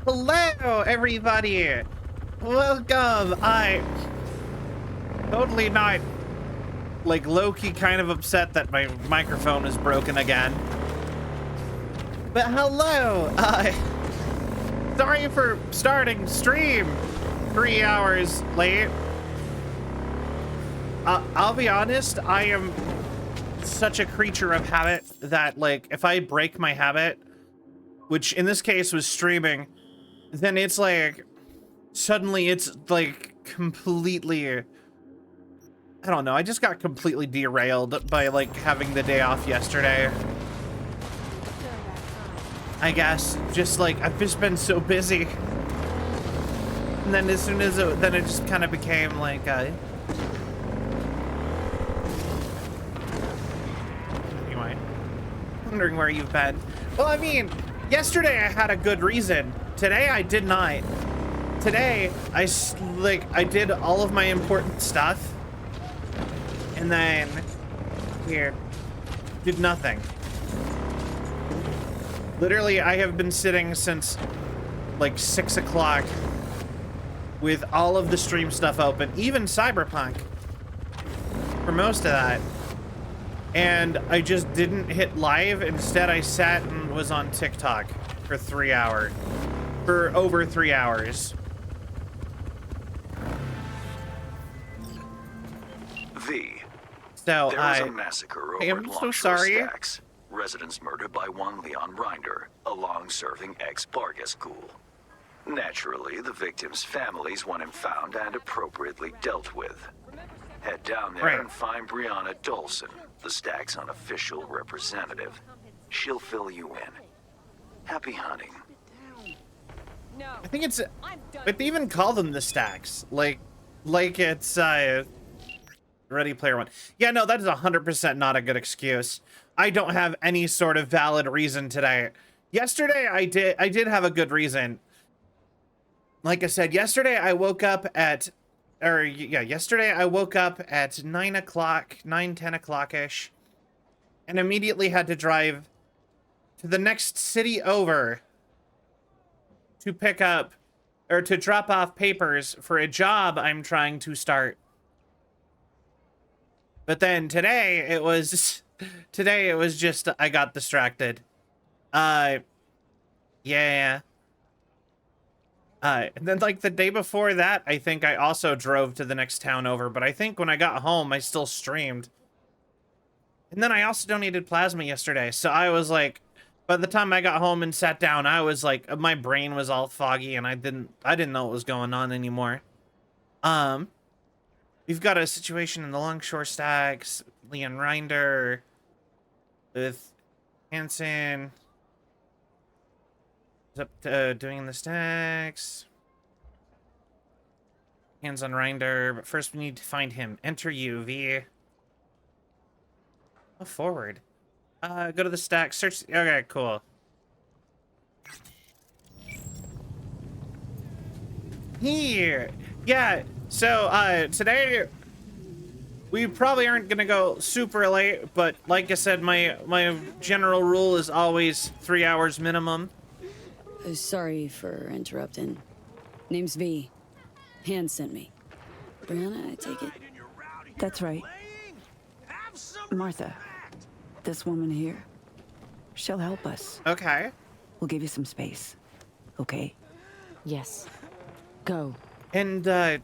Hello, everybody. Welcome. I totally not like low-key kind of upset that my microphone is broken again. But hello. Sorry for starting stream 3 hours late. I'll be honest, I am such a creature of habit that, like, if I break my habit, which in this case was streaming, then it's like suddenly it's like completely, I don't know, I just got completely derailed by like having the day off yesterday. I guess just like I've just been so busy, and then as soon as it just kind of became like anyway, wondering where you've been. Well, I mean, yesterday I had a good reason. Today I did not. Today I did all of my important stuff, and then here did nothing. Literally, I have been sitting since like 6 o'clock with all of the stream stuff open, even Cyberpunk for most of that. And I just didn't hit live. Instead, I sat and was on TikTok for 3 hours. For over 3 hours. V. So there was a massacre over I am at so Longshore sorry. Stacks. Residents murdered by one Leon Rinder, a long-serving ex-Vargas ghoul. Naturally, the victims' families want him found and appropriately dealt with. Head down there and find Brianna Dolson, the Stacks' unofficial representative. She'll fill you in. Happy hunting. I think it's, but they even call them the Stacks, like it's Ready Player One. Yeah, no, that is 100% not a good excuse. I don't have any sort of valid reason today. Yesterday I did have a good reason. Like I said, yesterday I woke up at, yesterday I woke up at 9 o'clock, 10 o'clock-ish, and immediately had to drive to the next city over to pick up, or to drop off papers for a job I'm trying to start. But then today it was just, I got distracted. Yeah. And then like the day before that, I think I also drove to the next town over, but I think when I got home, I still streamed. And then I also donated plasma yesterday. So I was like, by the time I got home and sat down, I was like, my brain was all foggy and I didn't know what was going on anymore. We've got a situation in the Longshore Stacks, Leon Rinder, with Hansen is up to doing the stacks. Hands on Rinder, but first we need to find him. Enter UV. Go forward. Go to the stack, search. Okay, cool. Here. Yeah, so today we probably aren't gonna go super late, but like I said, my general rule is always 3 hours minimum. Sorry for interrupting. Name's V. Hand sent me. Brianna, I take it? That's right. Martha, this woman here, she'll help us. Okay. We'll give you some space. Okay? Yes. Go. And, but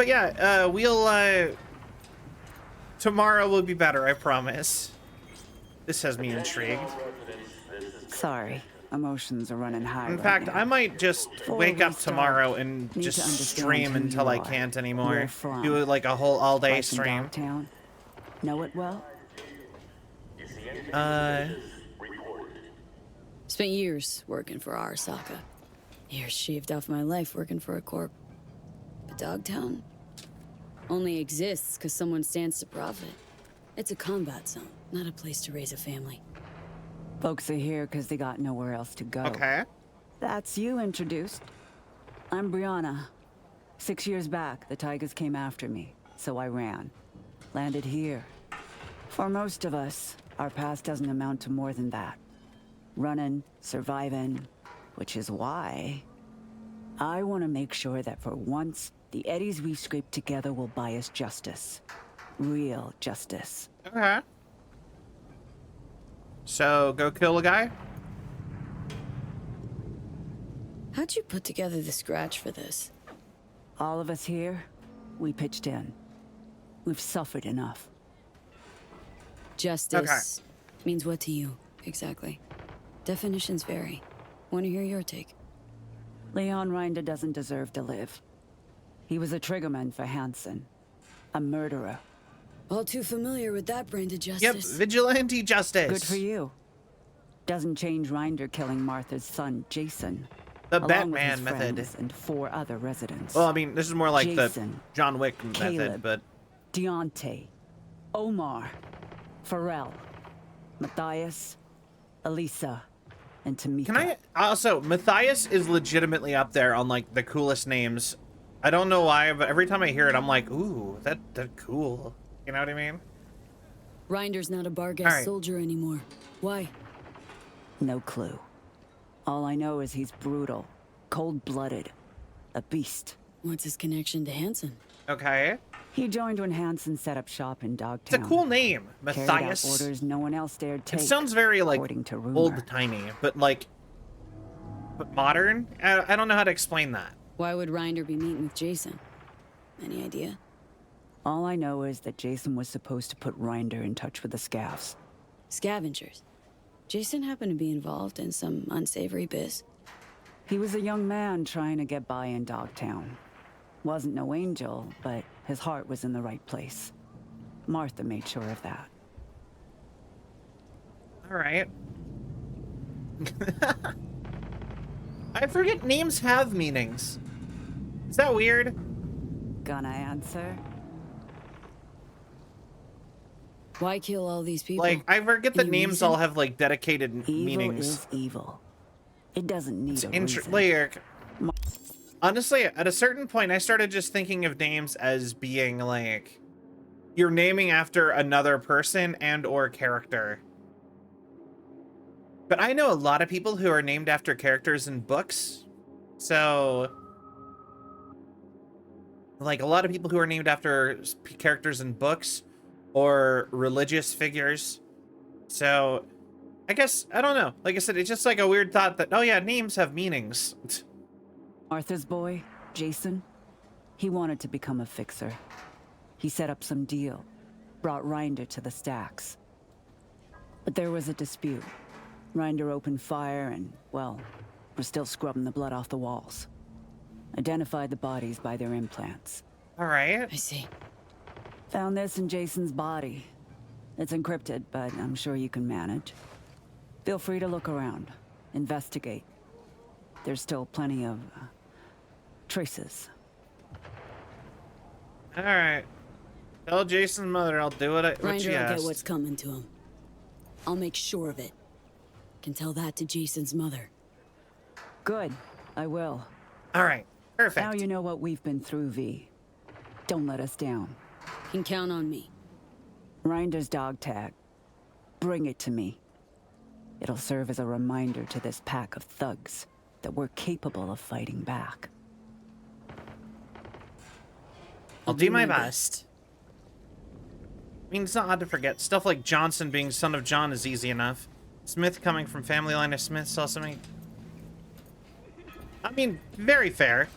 yeah, we'll, tomorrow will be better, I promise. This has me intrigued. Sorry, emotions are running high. In fact, I might just wake up tomorrow and just stream until I can't anymore. Do like a whole all-day stream. Dogtown. Know it well? Spent years working for Arasaka. Years shaved off my life working for a corp. But Dogtown only exists because someone stands to profit. It's a combat zone, not a place to raise a family. Folks are here because they got nowhere else to go. Okay. That's you introduced. I'm Brianna. 6 years back, the Tigers came after me, so I ran. Landed here. For most of us, our past doesn't amount to more than that. running, surviving, which is why I want to make sure that for once, the eddies we've scraped together will buy us justice. Real justice. Okay. So, go kill a guy? How'd you put together the scratch for this? All of us here, we pitched in. We've suffered enough. Justice means what to you, exactly? Definitions vary. Want to hear your take? Leon Rinder doesn't deserve to live. He was a triggerman for Hansen. A murderer. All too familiar with that brand of Yep, justice. vigilante justice. Good for you. Doesn't change Rinder killing Martha's son, Jason. The along Batman with his method. friends and 4 other residents. Well, I mean, this is more like Jason, the John Wick method, Caleb, but... Deontay, Omar, Pharrell, Matthias, Elisa, and Tamika. Can I... Also, Matthias is legitimately up there on, like, the coolest names. I don't know why, but every time I hear it, I'm like, ooh, that cool. You know what I mean? Rinder's not a Barghest All right. soldier anymore. Why? No clue. All I know is he's brutal, cold-blooded, a beast. What's his connection to Hansen? Okay. He joined when Hansen set up shop in It's Dogtown. a cool name, Carried out Matthias. orders no one else dared take. It sounds very, like, according to rumor. old-timey, but, like... But modern? I don't know how to explain that. Why would Rinder be meeting with Jason? Any idea? All I know is that Jason was supposed to put Rinder in touch with the Scavs. Scavengers. Jason happened to be involved in some unsavory biz. He was a young man trying to get by in Dogtown. Wasn't no angel, but his heart was in the right place. Martha made sure of that. All right. I forget names have meanings. Is that weird? Gonna answer? Why kill all these people? Like, I forget that Any names reason? all have, like, dedicated Evil meanings. is evil. It doesn't need a reason. Like, honestly, at a certain point, I started just thinking of names as being, like, you're naming after another person and or character. But I know a lot of people who are named after characters in books. So, like, a lot of people who are named after characters in books or religious figures. So, I guess, I don't know. Like I said, it's just like a weird thought that, oh yeah, names have meanings. Arthur's boy, Jason, he wanted to become a fixer. He set up some deal, brought Rinder to the stacks. But there was a dispute. Rinder opened fire and, well, we're still scrubbing the blood off the walls. Identified the bodies by their implants. All right. I see. Found this in Jason's body. It's encrypted, but I'm sure you can manage. Feel free to look around. Investigate. There's still plenty of traces. All right. Tell Jason's mother I'll do what she Rinder will asked. get what's coming to him. I'll make sure of it. Can tell that to Jason's mother. Good. I will. All right. Perfect. Now you know what we've been through, V. Don't let us down. Can count on me. Rinder's dog tag. Bring it to me. It'll serve as a reminder to this pack of thugs that we're capable of fighting back. I'll do my best. I mean, it's not hard to forget. Stuff like Johnson being son of John is easy enough. Smith coming from family line of Smiths also make... I mean, very fair.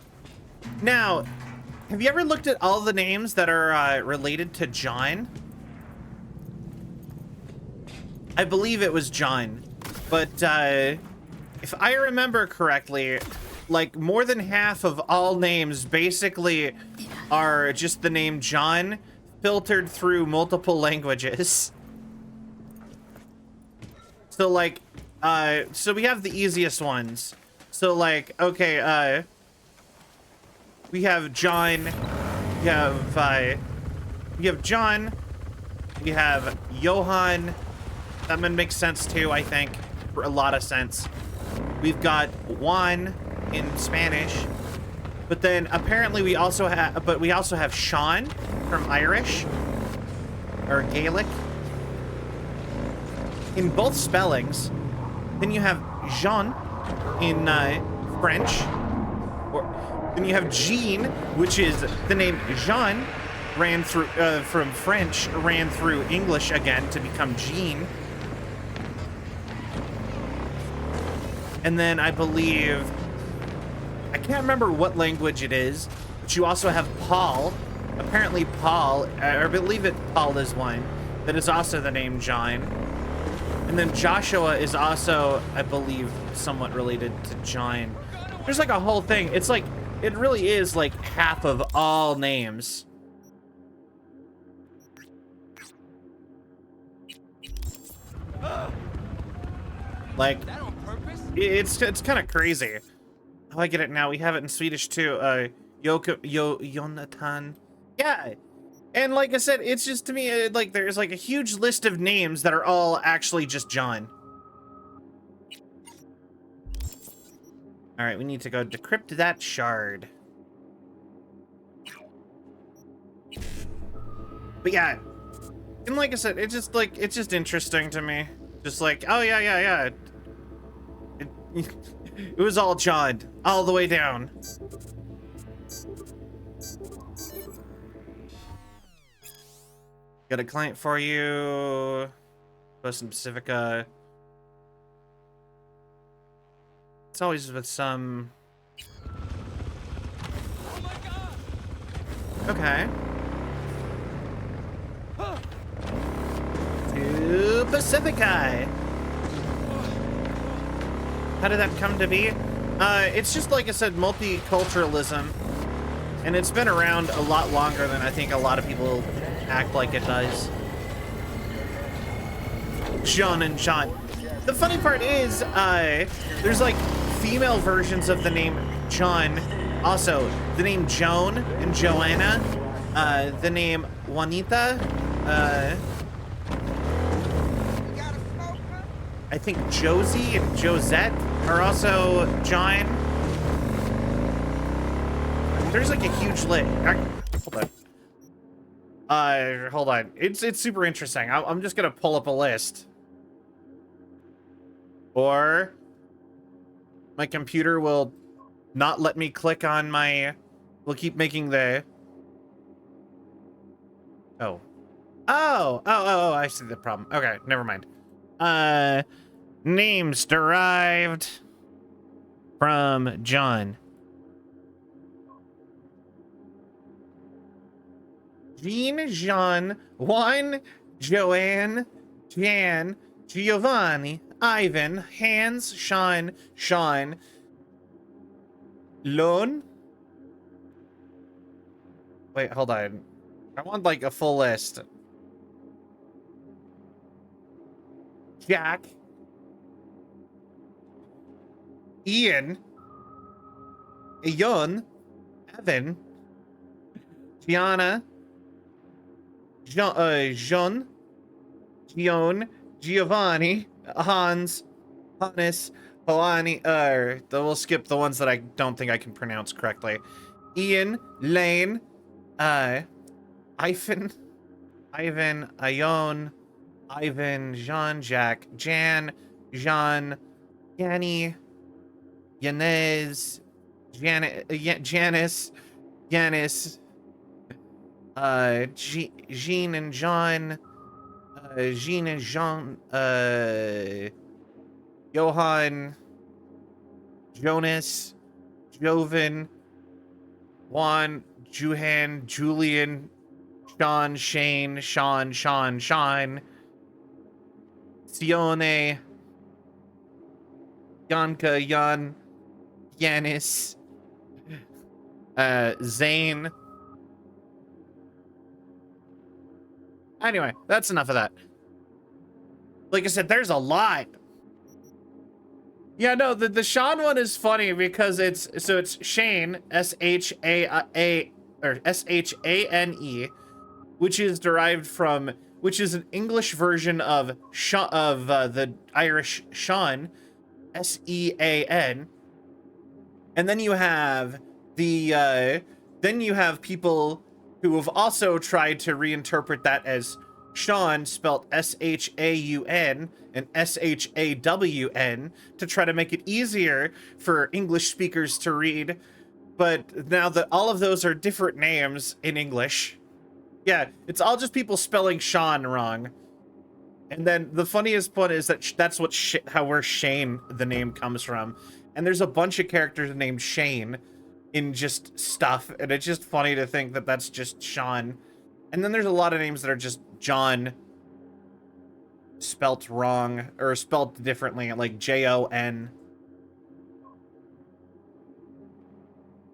Now, have you ever looked at all the names that are related to John? I believe it was John. But if I remember correctly, like more than half of all names basically are just the name John filtered through multiple languages. So like, so we have the easiest ones. So like, okay, we have John, we have John, we have Johann. That one makes sense too, I think, for a lot of sense. We've got Juan in Spanish, but then apparently we also have Sean from Irish or Gaelic in both spellings. Then you have Jean in French. Then you have Jean, which is the name Jean, ran through from French, ran through English again to become Jean. And then I believe, I can't remember what language it is, but you also have Paul. Apparently Paul, or I believe Paul is one, that is also the name John. And then Joshua is also, I believe, somewhat related to John. There's like a whole thing. It's like, it really is like half of all names. Like, it's kind of crazy. Oh, I get it now. We have it in Swedish too. Jonathan. Yeah. And like I said, it's just, to me, like, there's like a huge list of names that are all actually just John. All right, we need to go decrypt that shard. But yeah, and like I said, it's just like, it's just interesting to me. Just like, oh yeah. It was all John, all the way down. Got a client for you. Boston Pacifica. It's always with some. Okay. To Pacifica. How did that come to be? It's just, like I said, multiculturalism. And it's been around a lot longer than I think a lot of people act like it does. Jean and Jean. The funny part is, there's like female versions of the name John. Also, the name Joan and Joanna. The name Juanita. I think Josie and Josette are also John. There's like a huge list. Hold on. It's super interesting. I'm just gonna pull up a list. Or my computer will not let me click on my. Will keep making the. Oh, I see the problem. Okay, never mind. Names derived from John. Jean, Jean, Juan, Joanne, Jan, Giovanni, Ivan, Hans, Sean, Sean, Lone. Wait, hold on. I want like a full list. Jack, Ian, Ion, Evan, Gianna, Jean, Gion, Giovanni, Hans, Hannes, Hoani, we'll skip the ones that I don't think I can pronounce correctly. Ian, Lane, Ivan, Ion, Ivan, Jean, Jack, Jan, Jean, Yanni, Yanez, Janice, Jean and John, Jean and Jean, Johan, Jonas, Joven, Juan, Juhan, Julian, Sean, Shane, Sean, Sione, Yanka, Jan, Yanis, Zane. Anyway, that's enough of that. Like I said, there's a lot. Yeah, no, the Sean one is funny because it's Shane, S-H-A-A, or S-H-A-N-E, which is derived from, which is an English version of the Irish Sean, S-E-A-N. And then you have then you have people who have also tried to reinterpret that as Sean spelt S-H-A-U-N and S-H-A-W-N to try to make it easier for English speakers to read. But now that all of those are different names in English. Yeah, it's all just people spelling Sean wrong. And then the funniest one is that that's what where Shane, the name, comes from. And there's a bunch of characters named Shane in just stuff. And it's just funny to think that that's just Sean. And then there's a lot of names that are just John spelt wrong or spelt differently, like J-O-N.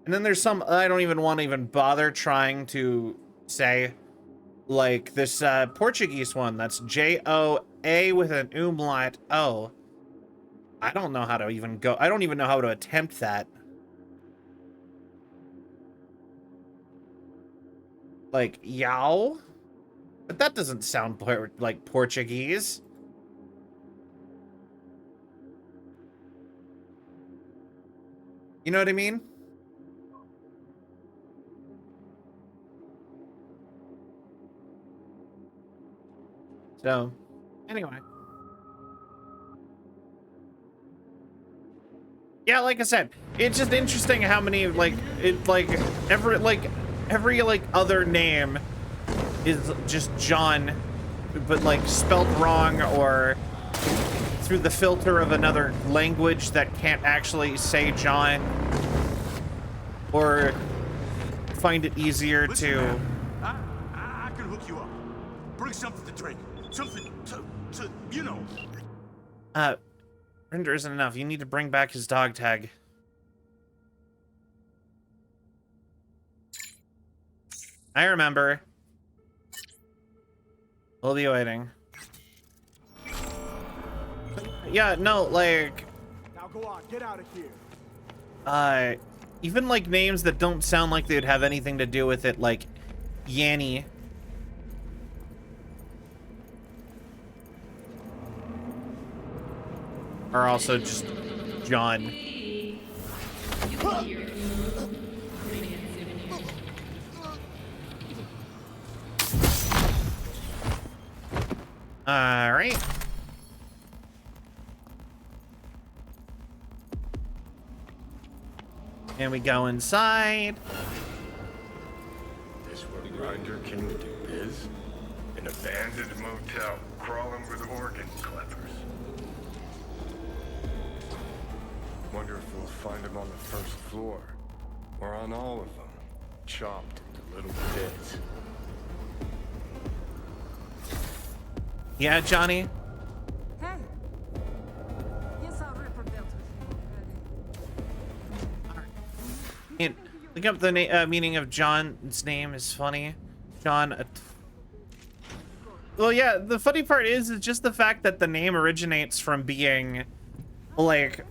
And then there's some I don't even want to even bother trying to say, like this Portuguese one that's J-O-A with an umlaut O. I don't know how to even go. I don't even know how to attempt that. Like Yao? But that doesn't sound like Portuguese. You know what I mean? So, anyway. Yeah, like I said, it's just interesting how many every other name is just John, but like spelt wrong or through the filter of another language that can't actually say John, or find it easier to. I can hook you up. Bring something to drink. Something to you know. Render isn't enough. You need to bring back his dog tag. I remember. We'll be waiting. Yeah, no, like. Now go on, get out of here. Even like names that don't sound like they'd have anything to do with it, like Yanni. Are also just John. All right. And we go inside. This what Grinder came to do biz? An abandoned motel crawling with organ clippers. Wonder if we'll find him on the first floor, or on all of them, chopped into little bits. Yeah, Johnny? Hey! Yes, I'll rip And look up the meaning of John's name is funny. John. Well, yeah, the funny part is just the fact that the name originates from being, like,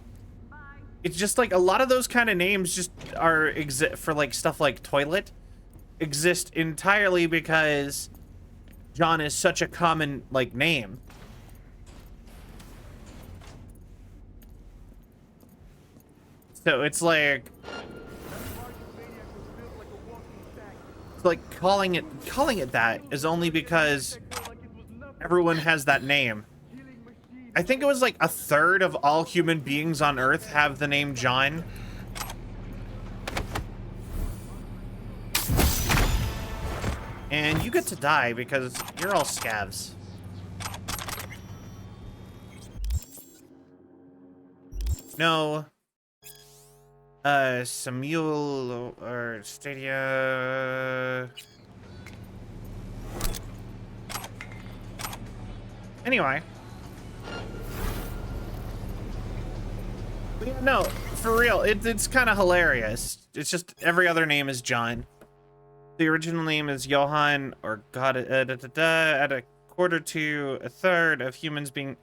it's just like a lot of those kind of names just are for like stuff like toilet exist entirely because John is such a common like name. So it's like calling it that is only because everyone has that name. I think it was like 1/3 of all human beings on Earth have the name John. And you get to die because you're all scavs. No. Samuel or Stadia. Anyway. No, for real, it's kind of hilarious. It's just every other name is John. The original name is Johann, or God, at 1/4 to 1/3 of humans being...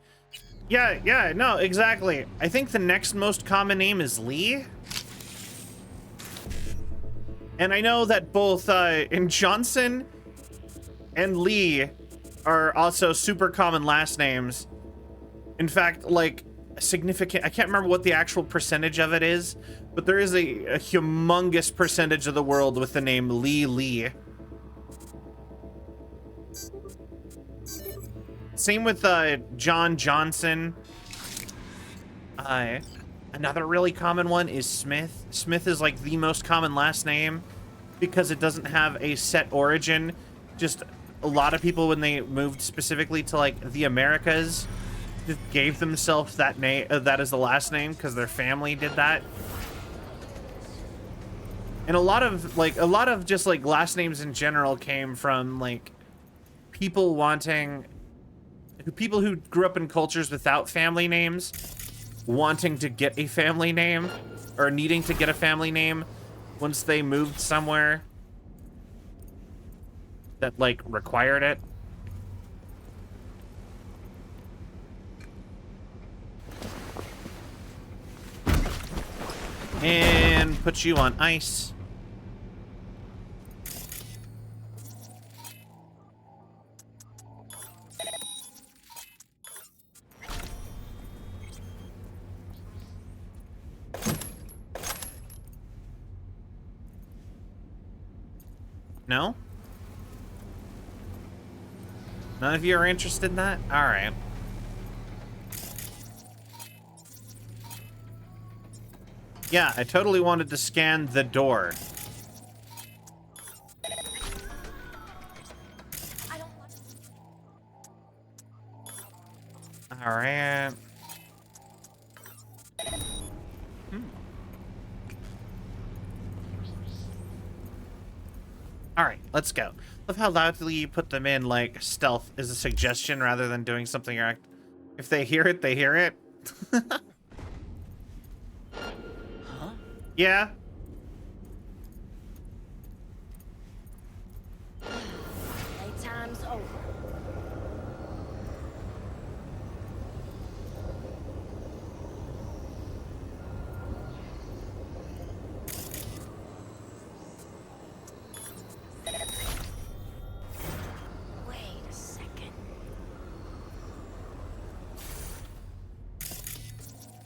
Yeah, no, exactly. I think the next most common name is Lee. And I know that both in Johnson and Lee are also super common last names. In fact, like, significant, I can't remember what the actual percentage of it is, but there is a humongous percentage of the world with the name Lee. Same with John Johnson. Another really common one is Smith. Smith is like the most common last name because it doesn't have a set origin. Just a lot of people, when they moved specifically to like the Americas, just gave themselves that name, that as the last name, because their family did that. And a lot of just like last names in general came from like people who grew up in cultures without family names, wanting to get a family name or needing to get a family name once they moved somewhere that like required it. And put you on ice. No? None of you are interested in that? All right. Yeah, I totally wanted to scan the door. All right. All right, let's go. Love how loudly you put them in, like stealth is a suggestion rather than doing something. If they hear it, they hear it. Huh? Yeah. Playtime's over.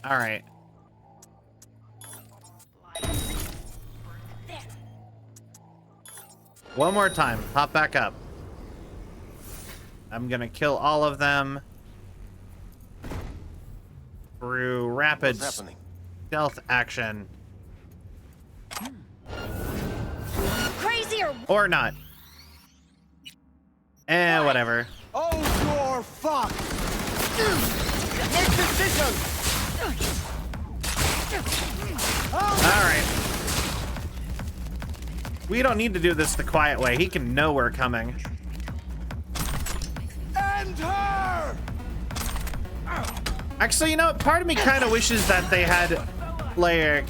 All right. One more time. Pop back up. I'm gonna kill all of them through rapid stealth action. Crazy or not. Whatever. Oh, you're fucked. Make decisions. Alright. We don't need to do this the quiet way. He can know we're coming. End her! Actually, you know, part of me kind of wishes that they had, like,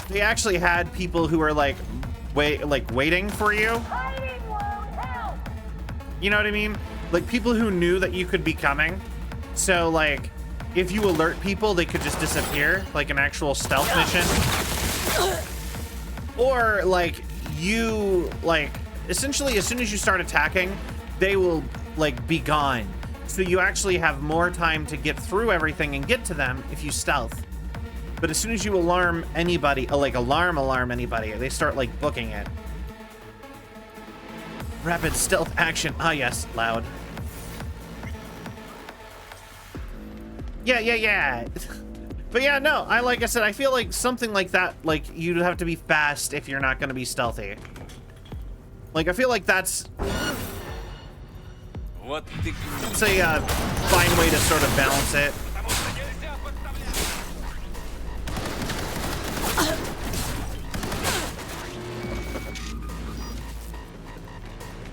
they actually had people who were, like, waiting for you. You know what I mean? Like, people who knew that you could be coming. So, like, if you alert people, they could just disappear, like an actual stealth mission. Or, like, you, like, essentially, as soon as you start attacking, they will, like, be gone. So you actually have more time to get through everything and get to them if you stealth. But as soon as you alarm anybody, like, alarm anybody, they start, like, booking it. Rapid stealth action. Ah, yes, loud. Yeah. But yeah, no, like I said, I feel like something like that, like, you'd have to be fast if you're not going to be stealthy. Like, I feel like that's a fine way to sort of balance it.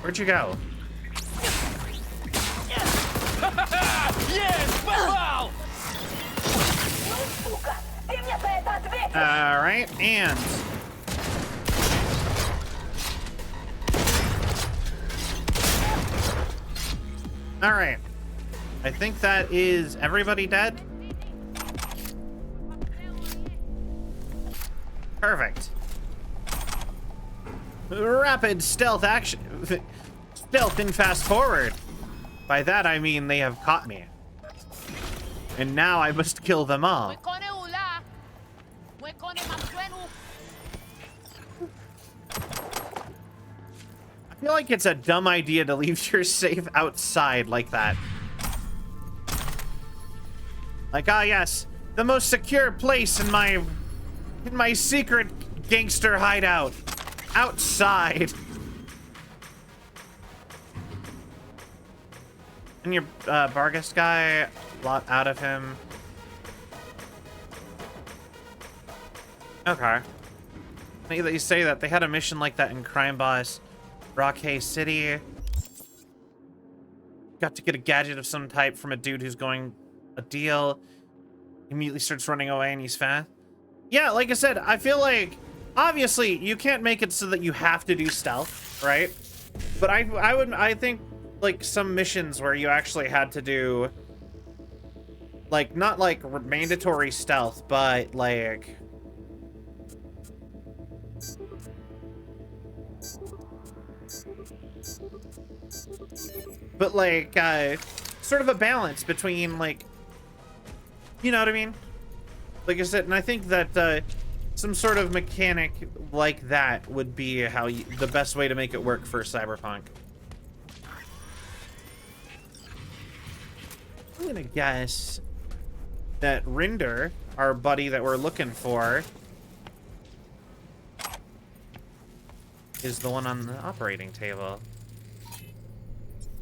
Where'd you go? All right, and all right. I think that is everybody dead. Perfect. Rapid stealth action. Stealth and fast forward. By that I mean they have caught me. And now I must kill them all. I feel like it's a dumb idea to leave your safe outside like that. Like, ah, yes, the most secure place in my secret gangster hideout. Outside. And your Vargas guy, a lot out of him. Okay. Funny that you say that. They had a mission like that in Crime Boss Rockhay City. Got to get a gadget of some type from a dude who's going a deal. He immediately starts running away and he's fast. Yeah, like I said, I feel like obviously you can't make it so that you have to do stealth, right? But I think like some missions where you actually had to do like not like mandatory stealth, but like sort of a balance between, like, you know what I mean? Like I said, and I think that some sort of mechanic like that would be how the best way to make it work for Cyberpunk. I'm gonna guess that Rinder, our buddy that we're looking for, is the one on the operating table.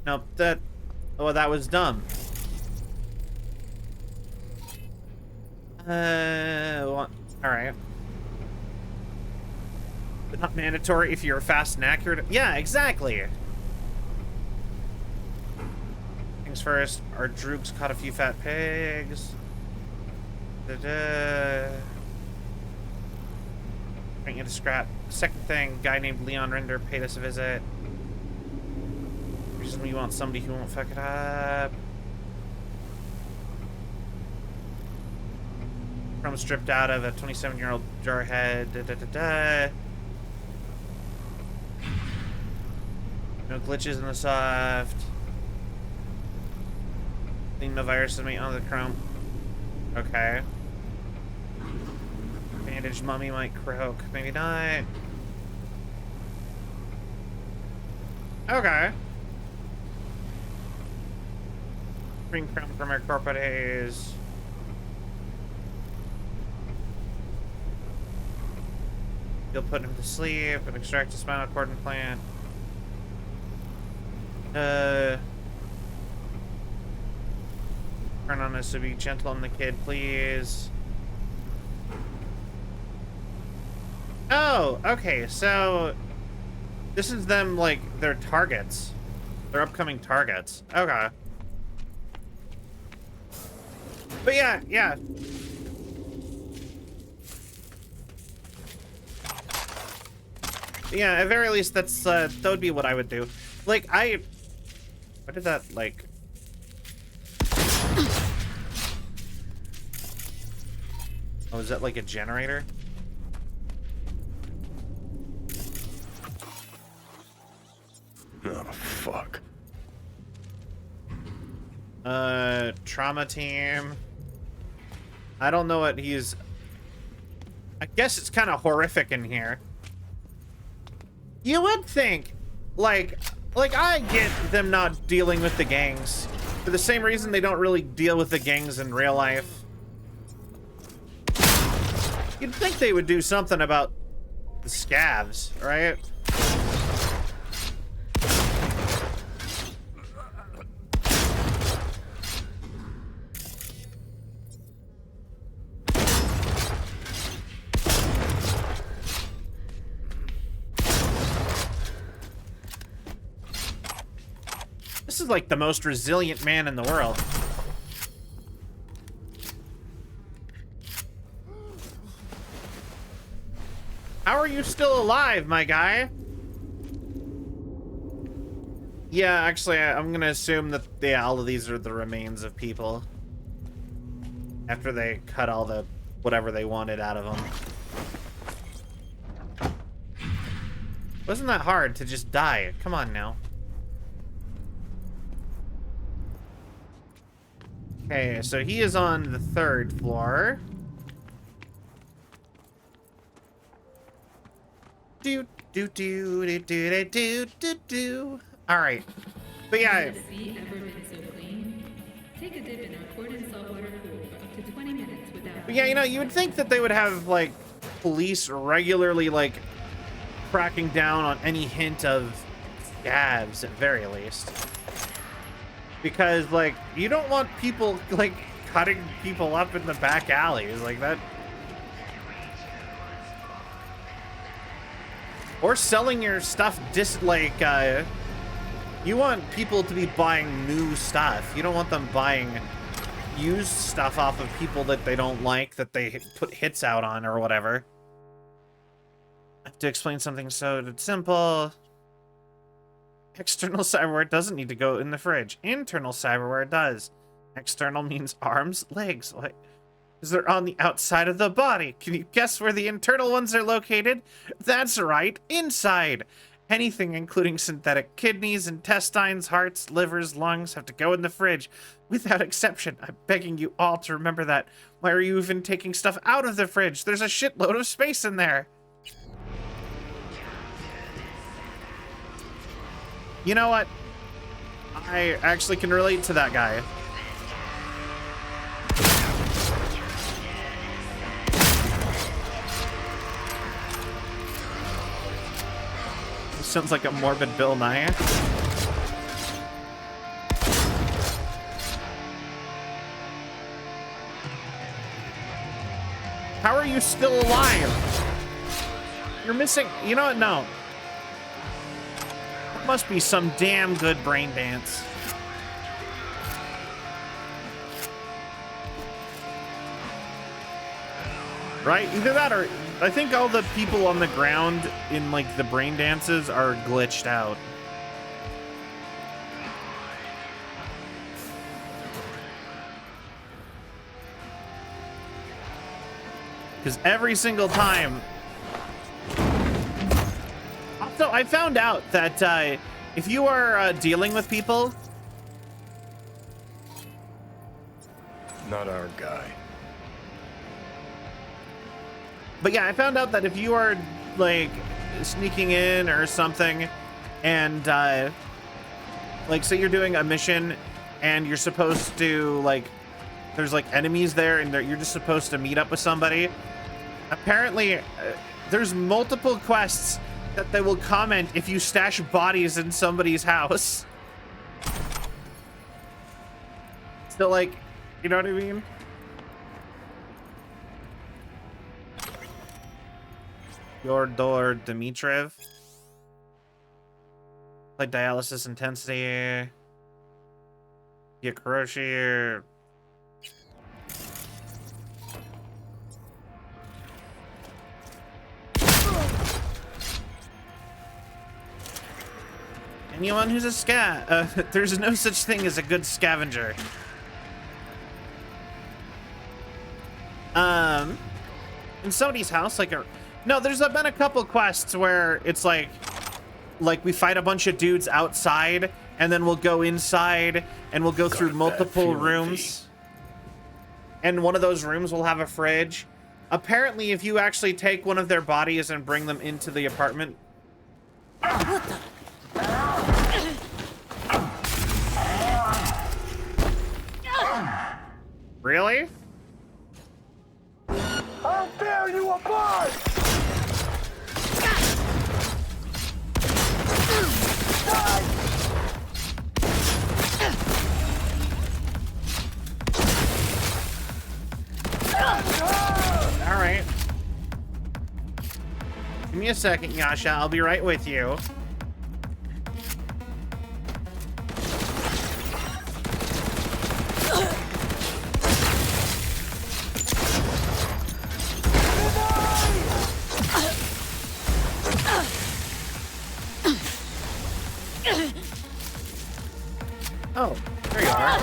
Nope, that was dumb. Well, alright. But not mandatory if you're fast and accurate. Yeah, exactly. Things first, our droogs caught a few fat pigs. Bring it to scrap. Second thing, guy named Leon Rinder paid us a visit. Reason we want somebody who won't fuck it up. Chrome stripped out of a 27-year-old jarhead. No glitches in the soft. Clean the virus and on the chrome. Okay. Bandaged mummy might croak. Maybe not. Okay. Green crown from our corporate haze. You'll put him to sleep and extract a spinal cord implant. Turn on us to be gentle on the kid, please. Oh, okay, so this is them, like, their targets. Their upcoming targets. Okay. But yeah. Yeah, at very least, that would be what I would do. Like, what did that, like... Oh, is that like a generator? Oh, fuck. Trauma team. I don't know what he's... I guess it's kind of horrific in here. You would think, like I get them not dealing with the gangs for the same reason they don't really deal with the gangs in real life. You'd think they would do something about the scavs, right? This is like the most resilient man in the world. How are you still alive, my guy? Yeah, actually, I'm gonna assume that all of these are the remains of people. After they cut all the whatever they wanted out of them. Wasn't that hard to just die? Come on now. Okay, so he is on the 3rd floor. Do do do do do do do do. All right, but yeah. Has the sea ever been so clean? Take a dip in our Cordon saltwater pool for But yeah, you know, you would think that they would have, like, police regularly, like, cracking down on any hint of scavs, at very least. Because, like, you don't want people, like, cutting people up in the back alleys like that. Or selling your stuff you want people to be buying new stuff. You don't want them buying used stuff off of people that they don't like, that they put hits out on or whatever. I have to explain something so simple. External cyberware doesn't need to go in the fridge. Internal cyberware does. External means arms, legs. Like, because they're on the outside of the body. Can you guess where the internal ones are located? That's right, inside. Anything including synthetic kidneys, intestines, hearts, livers, lungs have to go in the fridge without exception. I'm begging you all to remember that. Why are you even taking stuff out of the fridge? There's a shitload of space in there. You know what? I actually can relate to that guy. Sounds like a morbid Bill Nye. How are you still alive? You're missing... You know what? No. It must be some damn good brain dance. Right? Either that or... I think all the people on the ground in, like, the brain dances are glitched out. Because every single time... Also, I found out that if you are dealing with people... Not our guy. But yeah, I found out that if you are, like, sneaking in or something, and, like, say you're doing a mission, and you're supposed to, like, there's, like, enemies there, and you're just supposed to meet up with somebody, apparently, there's multiple quests that they will comment if you stash bodies in somebody's house. So, like, you know what I mean? Fyodor Dmitriev. Like dialysis intensity. Yakoroshi. Anyone who's a there's no such thing as a good scavenger. In somebody's house, like no, there's been a couple quests where it's like we fight a bunch of dudes outside, and then we'll go inside, and we'll go through multiple rooms. And one of those rooms will have a fridge. Apparently, if you actually take one of their bodies and bring them into the apartment... What the... Really? I'll tear you apart! All right. Give me a second, Yasha. I'll be right with you. Oh, there you are.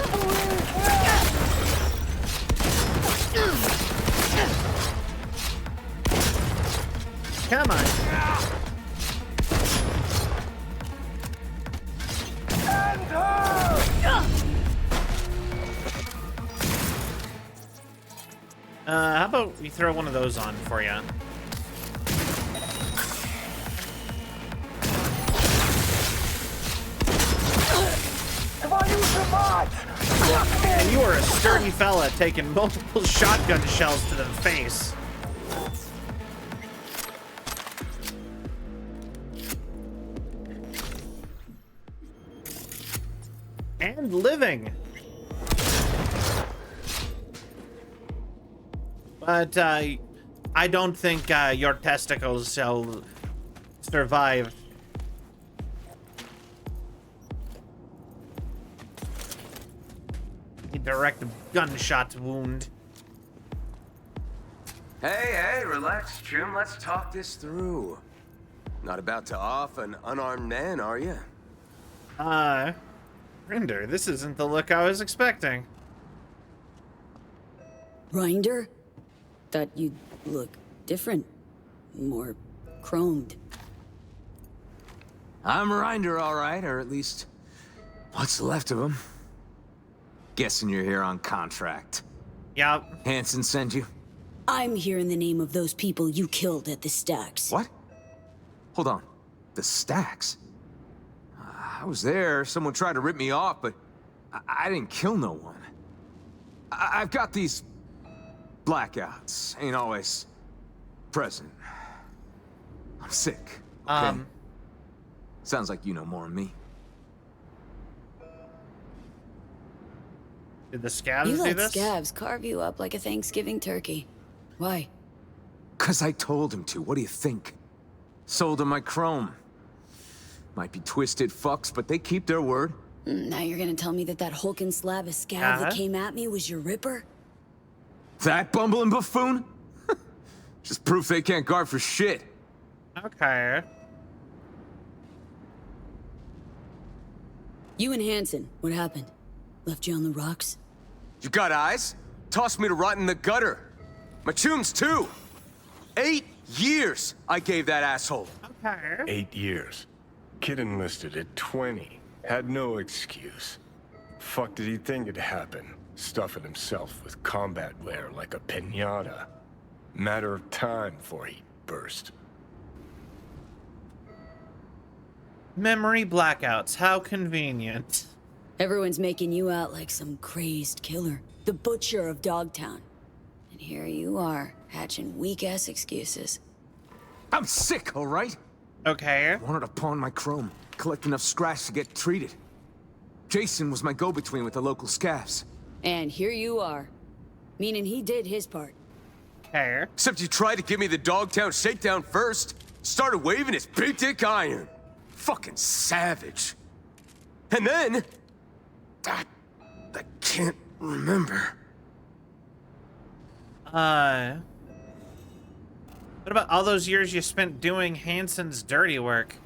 Come on. How about we throw one of those on for you? If I use the bots, Man, you are a sturdy fella taking multiple shotgun shells to the face. And living. But I don't think your testicles shall survive. A direct gunshot wound. Hey, relax, Jim. Let's talk this through. Not about to off an unarmed man, are you? Rinder, this isn't the look I was expecting. Rinder? Thought you'd look different. More chromed. I'm Rinder, all right, or at least what's left of him. Guessing you're here on contract. Yup. Hansen sent you? I'm here in the name of those people you killed at the stacks. What? Hold on. The stacks? I was there. Someone tried to rip me off, but I didn't kill no one. I've got these blackouts. Ain't always present. I'm sick. Okay? Sounds like you know more than me. Did the scabs You do let this? scabs carve you up like a Thanksgiving turkey. Why? 'Cause I told him to. What do you think? Sold him my chrome. Might be twisted fucks, but they keep their word. Now you're gonna tell me that hulking slab of scab that came at me was your Ripper? That bumbling buffoon? Just proof they can't guard for shit. Okay. You and Hansen, what happened? Left you on the rocks? You got eyes? Tossed me to rot in the gutter. My tombs too. 8 years I gave that asshole. Okay. 8 years. Kid enlisted at 20. Had no excuse. Fuck did he think it'd happen? Stuffing himself with combat wear like a piñata. Matter of time before he burst. Memory blackouts. How convenient. Everyone's making you out like some crazed killer. The butcher of Dogtown. And here you are, hatching weak-ass excuses. I'm sick, all right? Okay. Wanted to pawn my chrome, collect enough scratch to get treated. Jason was my go-between with the local scavs. And here you are. Meaning he did his part. Okay. Except you tried to give me the Dogtown shakedown first. Started waving his big dick iron. Fucking savage. And then... I can't remember. What about all those years you spent doing Hansen's dirty work?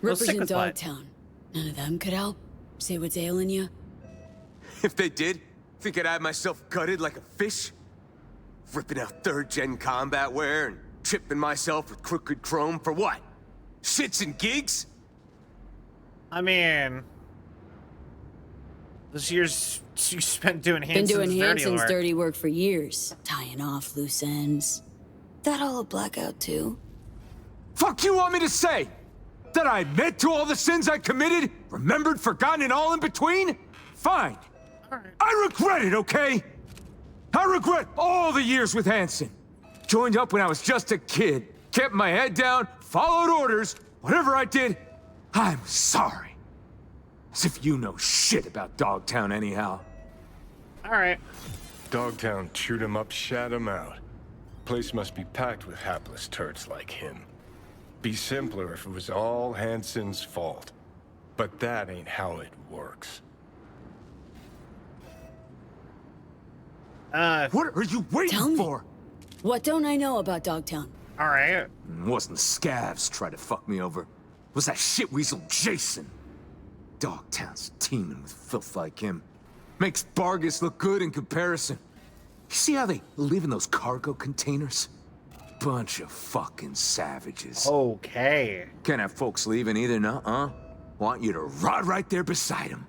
Rippers in what? Dogtown. None of them could help? Say what's ailing you? If they did, think I'd have myself gutted like a fish? Ripping out 3rd-gen combat wear and tripping myself with crooked chrome for what? Shits and gigs? I mean, those years you spent doing Hansen's Been doing dirty Hansen's work. dirty work for years. Tying off loose ends. That all a blackout too? Fuck you want me to say? That I admit to all the sins I committed? Remembered, forgotten, and all in between? Fine. I regret it, okay? I regret all the years with Hansen. Joined up when I was just a kid. Kept my head down, followed orders. Whatever I did, I'm sorry. As if you know shit about Dogtown anyhow. All right. Dogtown chewed him up, shat him out. Place must be packed with hapless turds like him. Be simpler if it was all Hansen's fault. But that ain't how it works. What are you waiting Tell me. for? What don't I know about Dogtown? All right. Wasn't the scavs try to fuck me over. It was that shitweasel Jason. Dogtown's teeming with filth like him. Makes Bargus look good in comparison. You see how they live in those cargo containers? Bunch of fucking savages. Okay. Can't have folks leaving either, no? Want you to rot right there beside them.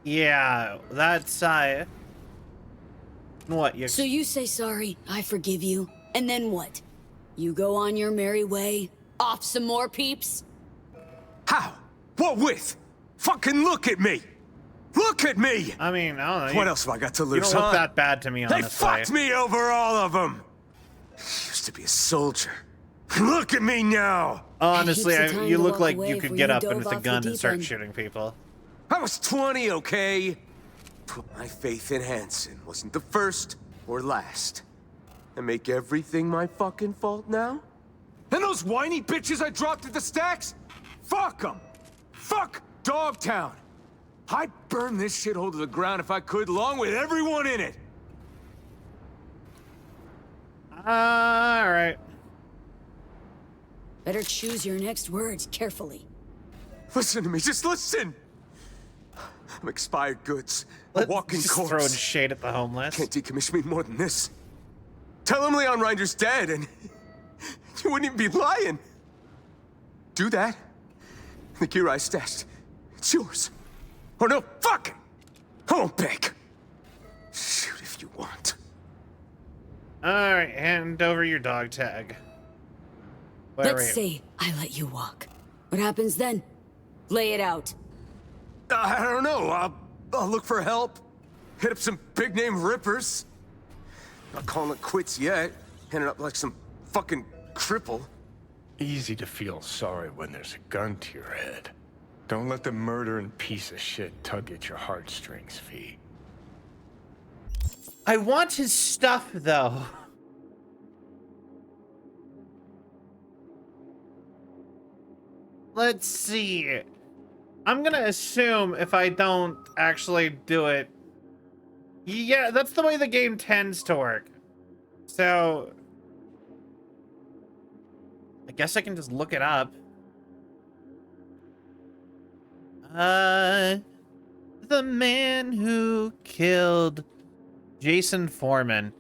Yeah, that's what you? So you say sorry, I forgive you, and then what? You go on your merry way, off some more peeps? How? What with? Fucking look at me! Look at me! I mean, I don't know. What else have I got to You lose, don't look huh? that bad to me, They honestly. fucked me over, all of them! Used to be a soldier. Look at me now! Honestly, Heaps of time you to look walk like away you could before get you up and dove with a off the gun and deep start end. shooting people. I was 20, okay? Put my faith in Hansen. Wasn't the first or last. And make everything my fucking fault now? And those whiny bitches I dropped at the stacks? Fuck them! Fuck Dogtown! I'd burn this shithole to the ground if I could, along with everyone in it! Alright. Better choose your next words carefully. Listen to me, just listen! I'm expired goods. A walking Just corpse. throwing shade at the homeless. Can't decommission me more than this. Tell him Leon Rinder's dead and you wouldn't even be lying. Do that. The gear I stashed, it's yours. Or no, fuck it. I won't beg. Shoot if you want. Alright, hand over your dog tag. Where Let's are you? say I let you walk. What happens then? Lay it out. I don't know. I'll look for help. Hit up some big name rippers. Not calling it quits yet. Ended up like some fucking cripple. Easy to feel sorry when there's a gun to your head. Don't let the murdering piece of shit tug at your heartstrings, V. I want his stuff, though. Let's see. I'm gonna assume if I don't actually do it. Yeah, that's the way the game tends to work. So I guess I can just look it up. The man who killed Jason Foreman.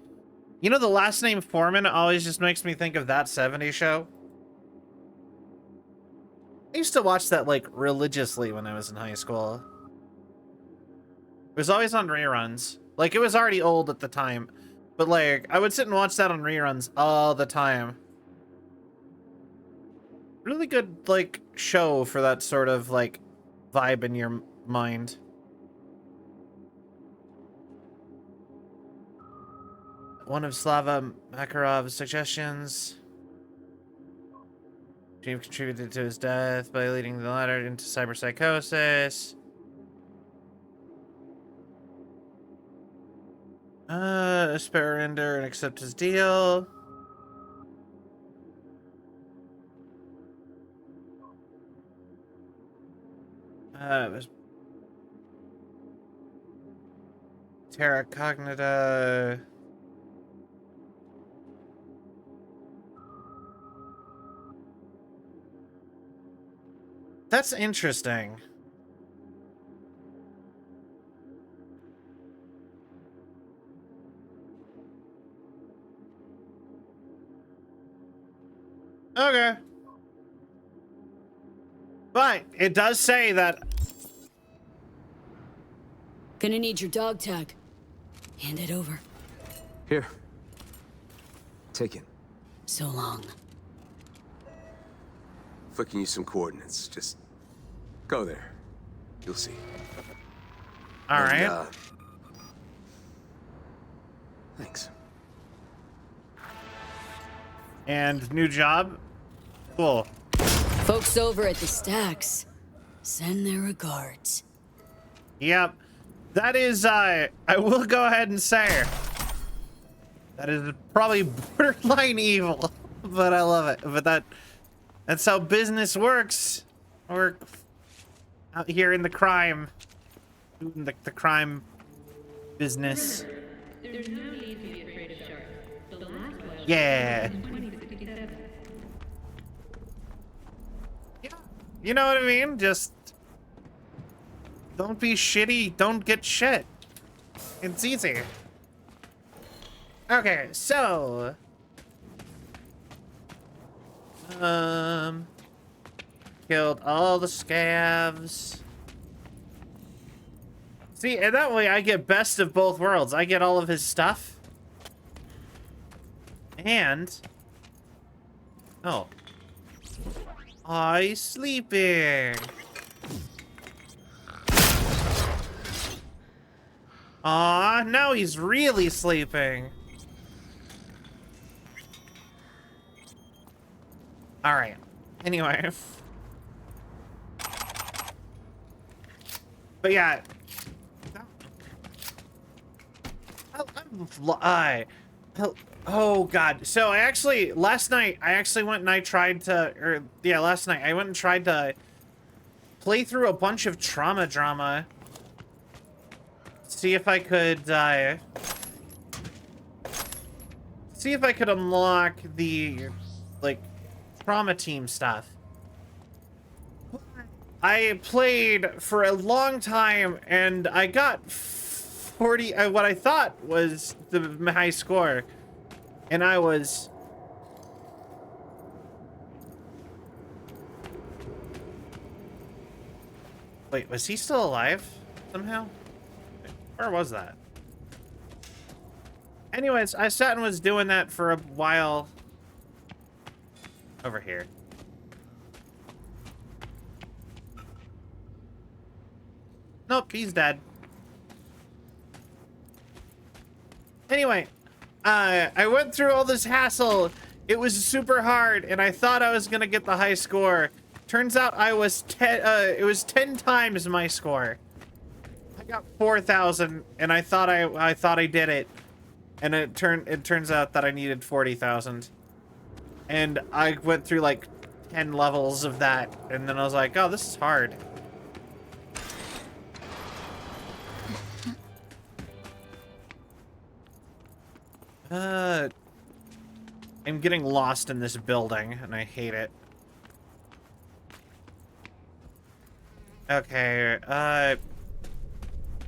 You know, the last name Foreman always just makes me think of That 70s Show. I used to watch that, like, religiously when I was in high school. It was always on reruns. Like, it was already old at the time. But, like, I would sit and watch that on reruns all the time. Really good, like, show for that sort of, like, vibe in your mind. One of Slava Makarov's suggestions. She contributed to his death by leading the latter into cyberpsychosis. Spare render and accept his deal. It was Terra Cognita. That's interesting. Okay. But it does say that. Gonna need your dog tag. Hand it over. Here. Take it. So long. Flicking you some coordinates. Just go there. You'll see. All right. Thanks. And new job? Cool. Folks over at the stacks, send their regards. Yep. That is, I will go ahead and say, that is probably borderline evil, but I love it. But that's how business works. We're out here in the crime, doing the crime business. There's no need to be afraid of sharks. The last one Yeah. was in 2067. You know what I mean? Just don't be shitty. Don't get shit. It's easy. Okay, so killed all the scavs. See, and that way I get best of both worlds. I get all of his stuff. And oh. I sleeping. Aw, now he's really sleeping. All right. Anyway. But yeah. Oh God. So last night I went and I tried to, last night I went and tried to play through a bunch of trauma drama. See if I could, unlock the, like, trauma team stuff. I played for a long time and I got 40, what I thought was the high score. And I was... Wait, was he still alive somehow? Where was that? Anyways, I sat and was doing that for a while. Over here. Nope, he's dead. Anyway, I went through all this hassle. It was super hard, and I thought I was gonna get the high score. Turns out it was 10 times my score. I got 4,000, and I thought I did it, and it turns out that I needed 40,000, and I went through like 10 levels of that, and then I was like, oh, this is hard. I'm getting lost in this building, and I hate it. Okay,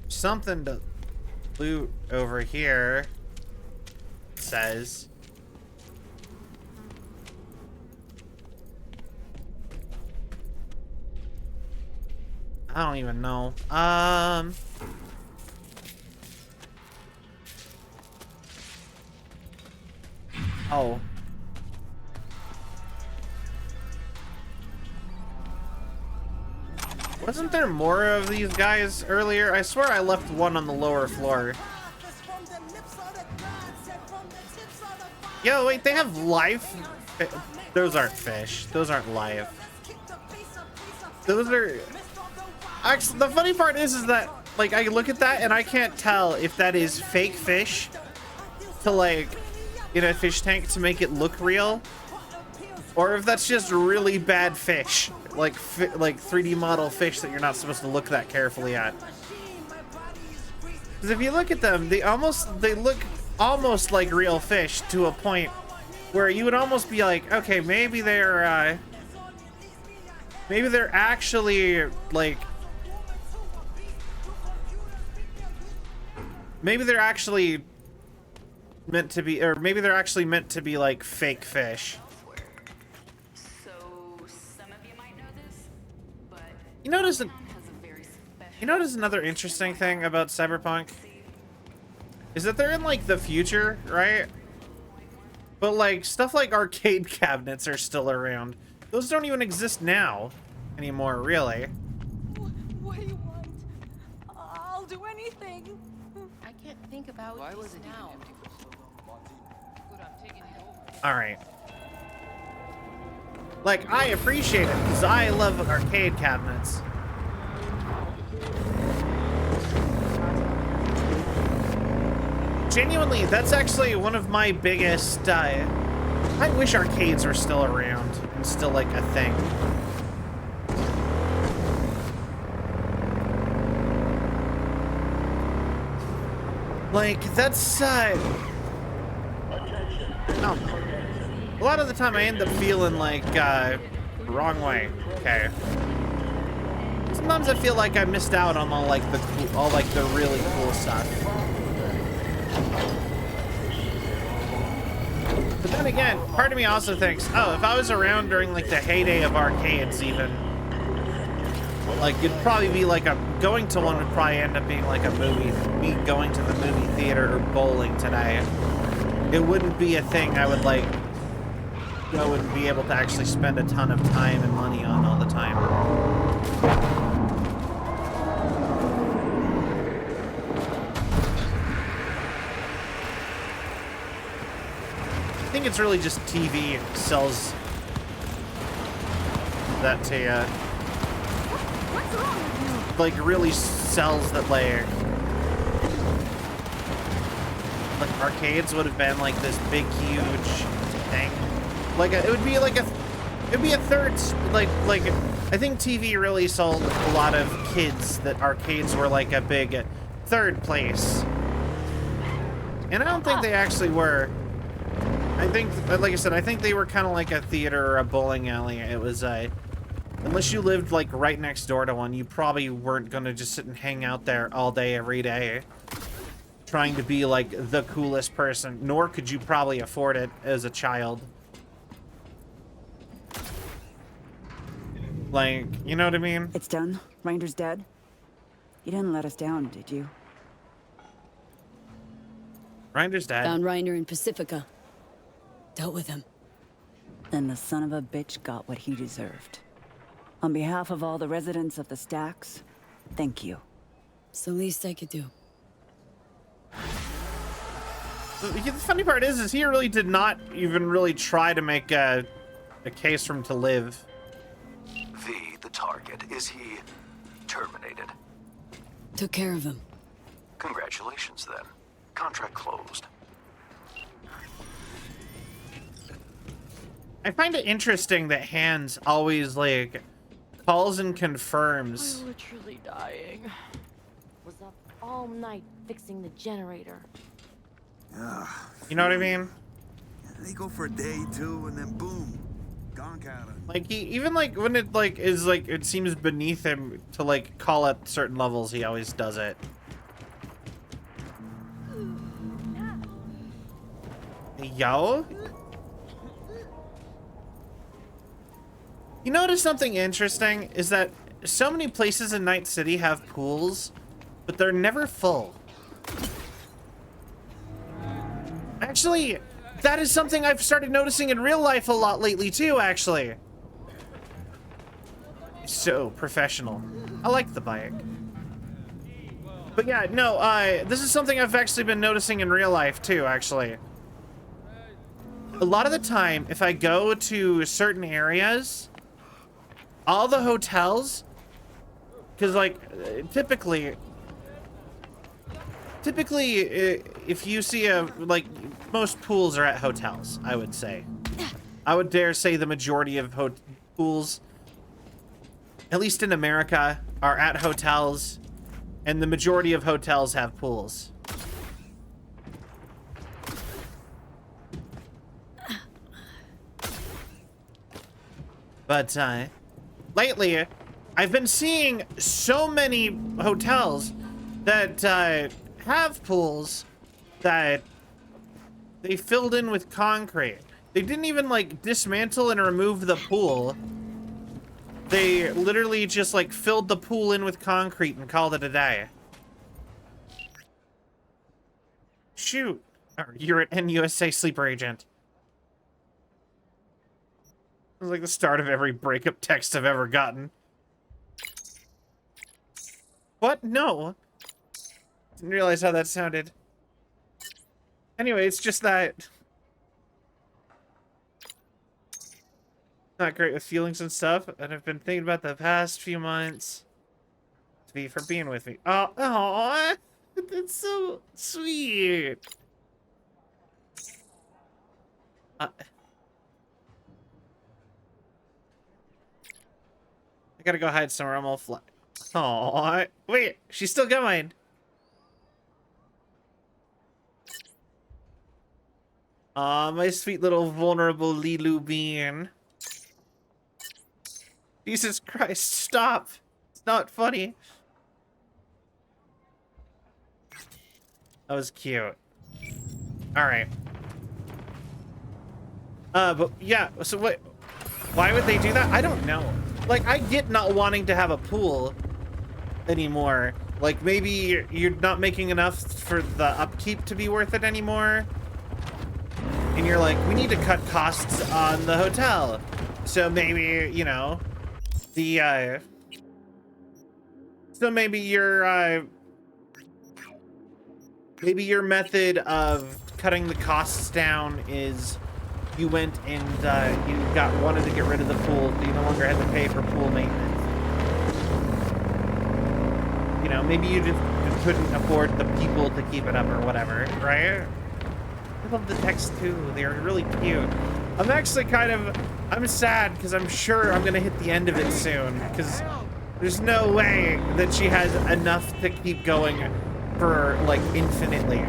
something to loot over here, it says. I don't even know. Oh. Wasn't there more of these guys earlier? I swear I left one on the lower floor. Yo, wait, they have life? Those aren't fish. Those aren't live. Those are... Actually, the funny part is that, like, I look at that and I can't tell if that is fake fish to, like, in a fish tank to make it look real, or if that's just really bad fish, like 3D model fish that you're not supposed to look that carefully at. Because if you look at them, they look almost like real fish to a point where you would almost be like, okay, maybe they're actually like, maybe they're actually meant to be, or maybe they're actually meant to be like fake fish. So some of you might know this, but You notice another interesting thing about Cyberpunk is that they're in like the future, right? But like stuff like arcade cabinets are still around. Those don't even exist now anymore, really. What do you want? I'll do anything. I can't think about this now. All right. Like, I appreciate it because I love arcade cabinets. Genuinely, that's actually one of my biggest, I wish arcades were still around and still like a thing. Like, that's, no. A lot of the time I end up feeling like, wrong way. Okay. Sometimes I feel like I missed out on all the really cool stuff. But then again, part of me also thinks, oh, if I was around during like the heyday of arcades even, like it'd probably be like going to one would probably end up being like a movie, me going to the movie theater or bowling today. It wouldn't be a thing I would like, I wouldn't be able to actually spend a ton of time and money on all the time. think it's really just TV sells that to you. What's wrong with you? Like, really sells that, like arcades would have been like this big, huge thing. Like, it would be like it'd be a third, like, I think TV really sold a lot of kids that arcades were like a big third place. And I don't think they actually were. I think, like I said, I think they were kind of like a theater or a bowling alley. It was unless you lived like right next door to one, you probably weren't gonna just sit and hang out there all day, every day, trying to be like the coolest person, nor could you probably afford it as a child. Like, you know what I mean? It's done? Rinder's dead? You didn't let us down, did you? Rinder's dead. Found Reiner in Pacifica. Dealt with him. Then the son of a bitch got what he deserved. On behalf of all the residents of the Stacks, thank you. It's the least I could do. The funny part is he really did not even really try to make a case for him to live. The target, is he terminated? Took care of him. Congratulations, then. Contract closed. I find it interesting that Hans always, like, calls and confirms. I'm literally dying. Was up all night fixing the generator. You know what I mean? They go for a day, two, and then boom, gone counter. Like, he, even, like, when it, like, is, like, it seems beneath him to, like, call at certain levels, he always does it. Yo? You notice something interesting is that so many places in Night City have pools, but they're never full. Actually, that is something I've started noticing in real life a lot lately too, actually. So professional. I like the bike. But yeah, no, this is something I've actually been noticing in real life too, actually. A lot of the time, if I go to certain areas, all the hotels, because like typically if you see like most pools are at hotels, I would say. I would dare say the majority of pools, at least in America, are at hotels, and the majority of hotels have pools. But lately, I've been seeing so many hotels that have pools that they filled in with concrete. They didn't even like dismantle and remove the pool. They literally just like filled the pool in with concrete and called it a day. Shoot. You're an NUSA sleeper agent. It was like the start of every breakup text I've ever gotten. What? No. Didn't realize how that sounded. Anyway, it's just that... Not great with feelings and stuff, and I've been thinking about the past few months. To be for being with me. Oh, aww. That's so sweet. I gotta go hide somewhere. I'm all fly. Aww. Wait, she's still going. Aw, my sweet little vulnerable Lilu bean. Jesus Christ, stop. It's not funny. That was cute. Alright. But yeah, so what? Why would they do that? I don't know. Like, I get not wanting to have a pool anymore. Like, maybe you're not making enough for the upkeep to be worth it anymore. And you're like, we need to cut costs on the hotel. So maybe, you know, the, so maybe your method of cutting the costs down is you went and you wanted to get rid of the pool, so you no longer had to pay for pool maintenance. You know, maybe you just couldn't afford the people to keep it up or whatever, right? I love the text too. They're really cute. I'm actually I'm sad because I'm sure I'm gonna hit the end of it soon because there's no way that she has enough to keep going for like infinitely.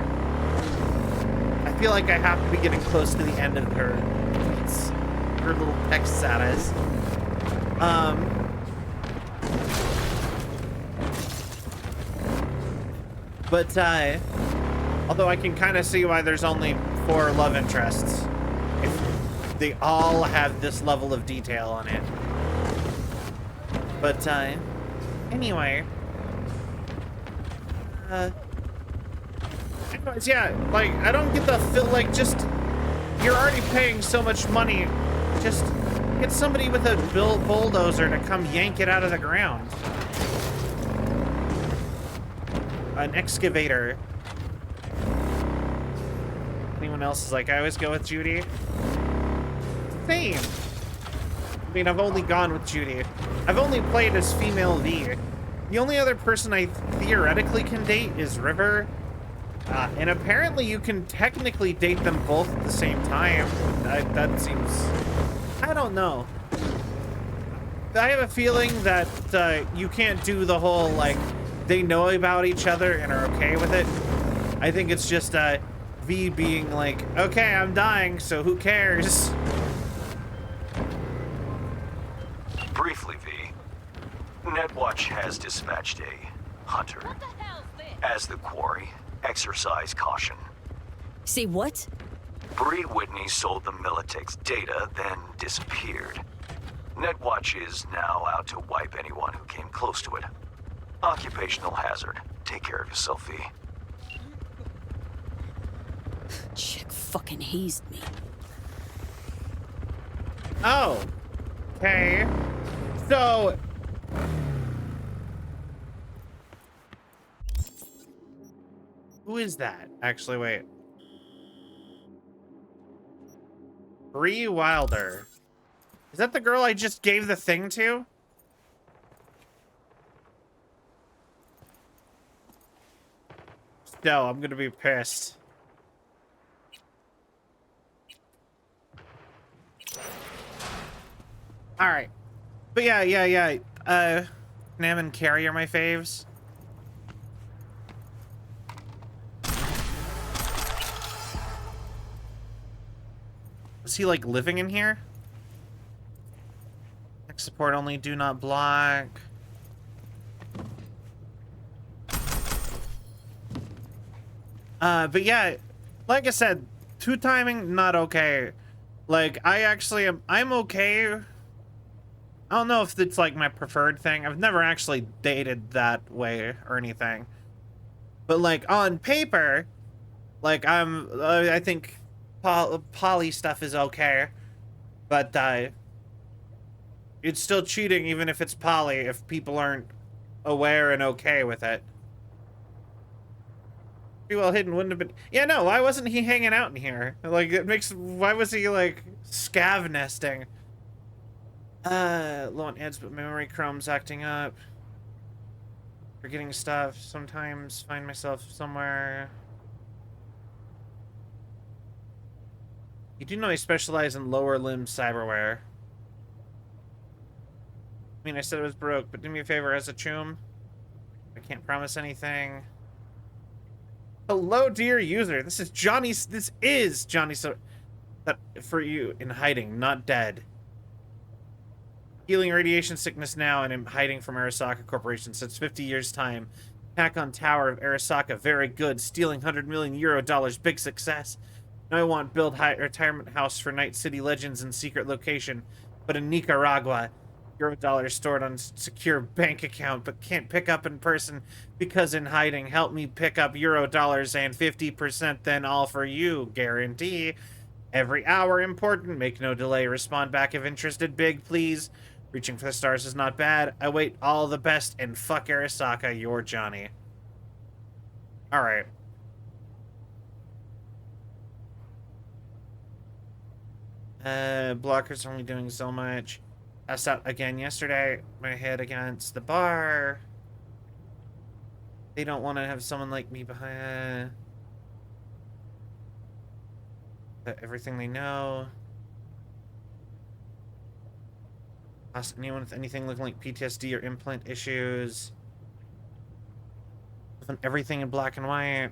I feel like I have to be getting close to the end of her little text status. But although I can kind of see why there's only 4 love interests if they all have this level of detail on it. But anyway, anyways, yeah, like I don't get the feel like just you're already paying so much money, just get somebody with a bulldozer to come yank it out of the ground. An excavator. Anyone else is like, I always go with Judy. Same. I mean, I've only gone with Judy. I've only played as female V. The only other person I theoretically can date is River. And apparently you can technically date them both at the same time. That seems... I don't know. I have a feeling that you can't do the whole, like, they know about each other and are okay with it. I think it's just V being like, okay, I'm dying, so who cares? Briefly, V, Netwatch has dispatched a hunter. What the hell's this? As the quarry, exercise caution. Say what? Bree Whitney sold the Militech's data, then disappeared. Netwatch is now out to wipe anyone who came close to it. Occupational hazard. Take care of yourself, V. Chick fucking hazed me. Oh. Okay. So... who is that? Actually, wait. Bree Wilder. Is that the girl I just gave the thing to? No, I'm gonna be pissed. Alright. But yeah. Nam and Carrie are my faves. Is he, like, living in here? Tech support only, do not block. But yeah, like I said, 2 timing, not okay. Like, I'm okay. I don't know if it's, like, my preferred thing. I've never actually dated that way or anything. But, like, on paper, like, I think poly stuff is okay. But, it's still cheating even if it's poly, if people aren't aware and okay with it. Pretty well hidden, wouldn't have been. Yeah, no, why wasn't he hanging out in here? Like, why was he, like, scav nesting? Low on ads, but memory chrome's acting up. Forgetting stuff. Sometimes find myself somewhere. You do know I specialize in lower limb cyberware. I mean, I said it was broke, but do me a favor as a choom. I can't promise anything. Hello, dear user. This is Johnny. This is Johnny. So, that for you in hiding, not dead. Healing radiation sickness now, and I'm hiding from Arasaka Corporation since 50 years' time. Hack on Tower of Arasaka, very good. Stealing €100 million, big success. Now I want build retirement house for Night City Legends in secret location, but in Nicaragua. $1 stored on secure bank account, but can't pick up in person because in hiding. Help me pick up $, and 50% then all for you. Guarantee. Every hour important. Make no delay. Respond back if interested. Big, please. Reaching for the stars is not bad. I wait all the best and fuck Arasaka. You're Johnny. Alright. Blockers only doing so much. I sat again yesterday, my head against the bar. They don't want to have someone like me behind. Everything they know. Ask anyone with anything looking like PTSD or implant issues. Everything in black and white.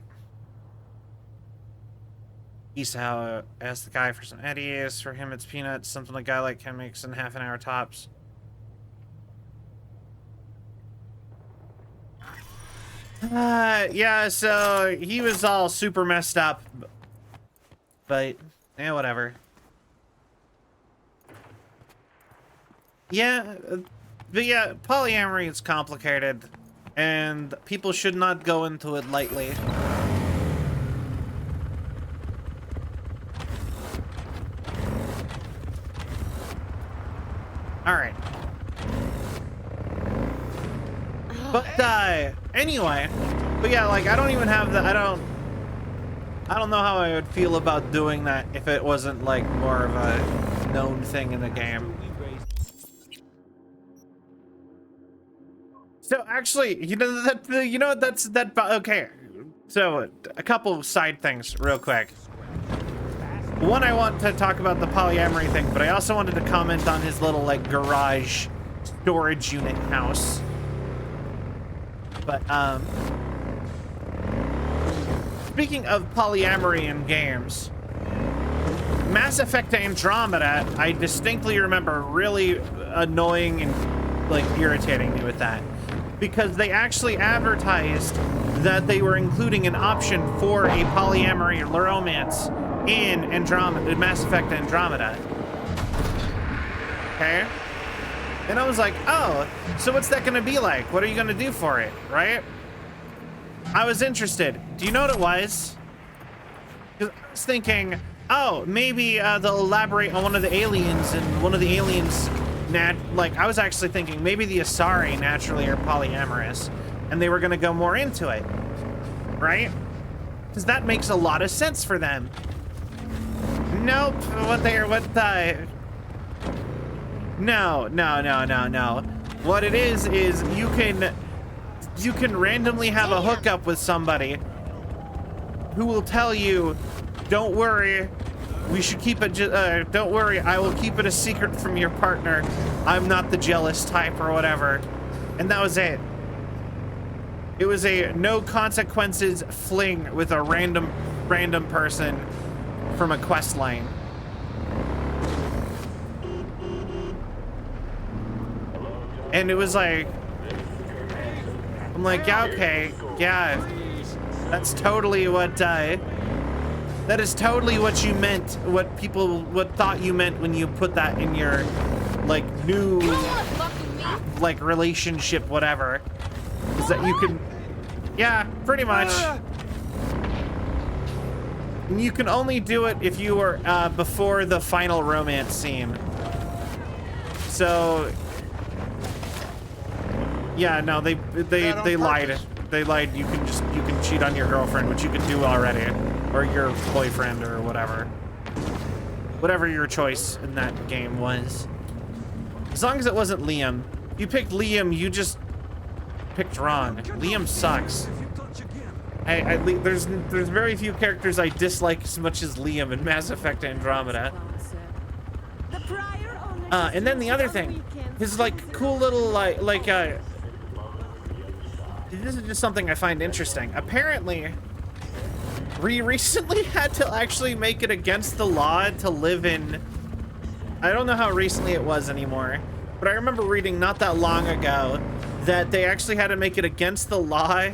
Esau asked the guy for some eddies. For him, it's peanuts. Something a guy like him makes in half an hour tops. Yeah, so he was all super messed up. But, yeah, whatever. Yeah, but yeah, polyamory is complicated. And people should not go into it lightly. Alright. But, anyway. But yeah, like, I don't even have the, I don't know how I would feel about doing that if it wasn't, like, more of a known thing in the game. So, actually, okay. So, a couple side things real quick. One, I want to talk about the polyamory thing, but I also wanted to comment on his little, like, garage storage unit house. But, speaking of polyamory in games, Mass Effect Andromeda, I distinctly remember really annoying and, like, irritating me with that. Because they actually advertised that they were including an option for a polyamory romance in Andromeda, Mass Effect Andromeda. Okay? And I was like, oh, so what's that gonna be like? What are you gonna do for it, right? I was interested. Do you know what it was? 'Cause I was thinking, oh, maybe they'll elaborate on one of the aliens, and one of the aliens, I was actually thinking maybe the Asari naturally are polyamorous, and they were gonna go more into it, right? Because that makes a lot of sense for them. Nope. No. What it is you can randomly have a hookup with somebody who will tell you, don't worry, we should keep it, don't worry, I will keep it a secret from your partner. I'm not the jealous type or whatever. And that was it. It was a no consequences fling with a random person from a quest line. And it was like, I'm like, yeah, okay, yeah, that's totally what, that is totally what you meant, what people thought you meant when you put that in your, like, new, like, relationship, whatever. Is that you can, yeah, pretty much. And you can only do it if you were, before the final romance scene. So, yeah, no, they lied. They lied. You can cheat on your girlfriend, which you can do already, or your boyfriend, or whatever your choice in that game was. As long as it wasn't Liam. If you picked Liam, you just picked wrong. Liam sucks. There's very few characters I dislike as much as Liam in Mass Effect Andromeda. And then the other thing, his like cool little this is just something I find interesting. Apparently, we recently had to actually make it against the law to live in, I don't know how recently it was anymore, but I remember reading not that long ago that they actually had to make it against the law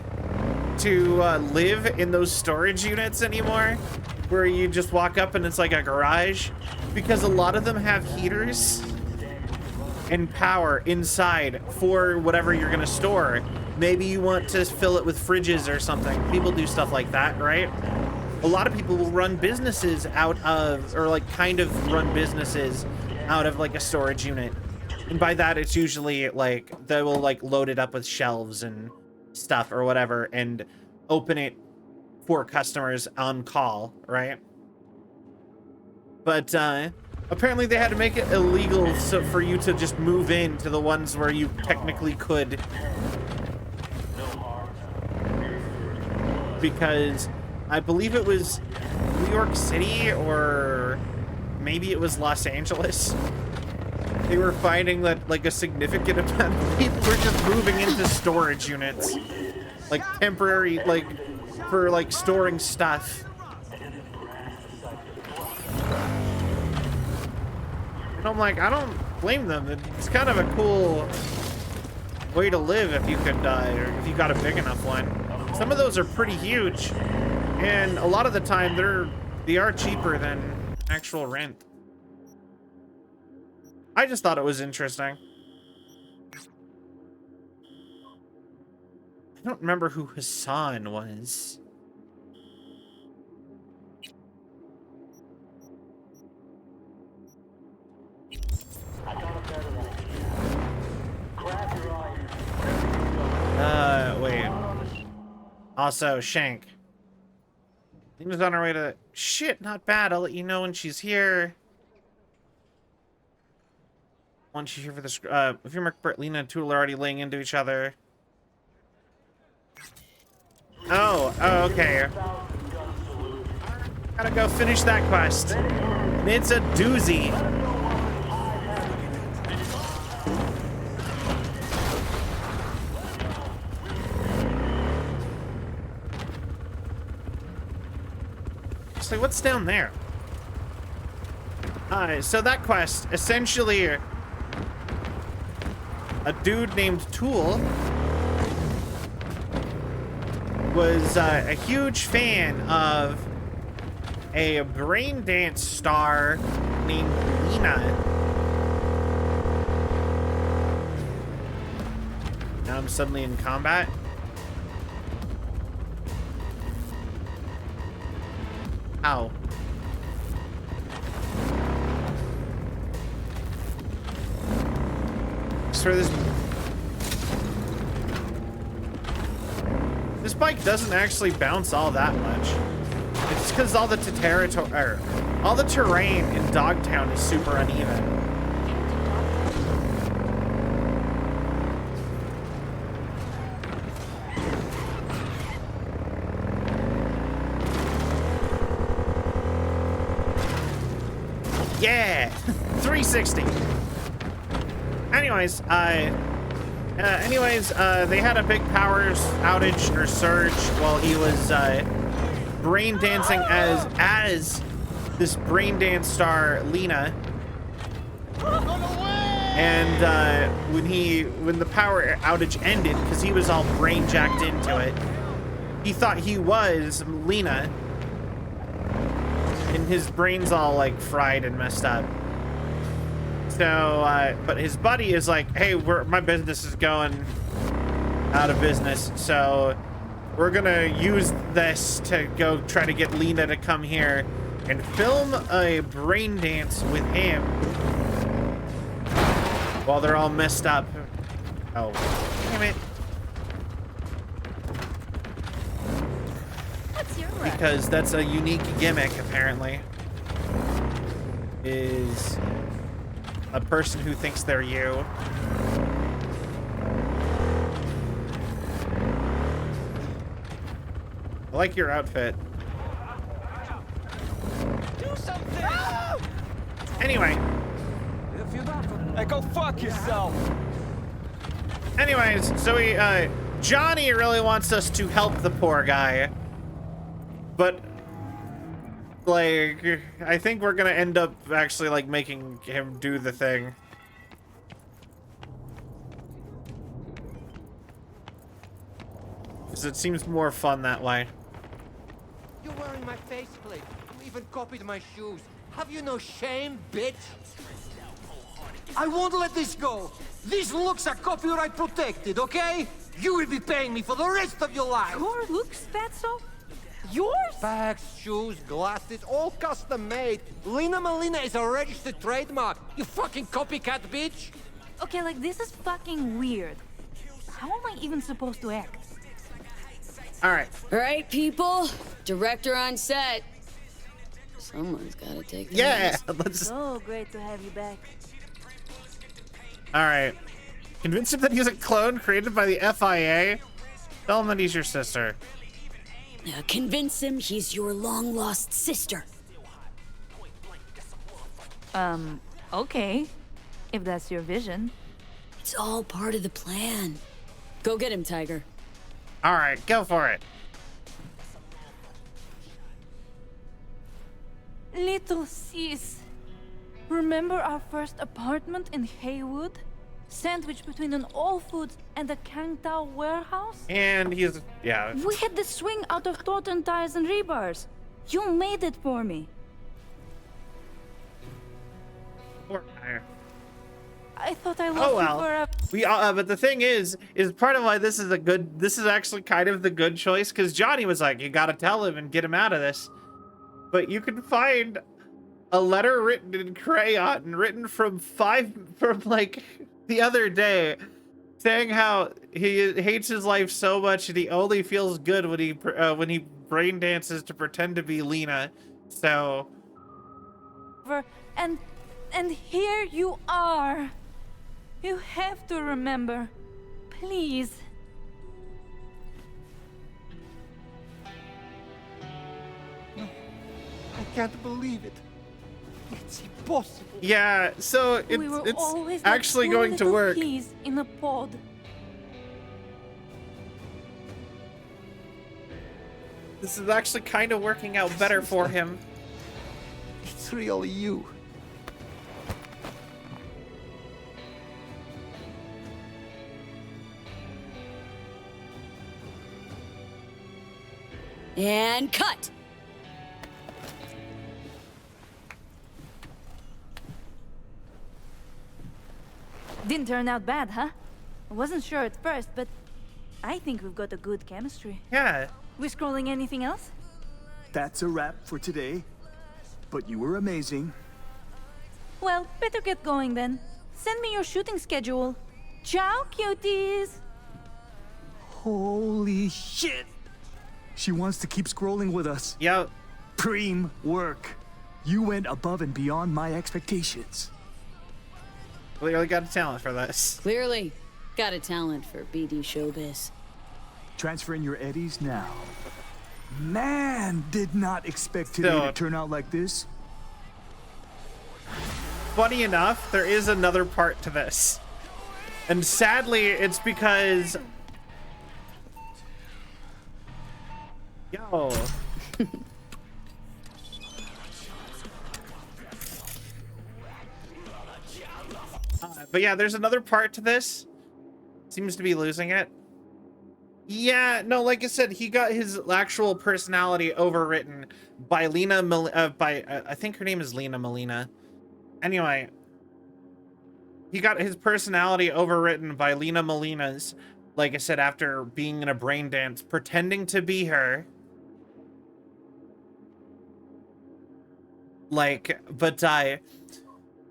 to live in those storage units anymore, where you just walk up and it's like a garage, because a lot of them have heaters and power inside for whatever you're gonna store. Maybe you want to fill it with fridges or something. People do stuff like that, right? A lot of people will run businesses out of, or like kind of run businesses out of like a storage unit. And by that, it's usually like, they will like load it up with shelves and stuff or whatever and open it for customers on call, right? But Apparently they had to make it illegal so for you to just move into the ones where you technically could. Because I believe it was New York City or maybe it was Los Angeles. They were finding that like a significant amount of people were just moving into storage units. Like temporary, like for like storing stuff. And I'm like, I don't blame them. It's kind of a cool way to live if you could, or if you got a big enough one. Some of those are pretty huge, and a lot of the time they are cheaper than actual rent. I just thought it was interesting. I don't remember who Hassan was. Wait. Also, Shank. Lena's on her way to... Shit, not bad. I'll let you know when she's here. Once she's here for this... if you remember, Lena and Tool are already laying into each other. Oh, okay. Gotta go finish that quest. It's a doozy. So what's down there? So that quest, essentially, a dude named Tool was a huge fan of a brain dance star named Lena. Now I'm suddenly in combat. Ow. So this bike doesn't actually bounce all that much. It's because all the all the terrain in Dogtown is super uneven. Yeah, 360. Anyways, they had a big power outage or surge while he was brain dancing as this brain dance star Lena. And when the power outage ended, because he was all brain jacked into it, he thought he was Lena. And his brain's all like fried and messed up. So, but his buddy is like, hey, my business is going out of business. So we're gonna use this to go try to get Lena to come here and film a brain dance with him while they're all messed up. Oh, damn it. Because that's a unique gimmick, apparently. Is a person who thinks they're you. I like your outfit. Do something! Anyway. Hey, go fuck yourself! Anyways, so Johnny really wants us to help the poor guy. But, like, I think we're gonna end up actually, like, making him do the thing. Because it seems more fun that way. You're wearing my faceplate. You even copied my shoes. Have you no shame, bitch? I won't let this go. These looks are copyright protected, okay? You will be paying me for the rest of your life. Your looks, Fatso? Yours? Bags, shoes, glasses, all custom made. Lena Melina is a registered trademark. You fucking copycat bitch. Okay, like, this is fucking weird. How am I even supposed to act? All right. All right, people. Director on set. Someone's gotta take the Yeah, reins. let's. So great to have you back. All right. Convince him that he's a clone created by the FIA. Tell him that he's your sister. Now convince him he's your long-lost sister. Okay. If that's your vision. It's all part of the plan. Go get him, Tiger. All right, go for it. Little sis. Remember our first apartment in Haywood? Sandwiched between an All Foods and a Kangtao warehouse? And he's, yeah. We had the swing out of Thornton tires and rebars. You made it for me. Poor guy. I thought I Oh lost you well. for a... We but the thing is part of why this is actually kind of the good choice, because Johnny was like, you gotta tell him and get him out of this. But you can find a letter written in crayon, written from like the other day, saying how he hates his life so much and he only feels good when he brain dances to pretend to be Lena. So. And here you are. You have to remember. Please. I can't believe it. It's impossible. Yeah, so We were it's always actually like two going to little work. peas in a pod. This is actually kind of working out better for him. It's really you. And cut! Didn't turn out bad, huh? I wasn't sure at first, but I think we've got a good chemistry. Yeah. We scrolling anything else? That's a wrap for today. But you were amazing. Well, better get going then. Send me your shooting schedule. Ciao, cuties! Holy shit! She wants to keep scrolling with us. Yep. Preem work. You went above and beyond my expectations. Clearly got a talent for this. Clearly, got a talent for BD showbiz. Transferring your eddies now. Man, did not expect today to turn out like this. Funny enough, there is another part to this. And sadly, it's because... Yo. But yeah, there's another part to this. Seems to be losing it. Yeah, no, like I said, he got his actual personality overwritten by I think her name is Lena Molina. Anyway, he got his personality overwritten by Lena Molina's, like I said, after being in a brain dance, pretending to be her.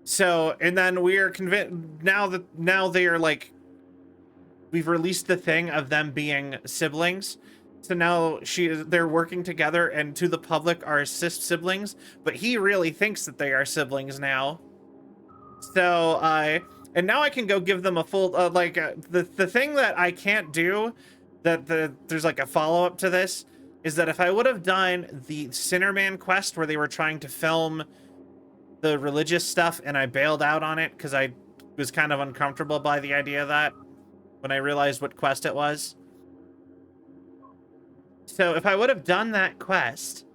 So, and then we are convinced now they are like, we've released the thing of them being siblings. So now they're working together, and to the public are siblings, but he really thinks that they are siblings now. So, and now I can go give them a full, the thing that I can't do, there's like a follow-up to this, is that if I would have done the Sinnerman quest where they were trying to film the religious stuff and I bailed out on it because I was kind of uncomfortable by the idea of that when I realized what quest it was. So if I would have done that quest,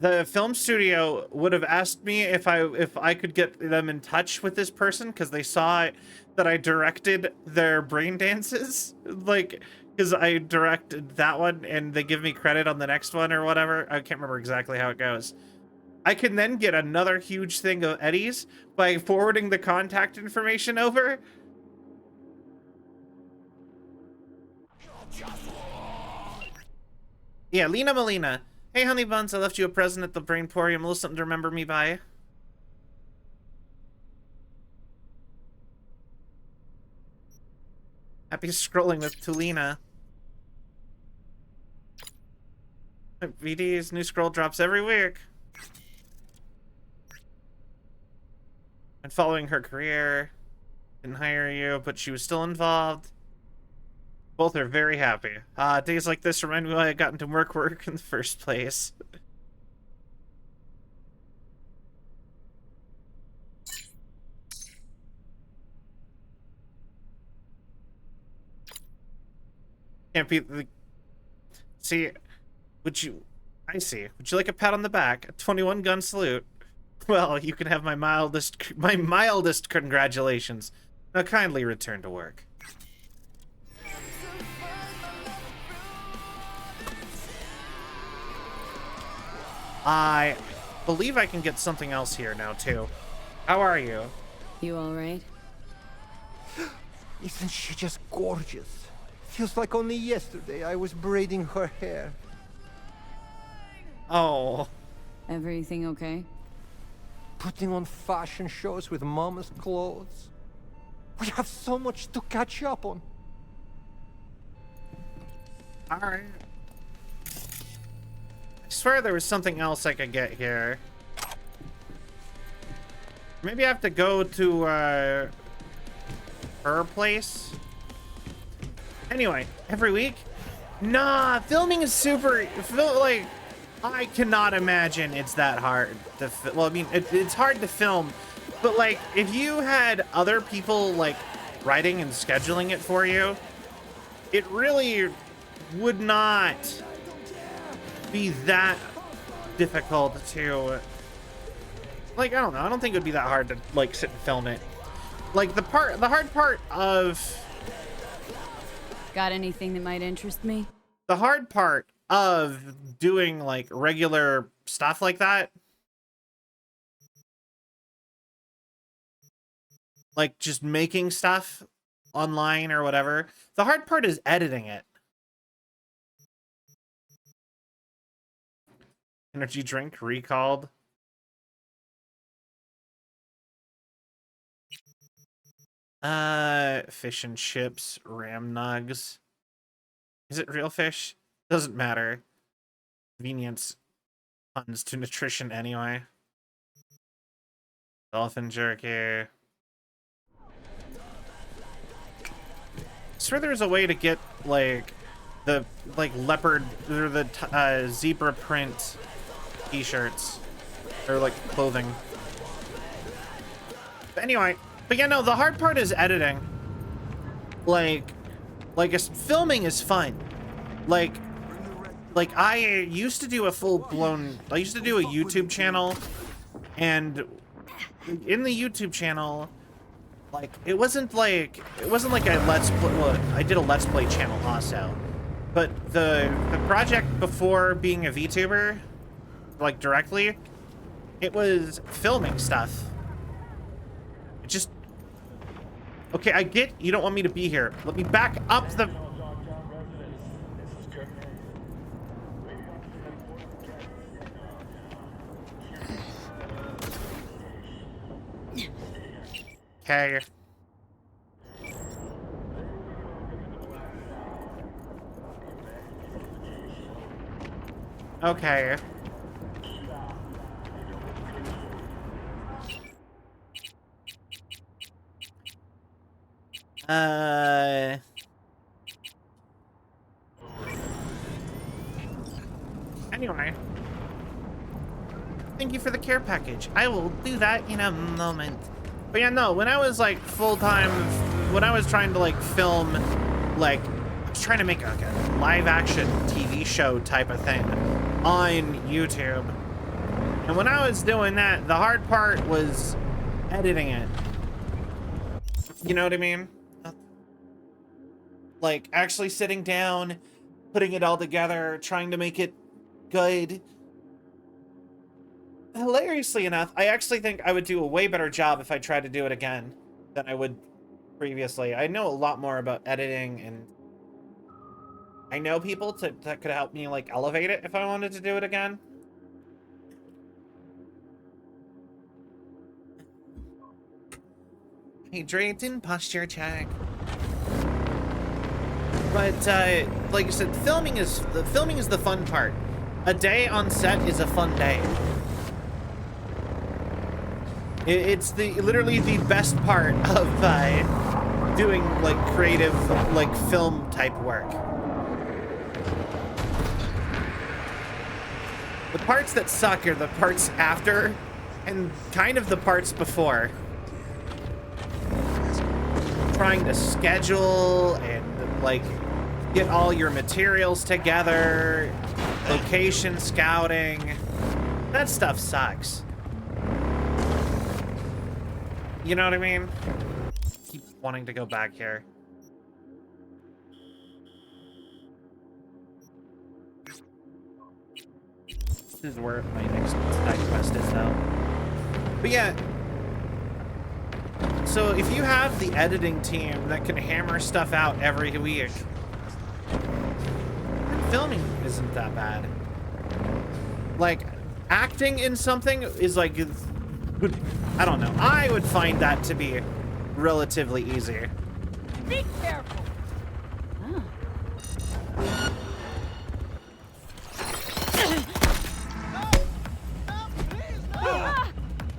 the film studio would have asked me if I could get them in touch with this person because they saw that I directed their brain dances, like, because I directed that one and they give me credit on the next one or whatever. I can't remember exactly how it goes. I can then get another huge thing of eddies by forwarding the contact information over. Yeah, Lena Molina. Hey, honey buns, I left you a present at the Brainporium. A little something to remember me by. Happy scrolling with Tulina. VD's new scroll drops every week. and following her career. Didn't hire you, but she was still involved. Both are very happy. Days like this remind me why I got into work in the first place. Can't be the... See, would you... I see. Would you like a pat on the back? A 21 gun salute? Well, you can have my mildest congratulations. Now kindly return to work. I believe I can get something else here now, too. How are you? You all right? Isn't she just gorgeous? Feels like only yesterday I was braiding her hair. Oh. Everything okay? Putting on fashion shows with Mama's clothes. We have so much to catch up on. Alright. I swear there was something else I could get here. Maybe I have to go to her place. Anyway, every week? Nah, filming is super... like, I cannot imagine it's that hard to... Well, I mean, it's hard to film, but, like, if you had other people, like, writing and scheduling it for you, it really would not be that difficult to... Like, I don't know. I don't think it would be that hard to, like, sit and film it. Like, the hard part of... Got anything that might interest me? The hard part of doing, like, regular stuff like that, like, just making stuff online or whatever, the hard part is editing it. Energy drink recalled. Fish and chips, ram nugs. Is it real fish? Doesn't matter. Convenience puns to nutrition anyway. Dolphin jerky. I swear there's a way to get, like, the, like, leopard, or the zebra print t-shirts. Or, like, clothing. But anyway... But yeah, no, the hard part is editing. Like filming is fun. Like I used to do a full-blown... I used to do a YouTube channel, and in the YouTube channel, like, it wasn't like a Let's Play... Well, I did a Let's Play channel also. But the project before being a VTuber, like, directly, it was filming stuff. It just... Okay, I get you don't want me to be here. Let me back up the... Okay. Okay. Anyway. Thank you for the care package. I will do that in a moment. But yeah, no, when I was like full-time, when I was trying to like film, like, I was trying to make like a live-action TV show type of thing on YouTube. And when I was doing that, the hard part was editing it. You know what I mean? Like, actually sitting down, putting it all together, trying to make it good. Hilariously enough, I actually think I would do a way better job if I tried to do it again than I would previously. I know a lot more about editing, and I know people that could help me, like, elevate it if I wanted to do it again. Hydrating posture check. But like I said, filming is the fun part. A day on set is a fun day. It's literally the best part of doing like creative, like film type work. The parts that suck are the parts after and kind of the parts before. Trying to schedule and like get all your materials together, location scouting. That stuff sucks. You know what I mean? Keep wanting to go back here. This is where my next side quest is though. But yeah. So if you have the editing team that can hammer stuff out every week, filming isn't that bad. Like, acting in something is like, I don't know. I would find that to be relatively easy. Be careful.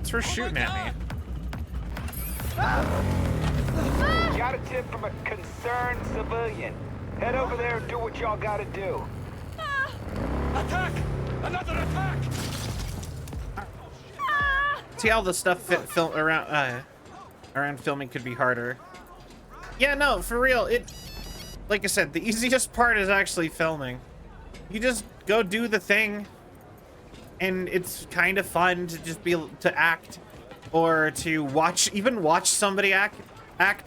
It's for shooting at me. Got a tip from a concerned civilian. Head over there and do what y'all gotta do. Attack! Another attack! See how the stuff around filming could be harder. Yeah, no, for real. Like I said, the easiest part is actually filming. You just go do the thing, and it's kind of fun to just to act, or to watch somebody act.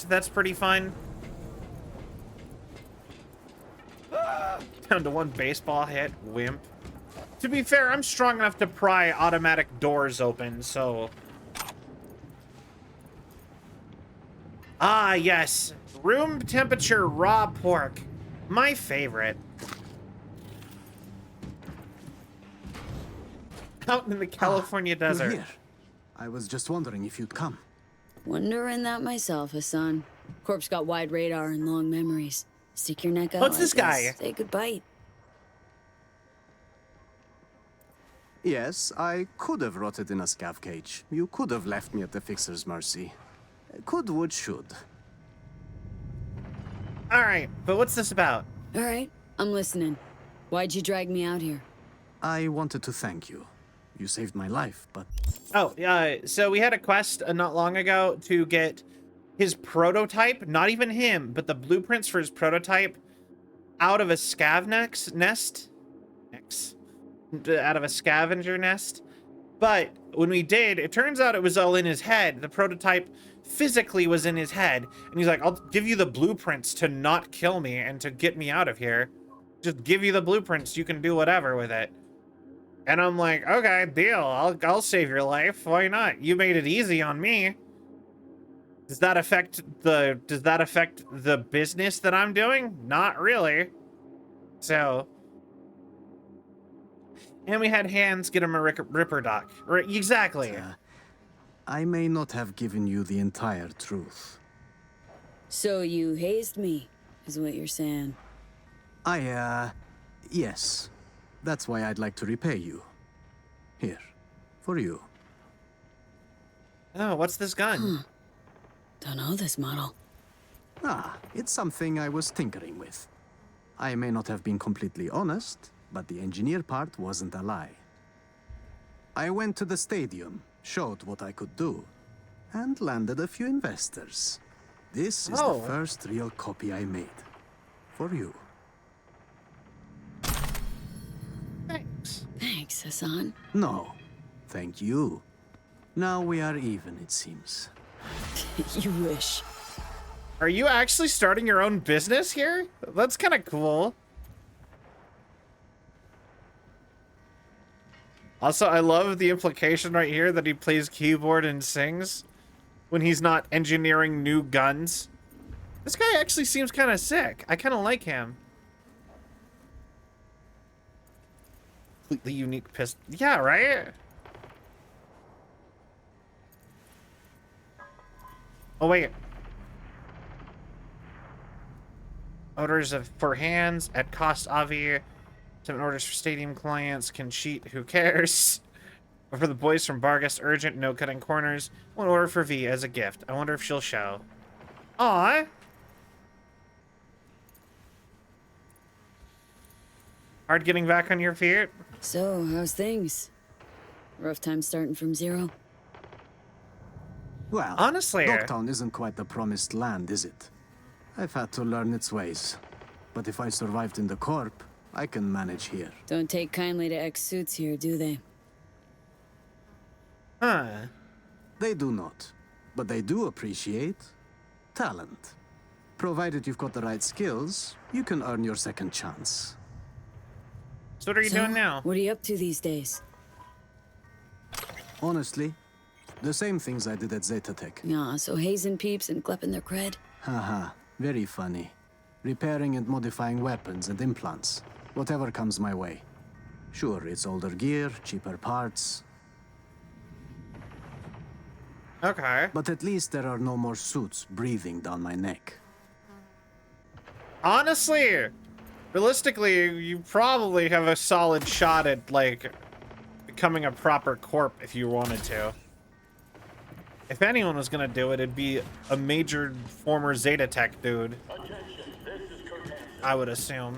That's pretty fun. Down to one baseball hit, wimp. To be fair, I'm strong enough to pry automatic doors open, so... Ah, yes. Room temperature raw pork. My favorite. Out in the California desert. You're here. I was just wondering if you'd come. Wondering that myself, Hassan. Corp's got wide radar and long memories. Stick your neck out. What's this guy? Take a bite. Yes, I could have rotted in a scav cage. You could have left me at the Fixer's mercy. Could, would, should. Alright, but what's this about? Alright, I'm listening. Why'd you drag me out here? I wanted to thank you. You saved my life, but... Oh, so we had a quest not long ago to get his prototype, not even him, but the blueprints for his prototype out of a scav nest. Out of a scavenger nest. But when we did, it turns out it was all in his head. The prototype physically was in his head. And he's like, I'll give you the blueprints to not kill me and to get me out of here. Just give you the blueprints. You can do whatever with it. And I'm like, okay, deal. I'll save your life. Why not? You made it easy on me. Does that affect the business that I'm doing? Not really. So... And we had Hans get him a Ripper doc. Exactly. I may not have given you the entire truth. So you hazed me, is what you're saying. Yes. That's why I'd like to repay you. Here, for you. Oh, what's this gun? Don't know this model. It's something I was tinkering with. I may not have been completely honest, but the engineer part wasn't a lie. I went to the stadium, showed what I could do, and landed a few investors. This is the first real copy I made. For you. Thanks. Thanks, Hassan. No, thank you. Now we are even, it seems. You wish. Are you actually starting your own business here? That's kind of cool. Also, I love the implication right here that he plays keyboard and sings when he's not engineering new guns. This guy actually seems kind of sick. I kind of like him. Completely unique pistol. Yeah, right? Oh, wait. Orders for hands at cost Avi. 7 orders for stadium clients. Can cheat. Who cares? For the boys from Bargus, urgent, no cutting corners. One order for V as a gift. I wonder if she'll show. Aw. Hard getting back on your feet? So, how's things? Rough time starting from zero? Well, honestly, Dogtown isn't quite the promised land, is it? I've had to learn its ways. But if I survived in the Corp, I can manage here. Don't take kindly to ex-suits here, do they? Huh. They do not. But they do appreciate talent. Provided you've got the right skills, you can earn your second chance. So what are you doing now? What are you up to these days? Honestly, the same things I did at Zetatech. Yeah, so hazing peeps and klepping their cred? Haha, very funny. Repairing and modifying weapons and implants. Whatever comes my way. Sure, it's older gear, cheaper parts. Okay. But at least there are no more suits breathing down my neck. Honestly, realistically, you probably have a solid shot at, like, becoming a proper corp if you wanted to. If anyone was gonna do it, it'd be a major former Zetatech dude. I would assume.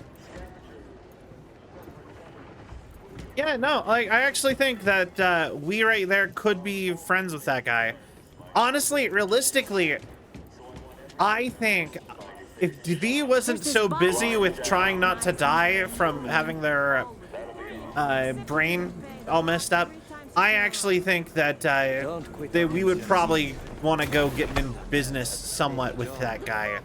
Yeah, no, like, I actually think that we right there could be friends with that guy. Honestly, realistically, I think if V wasn't so busy with trying not to die from having their brain all messed up, I actually think that we would probably want to go get in business somewhat with that guy.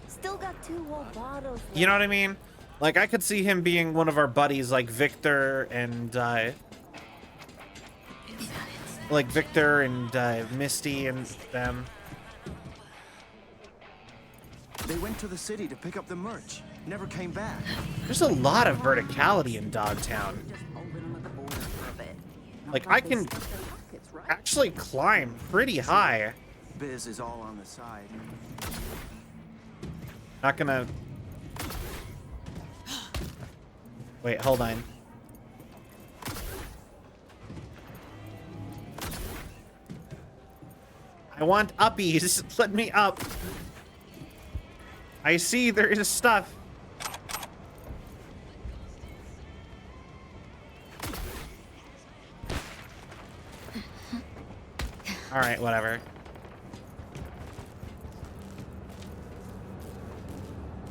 Still got 2 whole bottles. You know what I mean? Like, I could see him being one of our buddies, like Victor and Misty and them. They went to the city to pick up the merch. Never came back. There's a lot of verticality in Dogtown. Like, I can actually climb pretty high. Biz is all on the side. Not gonna... Wait, hold on. I want uppies. Let me up. I see there is stuff. All right, whatever.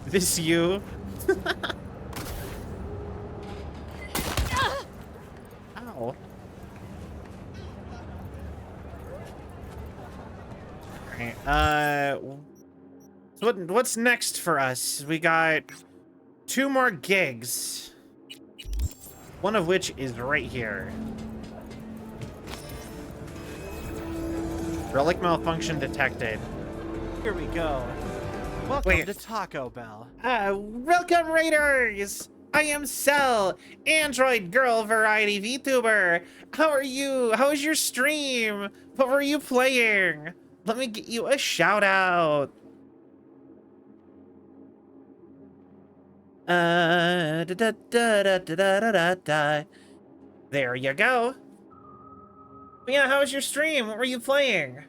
This you? Ow. Alright, so what's next for us? We got 2 more gigs. One of which is right here. Relic malfunction detected. Here we go. Welcome to Taco Bell. Welcome, Raiders! I am Cell, Android Girl Variety VTuber. How are you? How was your stream? What were you playing? Let me get you a shout out. There you go. Yeah, how was your stream? What were you playing?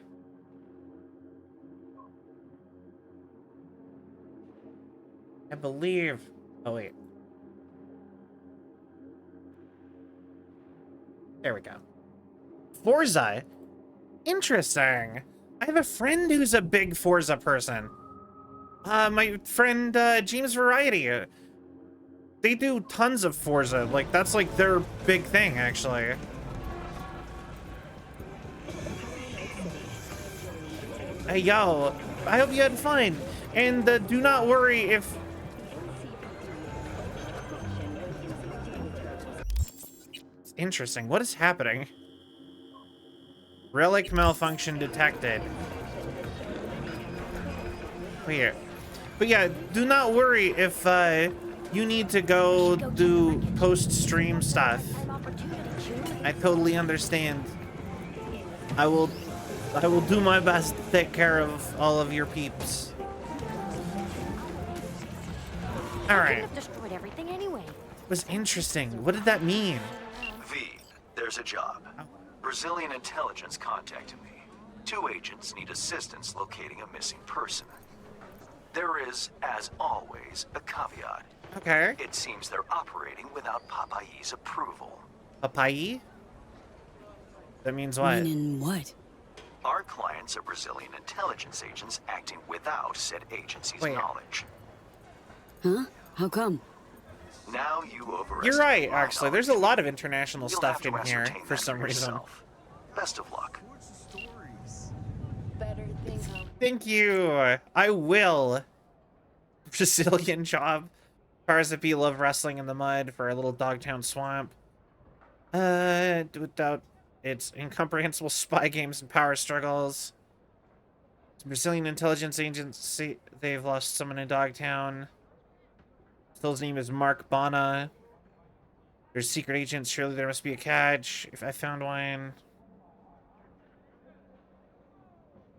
I believe... Oh, wait. There we go. Forza. Interesting. I have a friend who's a big Forza person. My friend, James Variety. They do tons of Forza. Like, that's like their big thing, actually. Hey, yo. I hope you had fun. And do not worry if... It's interesting. What is happening? Relic malfunction detected. Weird. But yeah, do not worry if you need to go do post-stream stuff. I totally understand. I will do my best to take care of all of your peeps. All right. Destroyed everything anyway. Was interesting. What did that mean? V, there There's a job. Brazilian intelligence contacted me. 2 agents need assistance locating a missing person. There is, as always, a caveat. Okay. It seems they're operating without Papai's approval. Papai? That means what? Meaning what? Our clients are Brazilian intelligence agents acting without said agency's knowledge. Huh? How come? Now you overestimate. You're right, my actually. There's a knowledge. lot of international You'll stuff have to in here ascertain for that some reason. yourself. Best of luck. Better things on. Thank you. I will. Brazilian job. Parzipi love wrestling in the mud for a little Dogtown swamp. Without its incomprehensible spy games and power struggles. It's a Brazilian intelligence agency. They've lost someone in Dogtown. His name is Mark Bana. There's secret agents. Surely there must be a catch. If I found one.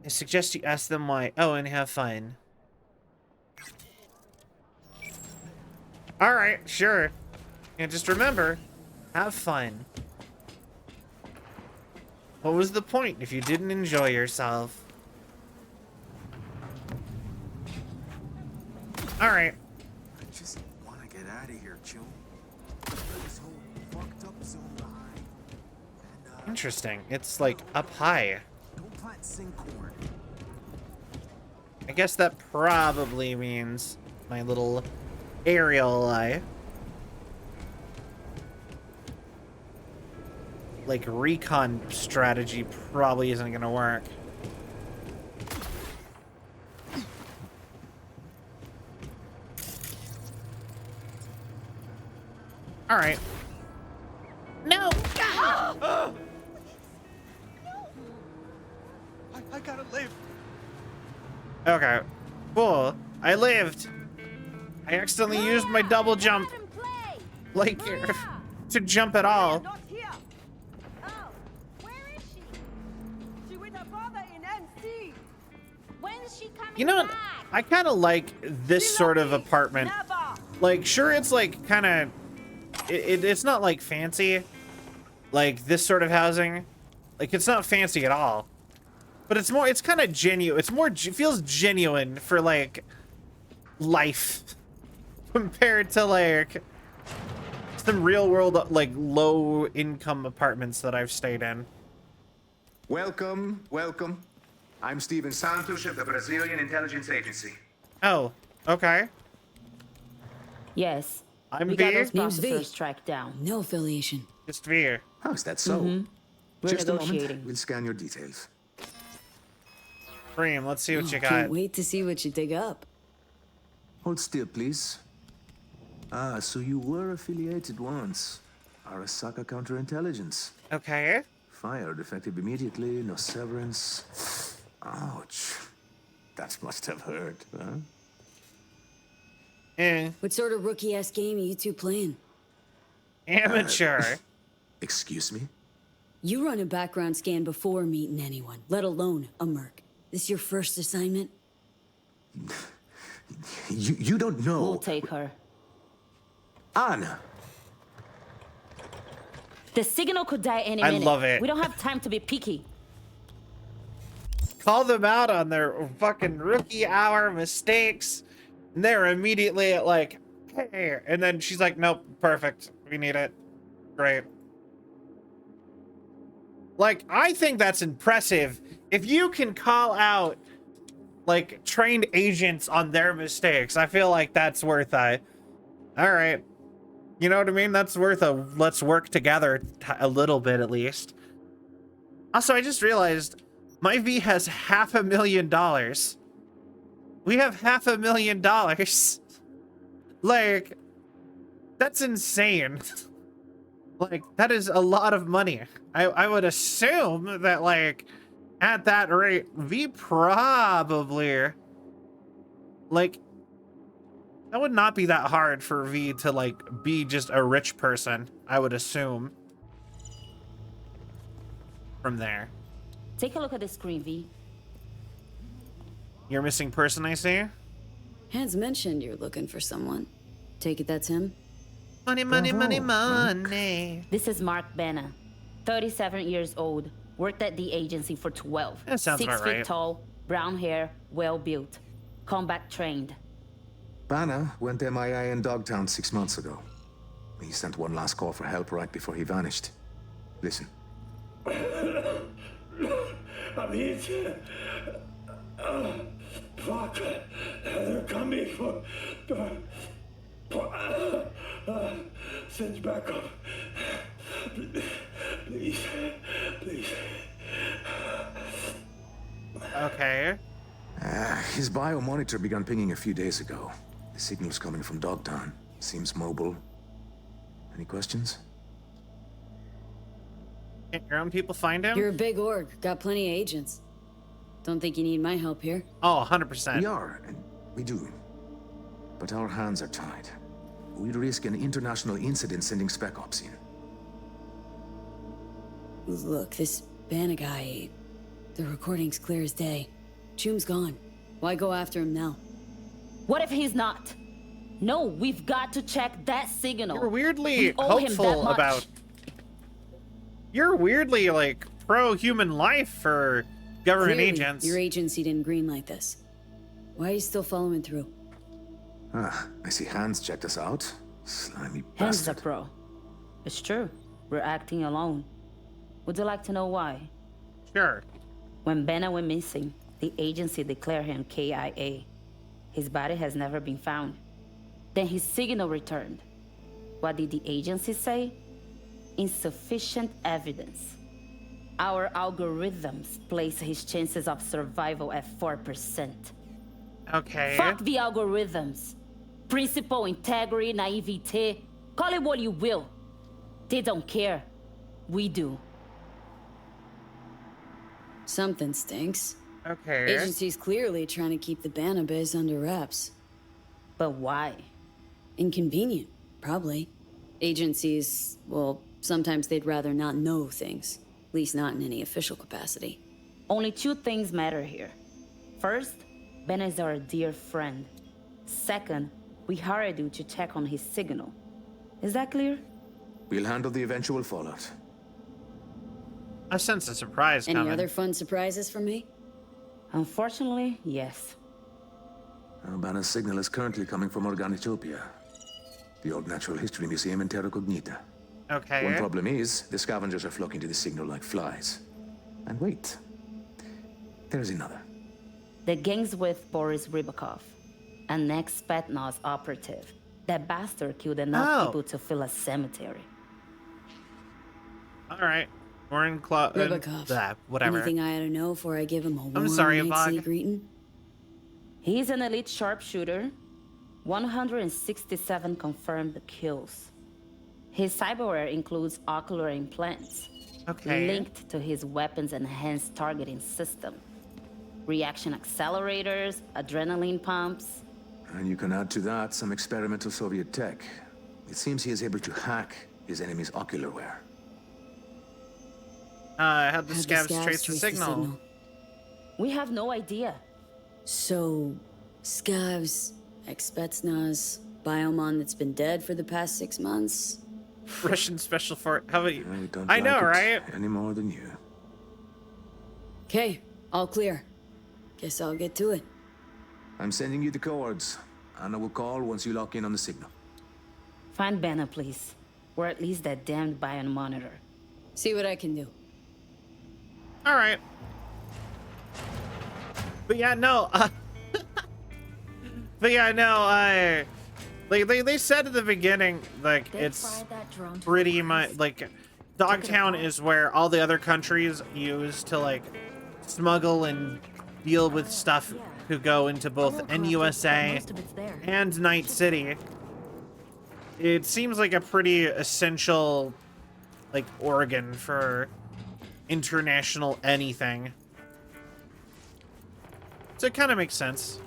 I suggest you ask them why. Oh, and have fun. Alright, sure. And just remember, have fun. What was the point if you didn't enjoy yourself? Alright. I just want to get out of here, Joe. This whole fucked up zone behind. And, Interesting. It's like up high. don't plant Sinkhorn. I guess that probably means my little aerial like recon strategy probably isn't gonna work. All right. No. I gotta live. Okay. Cool. I lived. I accidentally used my double jump. Like to jump at all. You know what? I kind of like this sort of apartment. Like, sure, it's like kind of... It's not like fancy. Like this sort of housing. Like, it's not fancy at all. But it's more... It's kind of genuine. It's more... It feels genuine for, like, life. Compared to, like... some real-world, like, low-income apartments that I've stayed in. Welcome, welcome. I'm Steven Santos of the Brazilian Intelligence Agency. Oh, okay. Yes. I'm we got Veer. those processors tracked down. No affiliation. Just Veer. Oh, is that so? We're Just a negotiating. moment. We'll scan your details. Bream, let's see what you got. Can't wait to see what you dig up. Hold still, please. Ah, so you were affiliated once. Arasaka Counterintelligence. Okay. Fired effective immediately, no severance. Ouch. That must have hurt, huh? What sort of rookie-ass game are you two playing? Amateur. Excuse me? You run a background scan before meeting anyone, let alone a merc. This your first assignment? You don't know. We'll take her. Anna! The signal could die any I minute. love it. We don't have time to be picky. Call them out on their fucking rookie hour mistakes. And they're immediately like, hey. And then she's like, nope, perfect. We need it. Great. Like, I think that's impressive. If you can call out, like, trained agents on their mistakes, I feel like that's worth a... All right. You know what I mean? That's worth a let's work together a little bit at least. Also, I just realized my V has $500,000. We have $500,000. Like, that's insane. Like, that is a lot of money. I would assume that, like, at that rate, V probably, like, that would not be that hard for V to, like, be just a rich person, I would assume. From there. Take a look at the screen, V. You're a missing person, I see? Hans mentioned you're looking for someone. Take it that's him? Money, money, money, money. This is Mark Bana. 37 years old. Worked at the agency for 12. That sounds 6 about feet right. tall, brown hair, well built. Combat trained. Banner went MIA in Dogtown 6 months ago. He sent one last call for help right before he vanished. Listen. Fuck. They're coming for... Send back up. Please. Please. Okay. His biomonitor began pinging a few days ago. The signal's coming from Dogtown. Seems mobile. Any questions? Can't your own people find him? You're a big org. Got plenty of agents. Don't think you need my help here. Oh, 100%. We are, and we do. But our hands are tied. We'd risk an international incident sending Spec Ops in. Look, this Banner guy, the recording's clear as day. Chum's gone. Why go after him now? What if he's not? No, we've got to check that signal. You're weirdly We owe him that hopeful much. about... You're weirdly, like, pro-human life for government Clearly, agents. Your agency didn't greenlight this. Why are you still following through? I see Hans checked us out. Slimy Hands bastard. up, bro. It's true. We're acting alone. Would you like to know why? Sure. When Banner went missing, the agency declared him KIA. His body has never been found. Then his signal returned. What did the agency say? Insufficient evidence. Our algorithms place his chances of survival at 4%. Okay. Fuck the algorithms. Principle, integrity, naivete. Call it what you will. They don't care. We do. Something stinks. Okay. Agency's clearly trying to keep the Banner biz under wraps. But why? Inconvenient, probably. Agencies, well, sometimes they'd rather not know things. At least not in any official capacity. Only 2 things matter here. First, Ben is our dear friend. Second, we hired you to check on his signal. Is that clear? We'll handle the eventual fallout. I sense a surprise Any coming. other fun surprises from me? Unfortunately, yes. Banner's signal is currently coming from Organitopia, the old natural history museum in Terra Cognita. Okay. One problem is, the scavengers are flocking to the signal like flies. And wait, there's another. The gang's with Boris Rybakov, an ex-Spetsnaz operative. That bastard killed enough people to fill a cemetery. All right. We're in Rybakov. whatever. Anything I ought to know before I give him a warm sorry, night's Avog. greeting? He's an elite sharpshooter. 167 confirmed kills. His cyberware includes ocular implants. Okay. Linked to his weapons enhanced targeting system. Reaction accelerators, adrenaline pumps. And you can add to that some experimental Soviet tech. It seems he is able to hack his enemy's ocularware. How'd the scavs trace the signal? We have no idea. So, scavs, ex-Spetsnaz, Biomon that's been dead for the past 6 months? Russian special force. How about you? Don't I know, like it right? Any more than you. Okay, all clear. Guess I'll get to it. I'm sending you the coords. Anna will call once you lock in on the signal. Find Banner, please. Or at least that damned Bion monitor. See what I can do. All right. But yeah, no. But yeah, no. They said at the beginning, like, it's pretty much like Dogtown is where all the other countries use to like smuggle and deal with stuff who go into both NUSA and Night City. It seems like a pretty essential like organ for international anything. So it kind of makes sense.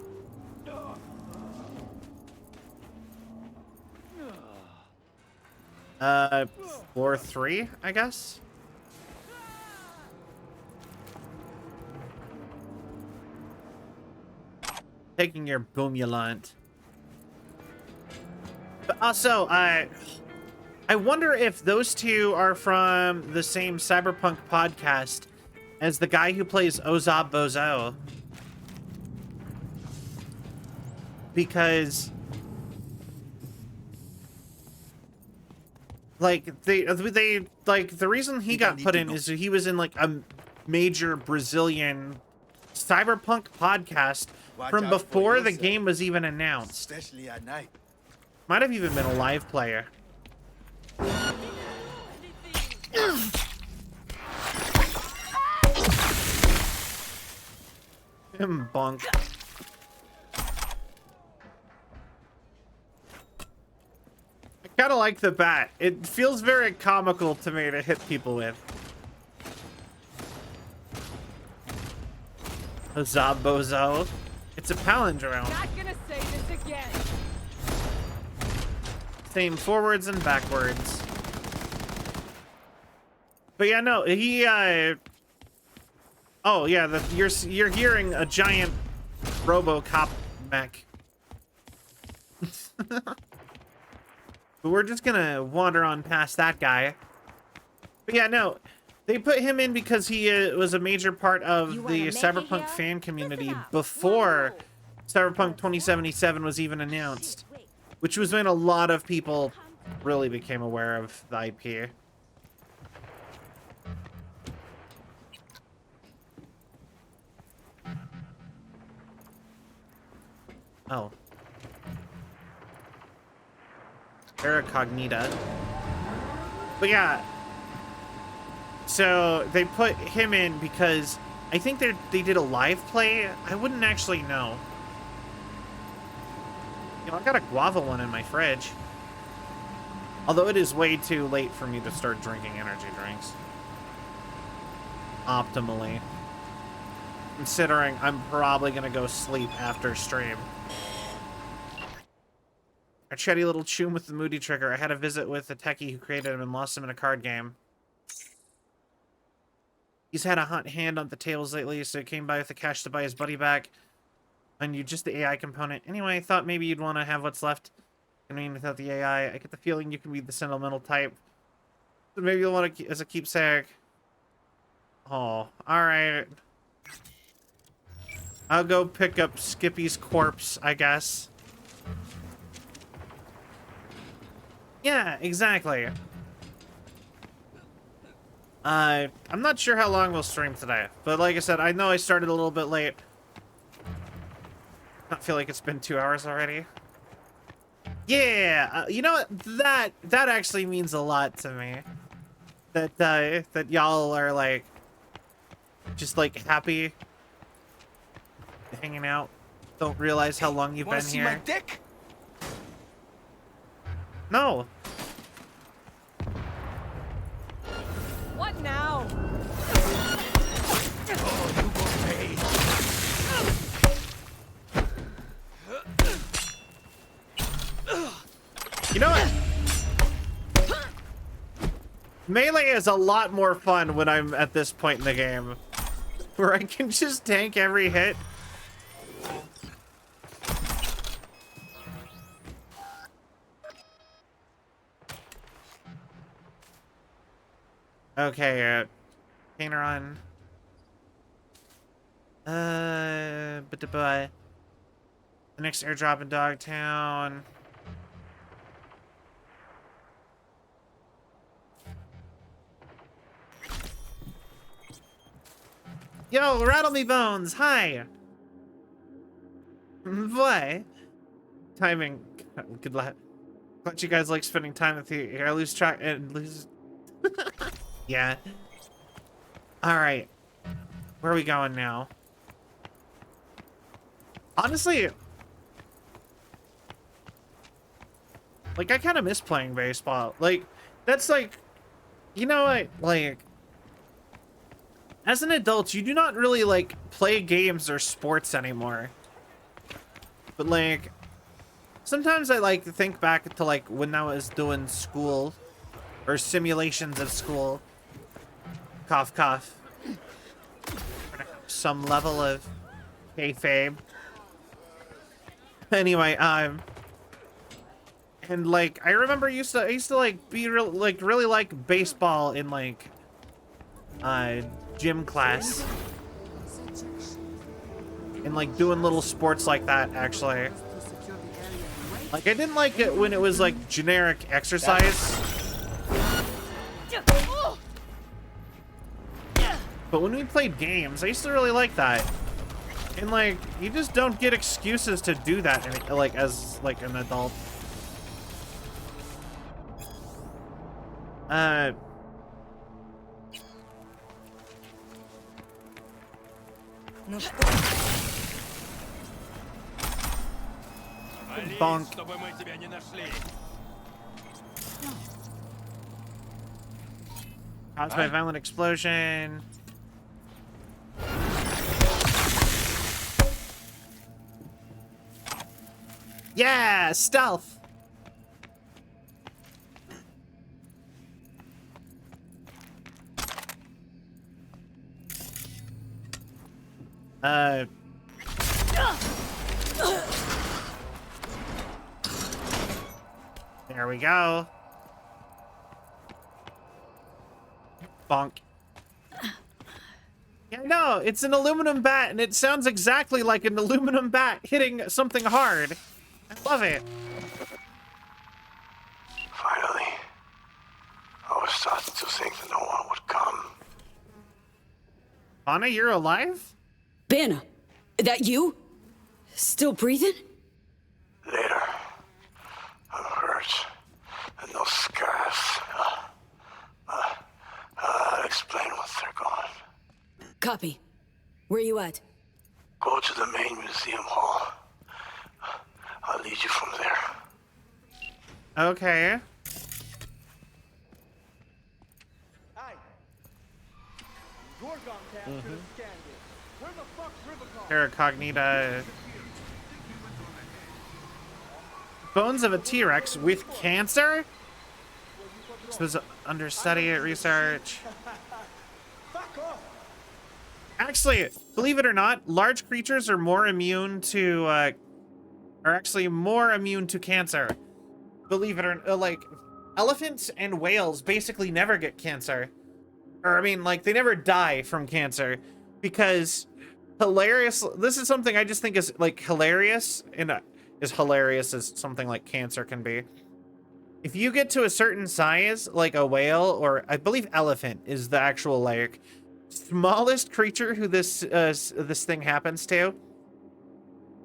Floor 3, I guess? Taking your boomulent. But also, I wonder if those two are from the same Cyberpunk podcast as the guy who plays Ozab Bozo. Because like they like the reason he got put in is he was in like a major Brazilian Cyberpunk podcast from before the game was even announced. Especially at night. Might have even been a live player. Bunk. I kind of like the bat. It feels very comical to me to hit people with. Zabozo. It's a palindrome. Not gonna say this again. Same forwards and backwards. But yeah, no, he oh yeah, you're hearing a giant RoboCop mech. But we're just gonna wander on past that guy. But yeah, no, they put him in because he was a major part of the Cyberpunk fan community before Cyberpunk 2077 was even announced, which was when a lot of people really became aware of the IP. Oh. Terra Cognita. But yeah. So they put him in because I think they did a live play. I wouldn't actually know. You know, I got a guava one in my fridge. Although it is way too late for me to start drinking energy drinks. Optimally. Considering I'm probably gonna go sleep after stream. A chatty little chum with the moody trigger. I had a visit with a techie who created him and lost him in a card game. He's had a hot hand on the tables lately, so he came by with the cash to buy his buddy back. And you just the AI component. Anyway, I thought maybe you'd want to have what's left. I mean, without the AI, I get the feeling you can be the sentimental type. So maybe you'll want to as a keepsake. Oh, alright. I'll go pick up Skippy's corpse, I guess. Yeah, exactly. I'm not sure how long we'll stream today, but like I said, I know I started a little bit late. I feel like it's been 2 hours already. Yeah, you know what? That actually means a lot to me. That y'all are like, just like happy, hanging out. Don't realize how long you've been here. Want to see my dick? No. What now? Oh, you gonna pay. You know what? Melee is a lot more fun when I'm at this point in the game, where I can just tank every hit. Okay, painter on. The next airdrop in Dogtown. Yo, Rattle Me Bones, hi. What? Timing. Good luck. Glad you guys like spending time with you. Here, I lose track and lose. Yeah. All right. Where are we going now? Honestly, like I kind of miss playing baseball. Like that's like, you know what? Like as an adult, you do not really like play games or sports anymore. But like sometimes I like to think back to like when I was doing school or simulations of school. Cough, cough. Some level of kayfabe. Anyway, And like I remember I used to like be really like baseball in like gym class. And like doing little sports like that actually. Like I didn't like it when it was like generic exercise. But when we played games, I used to really like that. And like you just don't get excuses to do that like as like an adult. Bonk. Caused by a violent explosion. Yeah, stealth. There we go. Bonk. Yeah, no, it's an aluminum bat, and it sounds exactly like an aluminum bat hitting something hard. I love it. Finally. I was starting to think that no one would come. Anna, you're alive? Banner, that you? Still breathing? Later. I'm hurt. And those scars. I'll explain once they're gone. Copy. Where you at? Go to the main museum hall. I'll lead you from there. Okay. Terra Cognita. Bones of a T-Rex with cancer? This was under study at research. Actually, believe it or not, large creatures are more immune to, are actually more immune to cancer. Believe it or not, like, elephants and whales basically never get cancer. Or, I mean, like, they never die from cancer. Because, this is something I just think is, like, hilarious, and as hilarious as something like cancer can be. If you get to a certain size, like a whale, or I believe elephant is the actual, like, smallest creature who this thing happens to.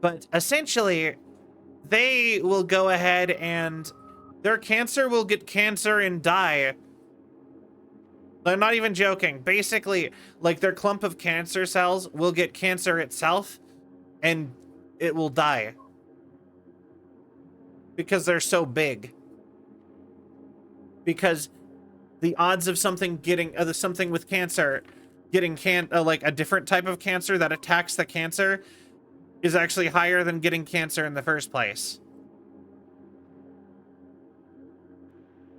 But essentially, they will go ahead and their cancer will get cancer and die. I'm not even joking. Basically, like their clump of cancer cells will get cancer itself and it will die. Because they're so big. Because the odds of something getting something with cancer getting like a different type of cancer that attacks the cancer is actually higher than getting cancer in the first place.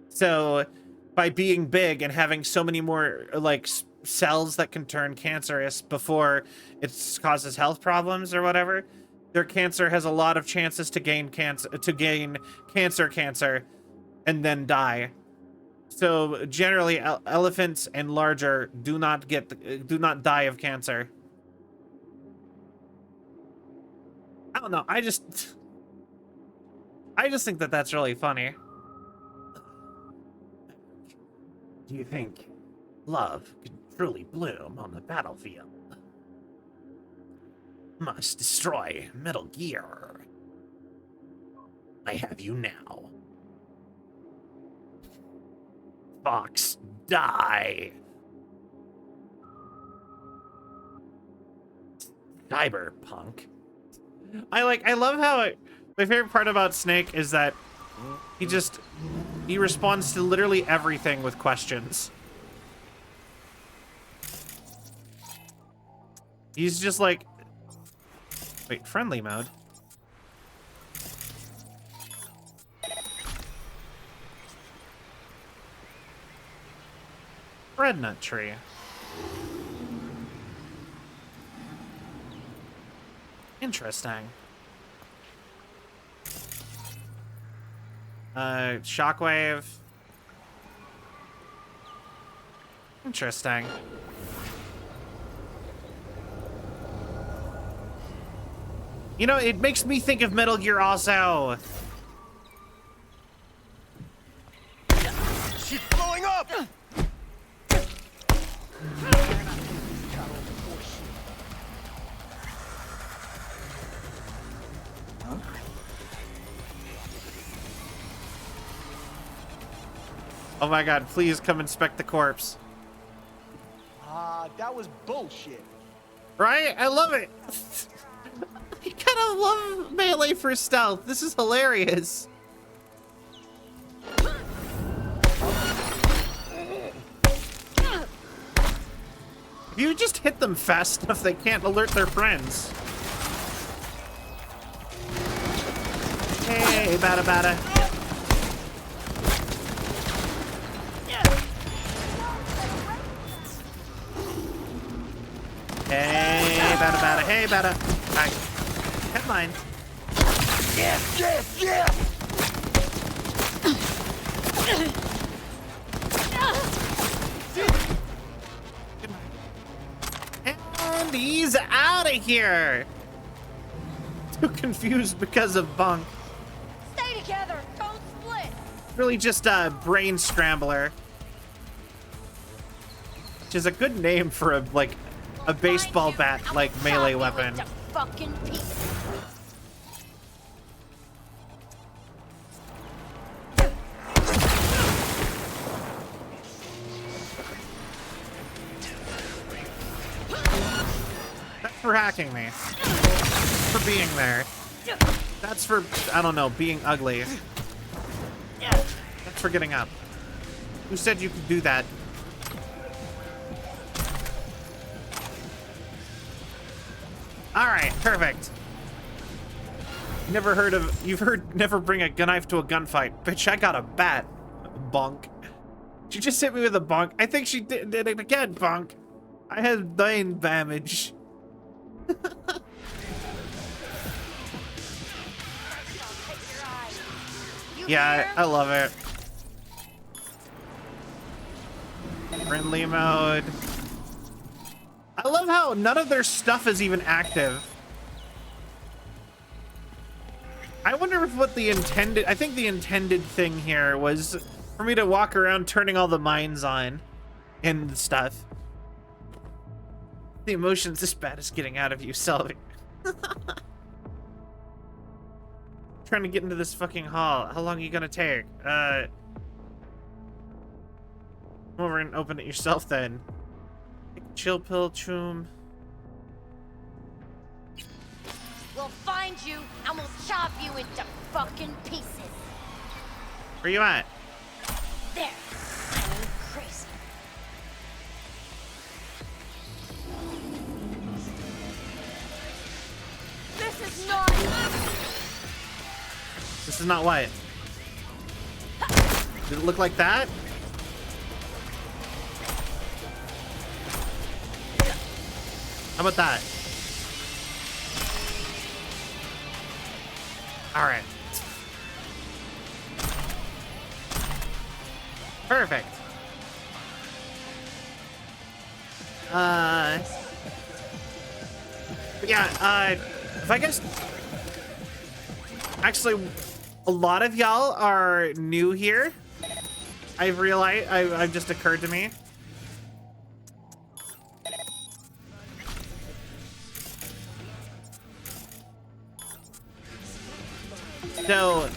So by being big and having so many more like cells that can turn cancerous before it causes health problems or whatever, their cancer has a lot of chances to gain cancer and then die. So generally, elephants and larger do not die of cancer. I don't know. I just think that that's really funny. Do you think love can truly bloom on the battlefield? Must destroy Metal Gear. I have you now. Fox, die. Cyberpunk. I love how my favorite part about Snake is that he responds to literally everything with questions. He's just like, wait, friendly mode. Red nut tree. Interesting. Shockwave. Interesting. You know, it makes me think of Metal Gear also. She's blowing up! Oh my god, please come inspect the corpse. That was bullshit. Right? I love it. I kind of love melee for stealth. This is hilarious. If you just hit them fast enough, they can't alert their friends. Hey, bada bada. Hey, bada bada. Hey, bada. Hi. Headline. Yes, yes, yes! And he's out of here. Too confused because of Bunk. Stay together. Don't split. Really just a brain scrambler. Which is a good name for a, like, a baseball bat, like, melee weapon. Fucking piece. That's for hacking me. For being there. That's for, I don't know, being ugly. That's for getting up. Who said you could do that? Alright, perfect. Never bring a knife to a gunfight. Bitch, I got a bat. Bunk. She just hit me with a bunk. I think she did it again, Bunk. I had 9 damage. Yeah, I love it. Friendly mode. I love how none of their stuff is even active. I wonder if what the intended... I think the intended thing here was for me to walk around turning all the mines on and stuff. The emotions this bad is getting out of you, Selby. Trying to get into this fucking hall. How long are you gonna take? Come over and open it yourself then. Chill pill, choom. We'll find you and we'll chop you into fucking pieces. Where you at? There. I'm crazy. This is not. This is not what? Did it look like that? How about that? All right. Perfect. Yeah, if I guess... Actually, a lot of y'all are new here. I've realized, I've just occurred to me. So,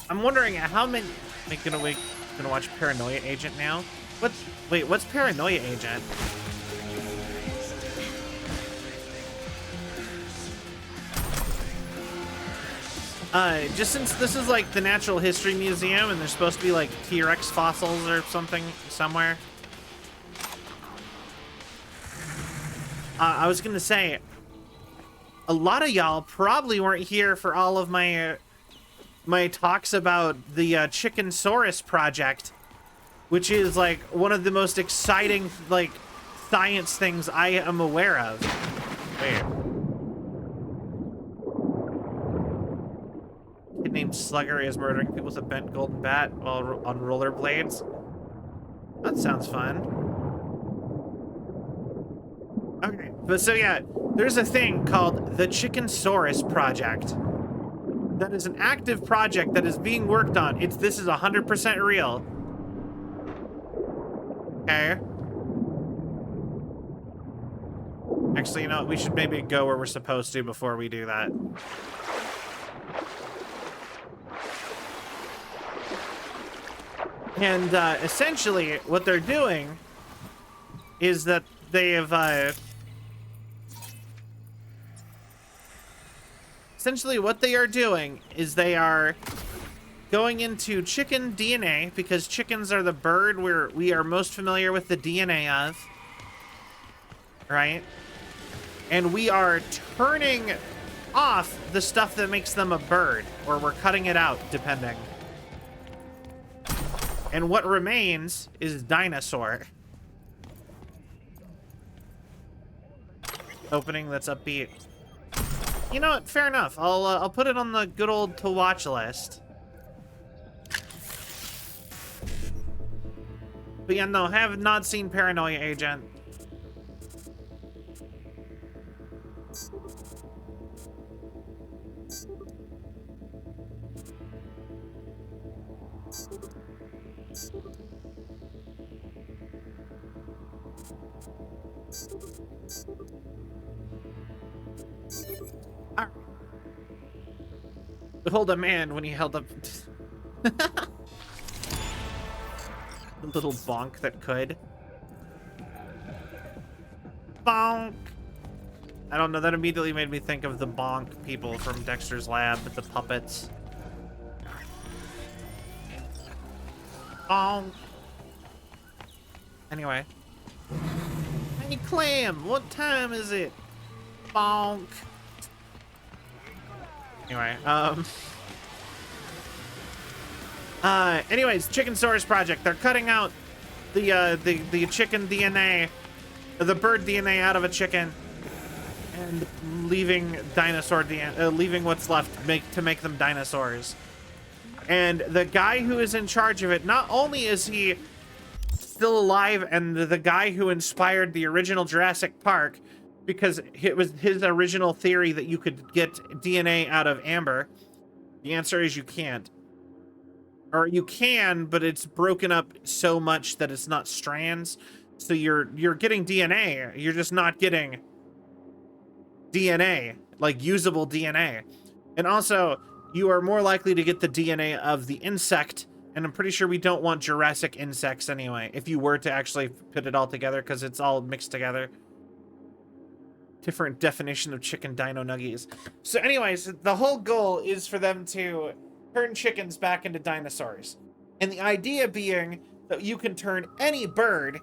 I'm wondering how many... Am I gonna watch Paranoia Agent now? Wait, what's Paranoia Agent? Just since this is like the Natural History Museum and there's supposed to be like T-Rex fossils or something somewhere. I was gonna say, a lot of y'all probably weren't here for all of my my talks about the Chickensaurus project, which is like one of the most exciting like science things I am aware of. Wait. Kid named slugger is murdering people with a bent golden bat while on rollerblades. That sounds fun. Okay, but so yeah, there's a thing called the Chickensaurus Project. That is an active project that is being worked on. This is 100% real. Okay. Actually, you know, we should maybe go where we're supposed to before we do that. And essentially, what they're doing is that they have essentially what they are doing is they are going into chicken DNA, because chickens are the bird we are most familiar with the DNA of, right? And we are turning off the stuff that makes them a bird, or we're cutting it out, depending. And what remains is dinosaur. Opening that's upbeat. You know what? Fair enough. I'll put it on the good old to watch list. But yeah, no, have not seen Paranoia Agent. Hold a man when he held up the little bonk that could. Bonk. I don't know, that immediately made me think of the bonk people from Dexter's Lab, the puppets. Bonk. Anyway. Hey Clam, what time is it? Bonk. Anyway, anyways, Chickensaurus Project. They're cutting out the chicken DNA, the bird DNA out of a chicken, and leaving dinosaur DNA, leaving what's left to make them dinosaurs. And the guy who is in charge of it, not only is he still alive and the guy who inspired the original Jurassic Park, because it was his original theory that you could get DNA out of amber. The answer is you can't. Or you can, but it's broken up so much that it's not strands. So you're getting DNA. You're just not getting DNA, like usable DNA. And also, you are more likely to get the DNA of the insect, and I'm pretty sure we don't want Jurassic insects anyway, if you were to actually put it all together, because it's all mixed together. Different definition of chicken dino nuggies. So anyways, the whole goal is for them to turn chickens back into dinosaurs. And the idea being that you can turn any bird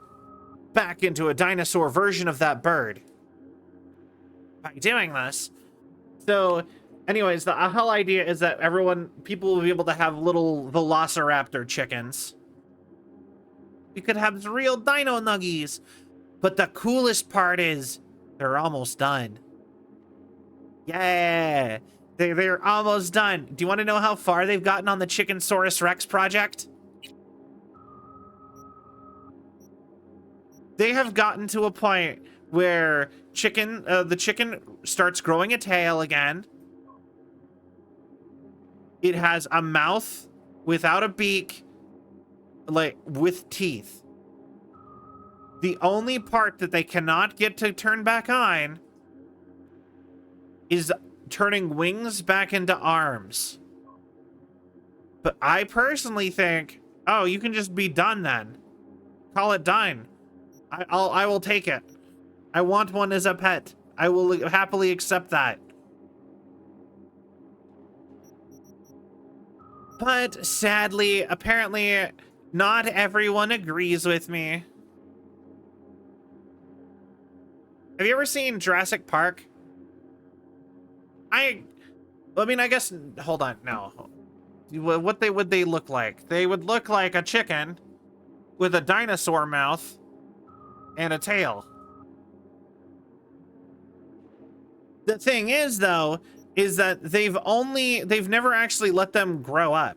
back into a dinosaur version of that bird by doing this. So anyways, the whole idea is that people will be able to have little velociraptor chickens. You could have real dino nuggies. But the coolest part is they're almost done. Yeah, they're almost done. Do you want to know how far they've gotten on the Chickensaurus Rex project? They have gotten to a point where the chicken starts growing a tail again. It has a mouth without a beak, like with teeth. The only part that they cannot get to turn back on is turning wings back into arms. But I personally think, oh, you can just be done then. Call it done. I will take it. I want one as a pet. I will happily accept that. But sadly, apparently, not everyone agrees with me. Have you ever seen Jurassic Park? I mean, I guess, hold on, no. What would they look like? They would look like a chicken with a dinosaur mouth and a tail. The thing is, though, is that they've never actually let them grow up.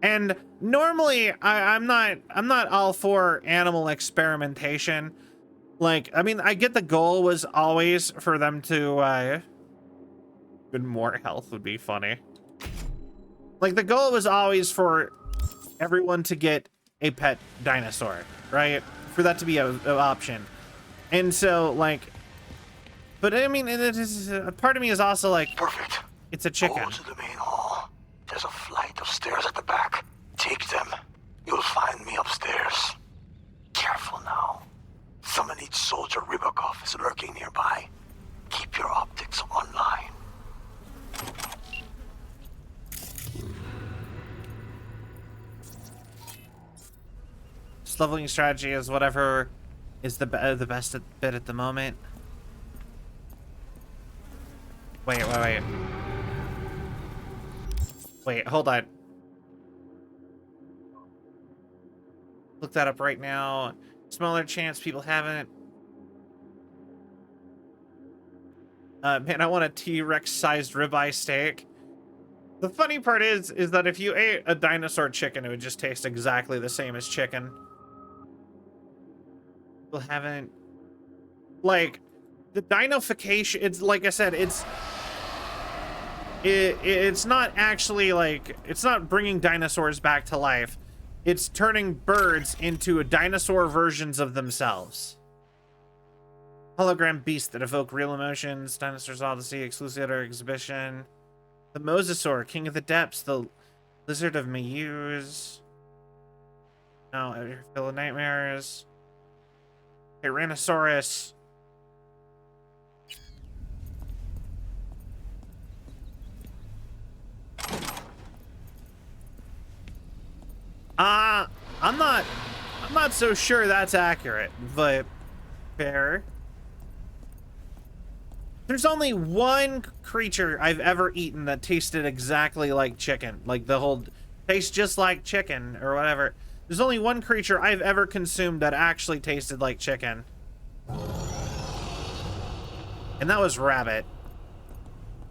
And normally I'm not all for animal experimentation. Like, I mean, I get the goal was always for them to even more health would be funny. Like, the goal was always for everyone to get a pet dinosaur, right? For that to be an option. And so, like, but I mean, it is, a part of me is also like, perfect. It's a chicken. Go to the main hall. There's a flight of stairs at the back. Take them. You'll find me upstairs. Careful now. Samanid soldier Rybakov is lurking nearby. Keep your optics online. This leveling strategy is whatever is the best bit at the moment. Wait, hold on. Look that up right now. Smaller chance people haven't. Man, I want a T-Rex sized ribeye steak. The funny part is that if you ate a dinosaur chicken, it would just taste exactly the same as chicken. People haven't, like, the dinofication, it's like I said, it's not actually like, it's not bringing dinosaurs back to life. It's turning birds into dinosaur versions of themselves. Hologram beasts that evoke real emotions. Dinosaurs Odyssey, exclusive exhibition. The Mosasaur, King of the Depths. The Lizard of Mayus. No, Fill of Nightmares. Tyrannosaurus. I'm not so sure that's accurate, but fair. There's only one creature I've ever eaten that tasted exactly like chicken, like the whole tastes just like chicken or whatever. There's only one creature I've ever consumed that actually tasted like chicken. And that was rabbit.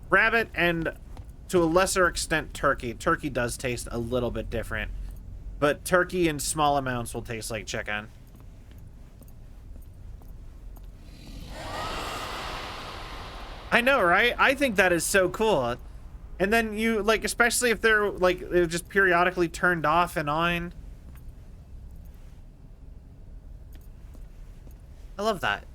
Rabbit, and to a lesser extent turkey. Turkey does taste a little bit different. But turkey in small amounts will taste like chicken. I know, right? I think that is so cool. And then you, like, especially if they're, like, they're just periodically turned off and on. I love that.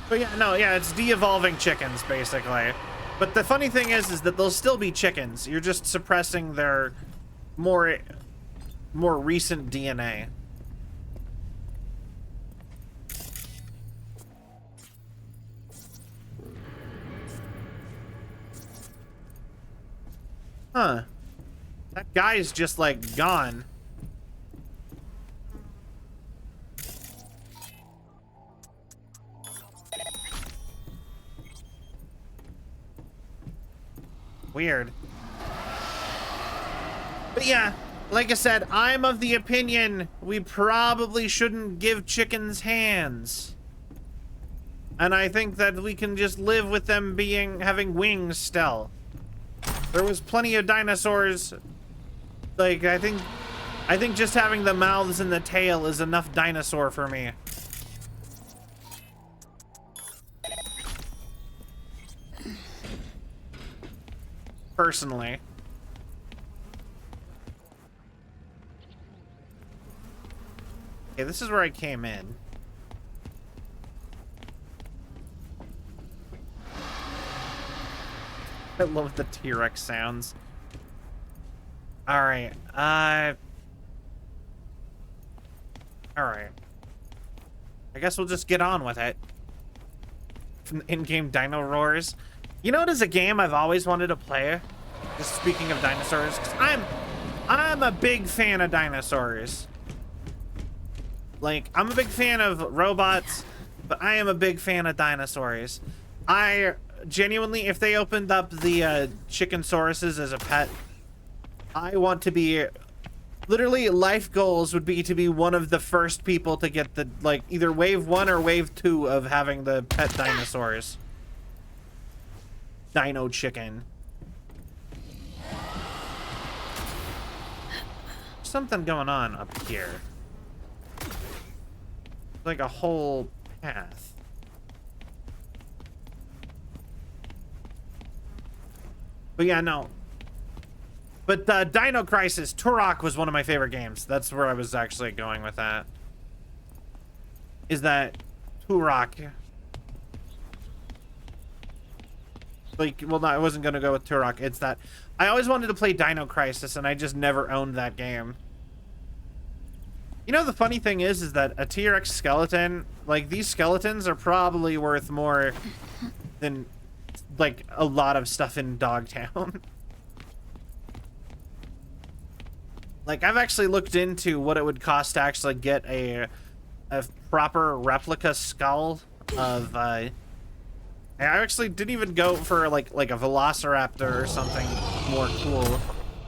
But yeah, no, yeah, it's de-evolving chickens, basically. But the funny thing is that they'll still be chickens. You're just suppressing their more recent DNA. Huh. That guy's just, like, gone. Weird. But yeah, like I said, I'm of the opinion we probably shouldn't give chickens hands. And I think that we can just live with them having wings still. There was plenty of dinosaurs. Like, I think just having the mouths and the tail is enough dinosaur for me. Personally. Okay, this is where I came in. I love the T-Rex sounds. Alright, alright. I guess we'll just get on with it. From in-game dino roars. You know what is a game I've always wanted to play? Just speaking of dinosaurs, 'cause I'm a big fan of dinosaurs. Like, I'm a big fan of robots, but I am a big fan of dinosaurs. I genuinely, if they opened up the chicken sauruses as a pet, I want to be, literally life goals would be to be one of the first people to get the, like, either wave 1 or wave 2 of having the pet dinosaurs. Dino chicken. Something going on up here. Like a whole path. But yeah, no. But Dino Crisis, Turok was one of my favorite games. That's where I was actually going with that. Is that Turok? Like, well, no, I wasn't gonna go with Turok. It's that I always wanted to play Dino Crisis, and I just never owned that game. You know, the funny thing is that a T-Rex skeleton, like, these skeletons are probably worth more than, like, a lot of stuff in Dogtown. Like, I've actually looked into what it would cost to actually get a proper replica skull of, I actually didn't even go for, like a Velociraptor or something more cool.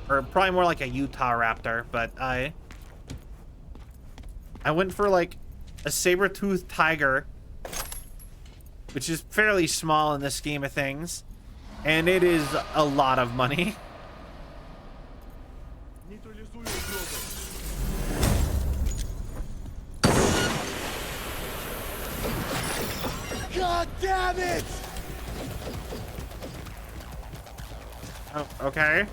Or probably more like a Utah Raptor, but I went for, like, a saber-toothed tiger, which is fairly small in the scheme of things, and it is a lot of money. God damn it! Oh, okay.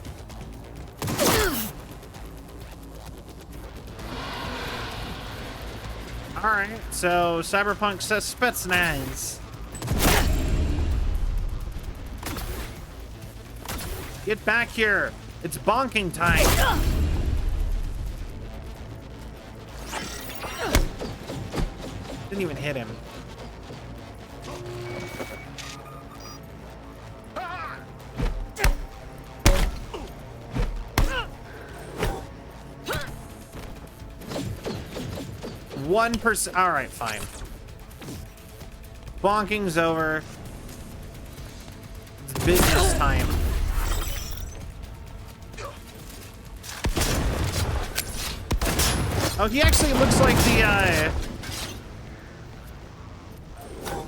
Alright, so Cyberpunk says Spetsnaz. Get back here! It's bonking time! Didn't even hit him. One person. All right, fine. Bonking's over. It's business time. Oh, he actually looks like the.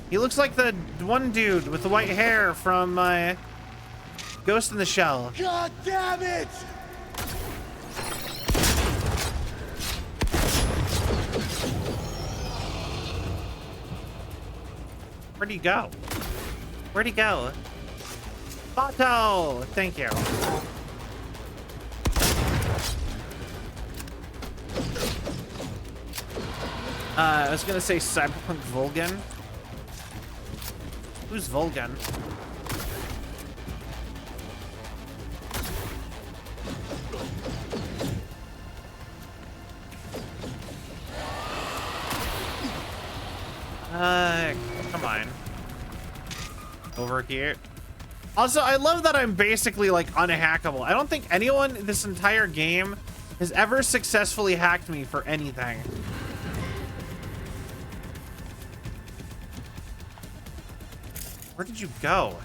He looks like the one dude with the white hair from Ghost in the Shell. God damn it! Where'd he go? Where'd he go? Bato! Thank you. I was gonna say Cyberpunk Volgan. Who's Volgan? Come on. Over here. Also, I love that I'm basically, like, unhackable. I don't think anyone in this entire game has ever successfully hacked me for anything. Where did you go?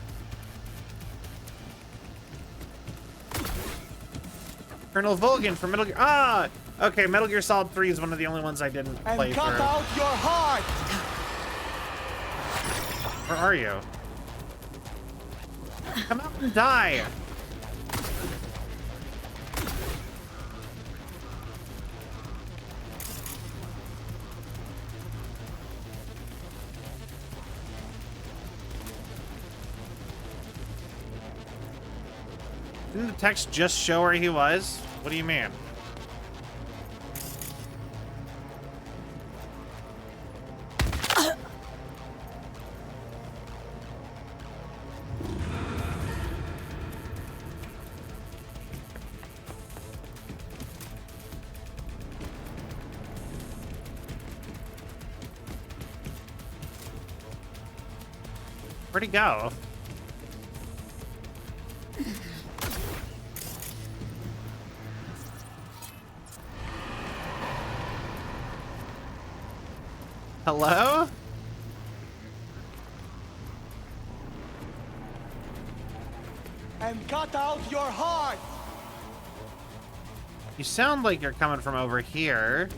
Colonel Volgan from Metal Gear. Ah! Okay, Metal Gear Solid 3 is one of the only ones I didn't play through. And cut out your heart! Where are you? Come out and die! Didn't the text just show where he was? What do you mean? Where'd he go? Hello? And cut out your heart! You sound like you're coming from over here.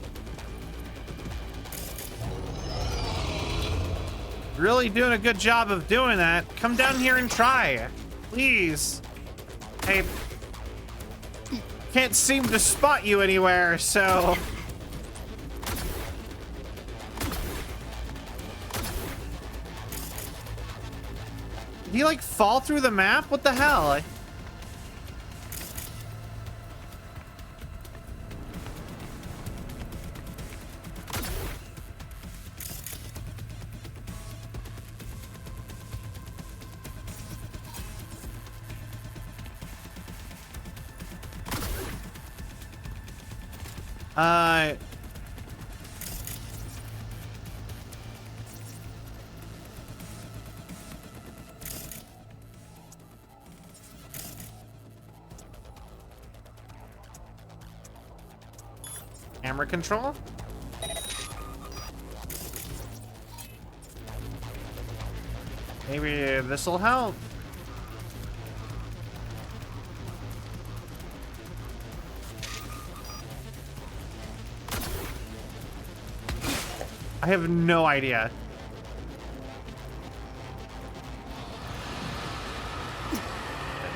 Really doing a good job of doing that. Come down here and try. Please. I can't seem to spot you anywhere, so... Did he, like, fall through the map? What the hell? Camera control? Maybe this'll help. I have no idea. The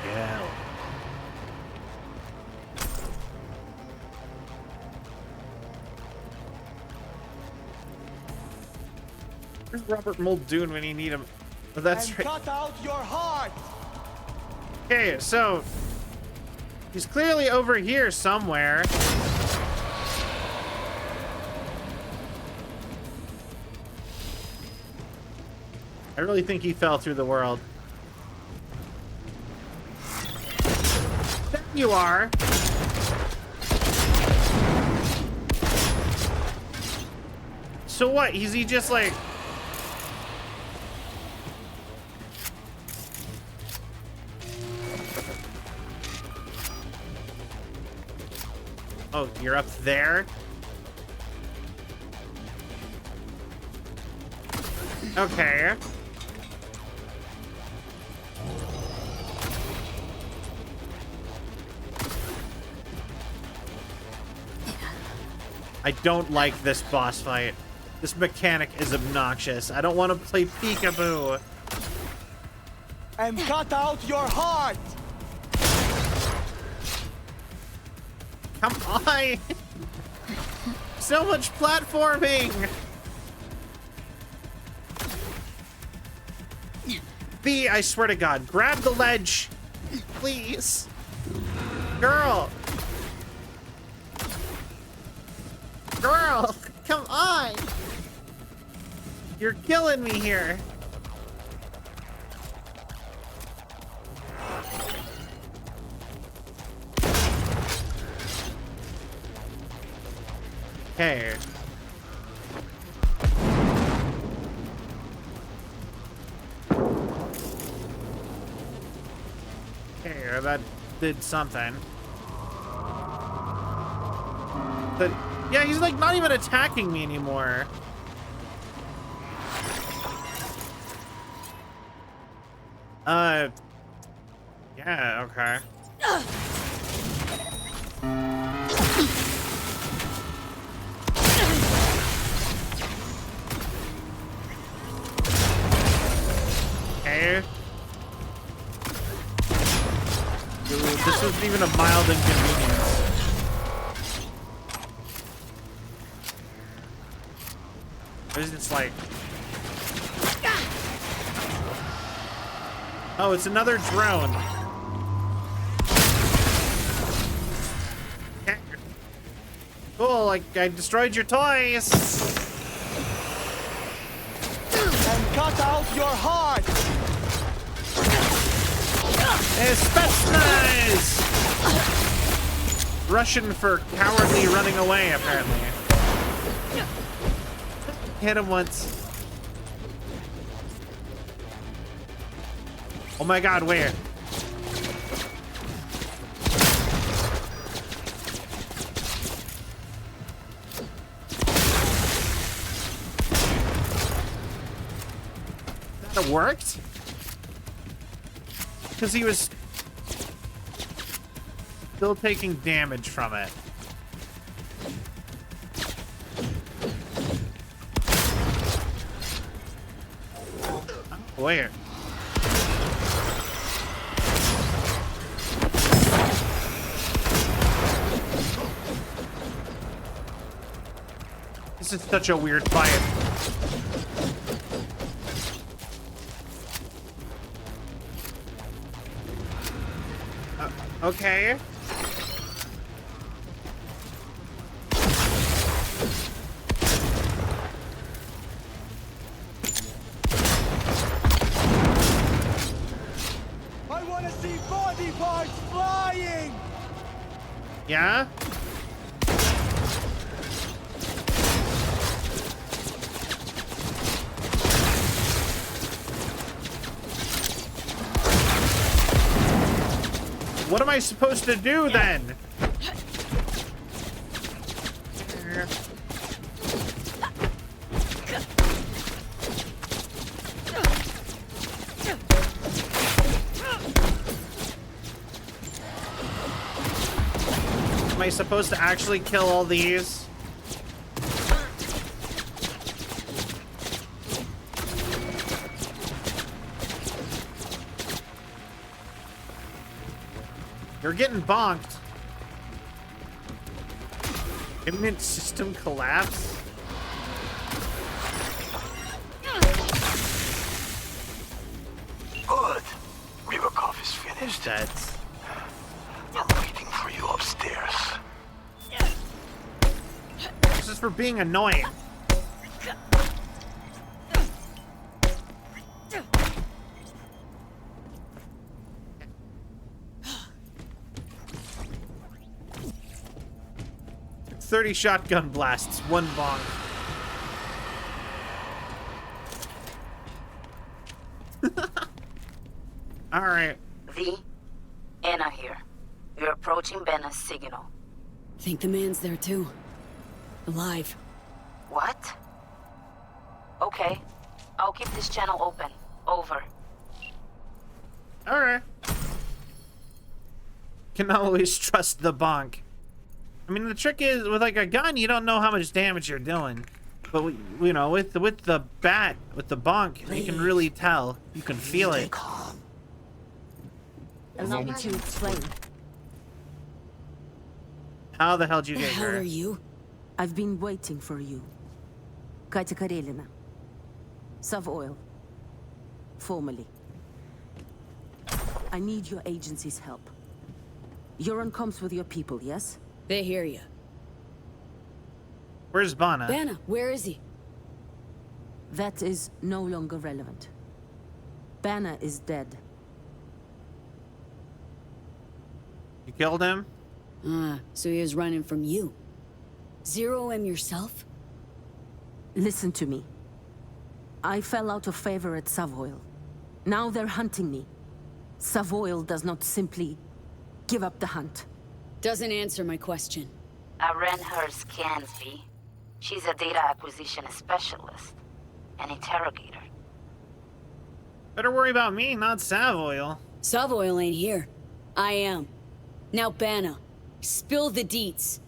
hell? Where's Robert Muldoon when you need him? Oh, that's right. Cut out your heart. Okay, so he's clearly over here somewhere. I really think he fell through the world. There you are. So what? Is he just like... Oh, you're up there? Okay. I don't like this boss fight. This mechanic is obnoxious. I don't want to play peekaboo. And cut out your heart. Come on! So much platforming! B, I swear to God, grab the ledge! Please! Girl! Girl! Come on! You're killing me here! Okay. Okay, that did something. But yeah, he's like not even attacking me anymore. Yeah, okay. Okay. Dude, this isn't even a mild inconvenience. It's just like... Oh, it's another drone. Okay. Cool, like I destroyed your toys. And cut out your heart. Spetsnaz! Russian for cowardly running away, apparently. Hit him once. Oh my God, where? That worked? Because he was still taking damage from it. Where? This is such a weird fight. Okay. I want to see body parts flying! Yeah? What am I supposed to do then? Am I supposed to actually kill all these? You're getting bonked. Imminent system collapse? Good. Rybakov is finished. Dead. I'm waiting for you upstairs. This is for being annoying. "30 shotgun blasts, 1 bonk." All right. V, Anna here. You're approaching Benna's signal. Think the man's there too. Alive. What? Okay. I'll keep this channel open. Over. All right. Can always trust the bonk. I mean, the trick is with like a gun, you don't know how much damage you're doing. But you know, with the bat, with the bonk, you can really tell. You can feel it. Allow me to explain. How the hell did you The get hell here? are you? I've been waiting for you. Katya Karelina. Savoil. Formally. I need your agency's help. You're on comms with your people, yes? They hear you. Where's Bana? Bana, where is he? That is no longer relevant. Bana is dead. You killed him? Ah, so he was running from you. Zero him yourself? Listen to me. I fell out of favor at Savoil. Now they're hunting me. Savoil does not simply give up the hunt. Doesn't answer my question. I ran her scans, V. She's a data acquisition specialist. An interrogator. Better worry about me, not Savoil. Savoil ain't here. I am. Now, Bana, spill the deets.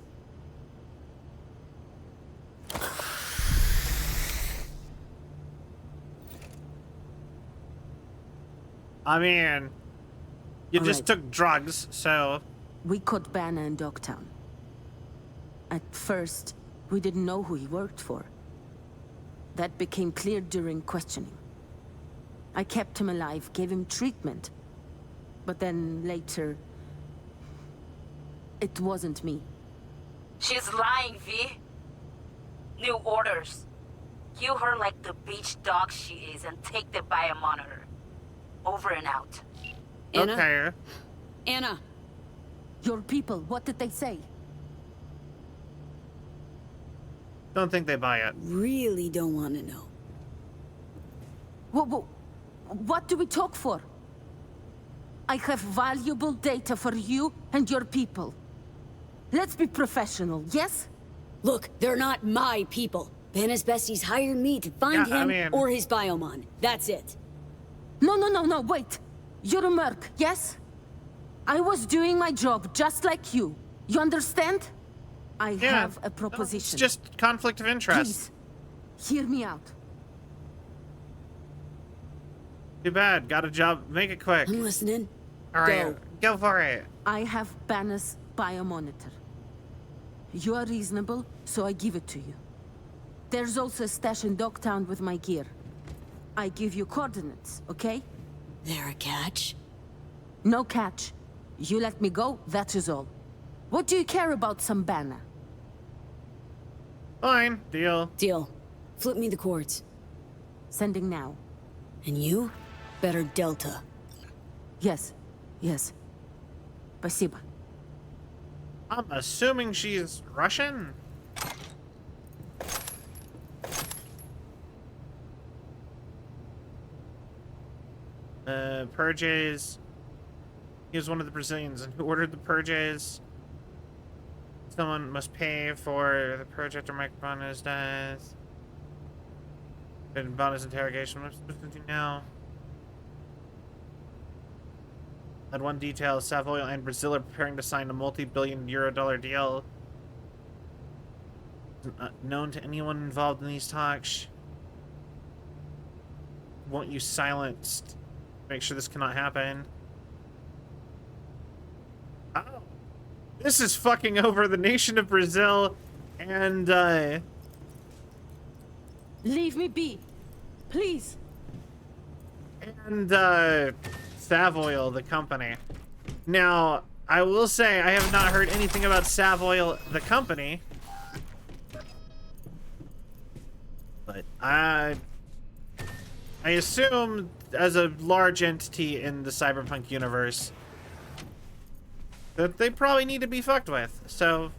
I mean, you All just right. took drugs, so... We caught Bana in Dogtown. At first, we didn't know who he worked for. That became clear during questioning. I kept him alive, gave him treatment. But then later... It wasn't me. She's lying, V. New orders. Kill her like the beach dog she is and take the biomonitor. Over and out. Anna? Okay. Anna! Your people, what did they say? Don't think they buy it. Really don't want to know. What do we talk for? I have valuable data for you and your people. Let's be professional, yes? Look, they're not my people. Bana's besties hired me to find him or his biomon. That's it. No, wait. You're a merc, yes? I was doing my job just like you. You understand? I have a proposition. It's just conflict of interest. Please, hear me out. Too bad. Got a job. Make it quick. I'm listening. All right. Go for it. I have Bana's biomonitor. You are reasonable, so I give it to you. There's also a stash in Dogtown with my gear. I give you coordinates, okay? There a catch? No catch. You let me go, that is all. What do you care about some banner? Fine, deal. Deal. Flip me the cords. Sending now. And you? Better Delta. Yes. Yes. Спасибо. I'm assuming she's Russian? Purges. He was one of the Brazilians, and who ordered the purges? Someone must pay for the purge after Mike Bona's death. And Bona's interrogation. What am I supposed to do now? At one detail, Savoy and Brazil are preparing to sign a multi-billion euro deal. Known to anyone involved in these talks. Want you silenced. Make sure this cannot happen. Oh. This is fucking over the nation of Brazil and, Leave me be. Please. And, Savoy, the company. Now, I will say, I have not heard anything about Savoy, the company. But I assume, as a large entity in the Cyberpunk universe, that they probably need to be fucked with, so...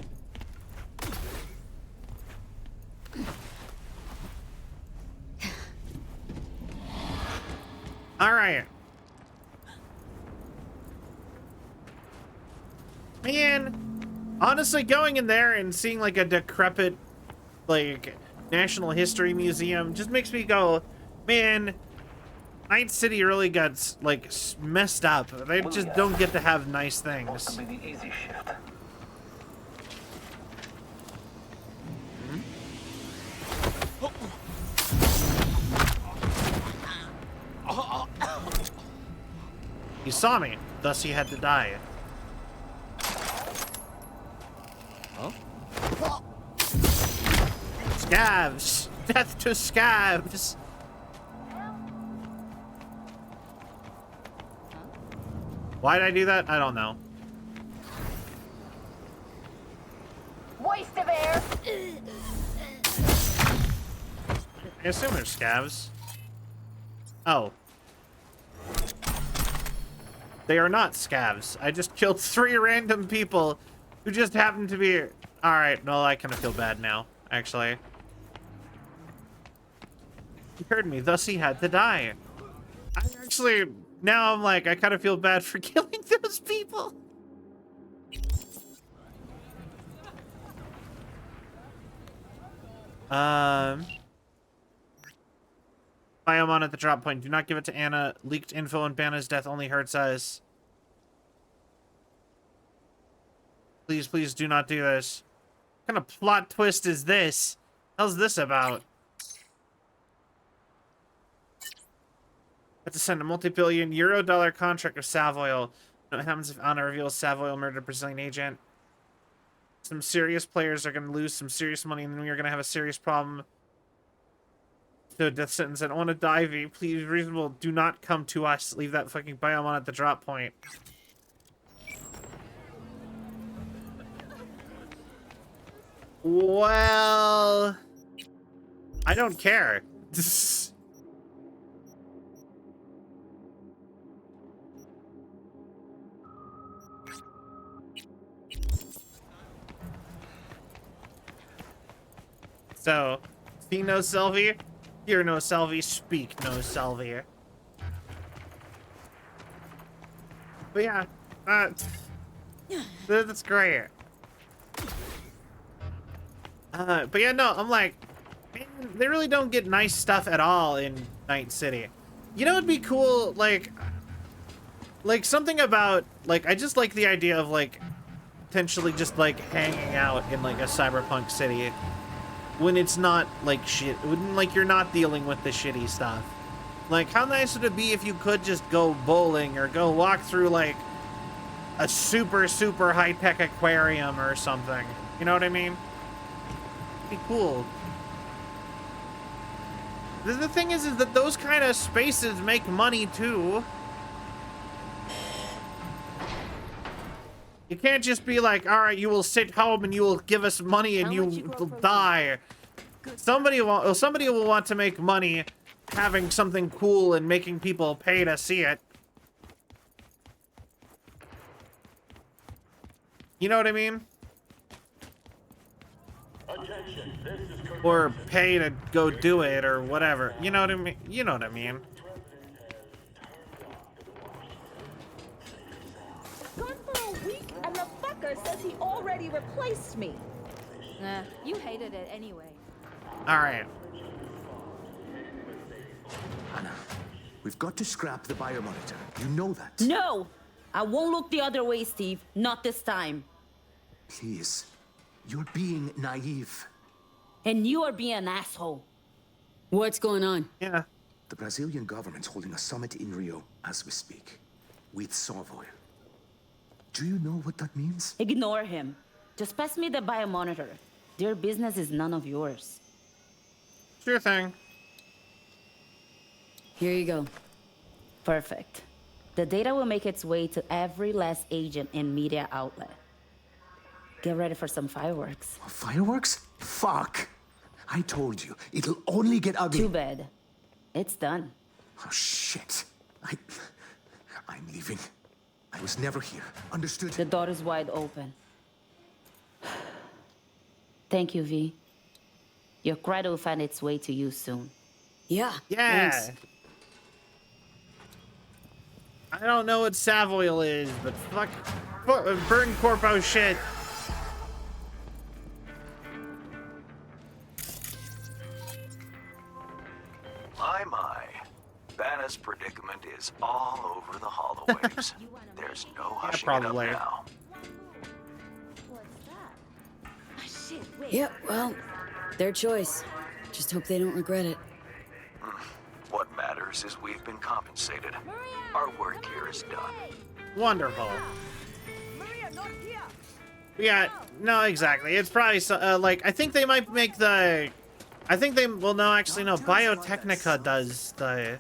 Alright. Man, honestly, going in there and seeing, like, a decrepit, like, National History Museum just makes me go, man, Night City really got, like, messed up. They just don't get to have nice things. He saw me, thus he had to die. Huh? Scavs! Death to scavs! Why'd I do that? I don't know. Waste of air! I assume they're scavs. Oh. They are not scavs. I just killed 3 random people who just happened to be... Alright, well, I kind of feel bad now, actually. He heard me, thus he had to die. I actually... Now I'm like, I kind of feel bad for killing those people. Biomon at the drop point. Do not give it to Anna. Leaked info on Banna's death only hurts us. Please, please do not do this. What kind of plot twist is this? How's this about? Have to send a multi-billion euro contract with Savoy. What happens if Anna reveals Savoy murdered a Brazilian agent? Some serious players are going to lose some serious money, and then we are going to have a serious problem. To a death sentence. I don't want to die, V. Please, reasonable, do not come to us. Leave that fucking Biomon at the drop point. Well... I don't care. So, see no Sylvie? Hear no Sylvie, speak no Sylvie. But yeah, that's great. But yeah, no, I'm like, man, they really don't get nice stuff at all in Night City. You know, it'd be cool, like something about, like, I just like the idea of, like, potentially just, like, hanging out in, like, a cyberpunk city when it's not, like, shit, when, like, you're not dealing with the shitty stuff. Like, how nice would it be if you could just go bowling or go walk through, like, a super, super high-tech aquarium or something? You know what I mean? It'd be cool. The thing is that those kind of spaces make money too. You can't just be like, all right, you will sit home and you will give us money and you will die. Somebody will want to make money having something cool and making people pay to see it. You know what I mean? Or pay to go do it or whatever. You know what I mean? You know what I mean. Gone for a week and the fucker says he already replaced me. Nah, you hated it anyway. All right. Anna, we've got to scrap the biomonitor. You know that. No! I won't look the other way, Steve. Not this time. Please. You're being naive. And you are being an asshole. What's going on? Yeah. The Brazilian government's holding a summit in Rio as we speak. With Savoy. Do you know what that means? Ignore him. Just pass me the biomonitor. Their business is none of yours. Sure thing. Here you go. Perfect. The data will make its way to every last agent and media outlet. Get ready for some fireworks. Fireworks? Fuck! I told you, it'll only get ugly. Too bad. It's done. Oh, shit. I'm leaving. I was never here. Understood? The door is wide open. Thank you, V. Your credit will find its way to you soon. Yeah. Yeah. Thanks. I don't know what Savoil is, but fuck, burn corpo shit. My. Vanna's predicament is all over the hallways. There's no hushing it up now. Yep, well, their choice. Just hope they don't regret it. What matters is we've been compensated. Our work here is done. Wonderful. Yeah, no, exactly. It's probably like, I think they might make the... I think they... Well, no, actually, no. Biotechnica does the...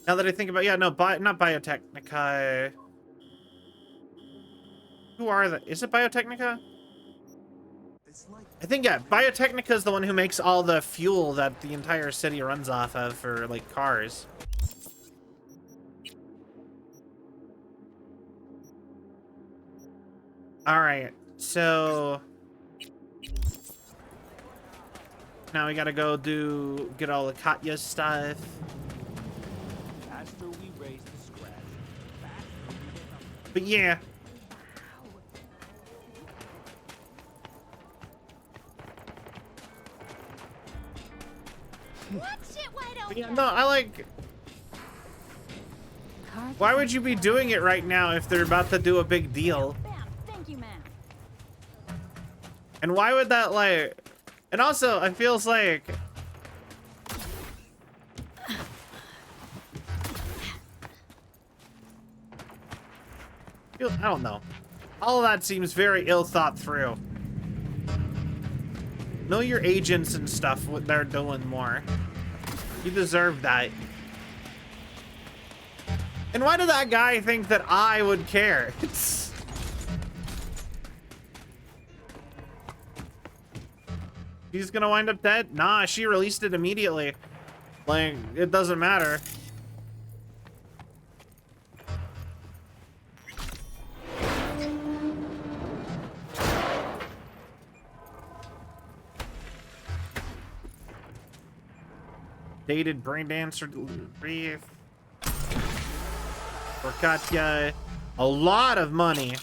Now that I think about... Yeah, no, not Biotechnica. Who are they? Is it Biotechnica? I think, yeah, Biotechnica is the one who makes all the fuel that the entire city runs off of for, like, cars. Alright, so... Now we gotta go get all the Katya stuff. Faster we raise the scratch. But yeah. But yeah, no, I like... Why would you be doing it right now if they're about to do a big deal? Thank you, man. And why would that, like... And also, it feels like... I don't know. All of that seems very ill thought through. Know your agents and stuff, what they're doing more. You deserve that. And why did that guy think that I would care? He's gonna wind up dead? Nah, she released it immediately. Like, it doesn't matter. Dated brain dancer breathe. For Katya, a lot of money.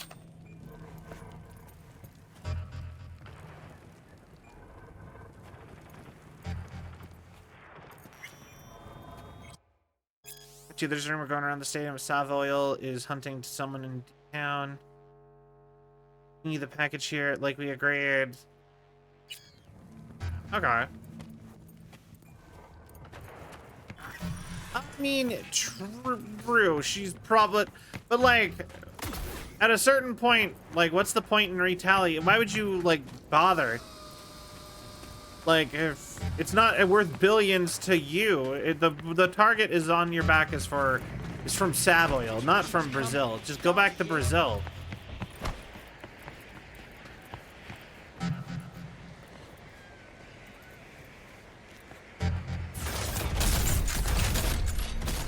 There's a rumor going around the stadium of Savoil is hunting someone in town. Need the package here, like we agreed. Okay. I mean, true. She's probably, but like, at a certain point, like, what's the point in retaliate? Why would you like bother? Like, if it's not worth billions to you, the target is on your back is from Savoil, not from Brazil. Just go back to Brazil.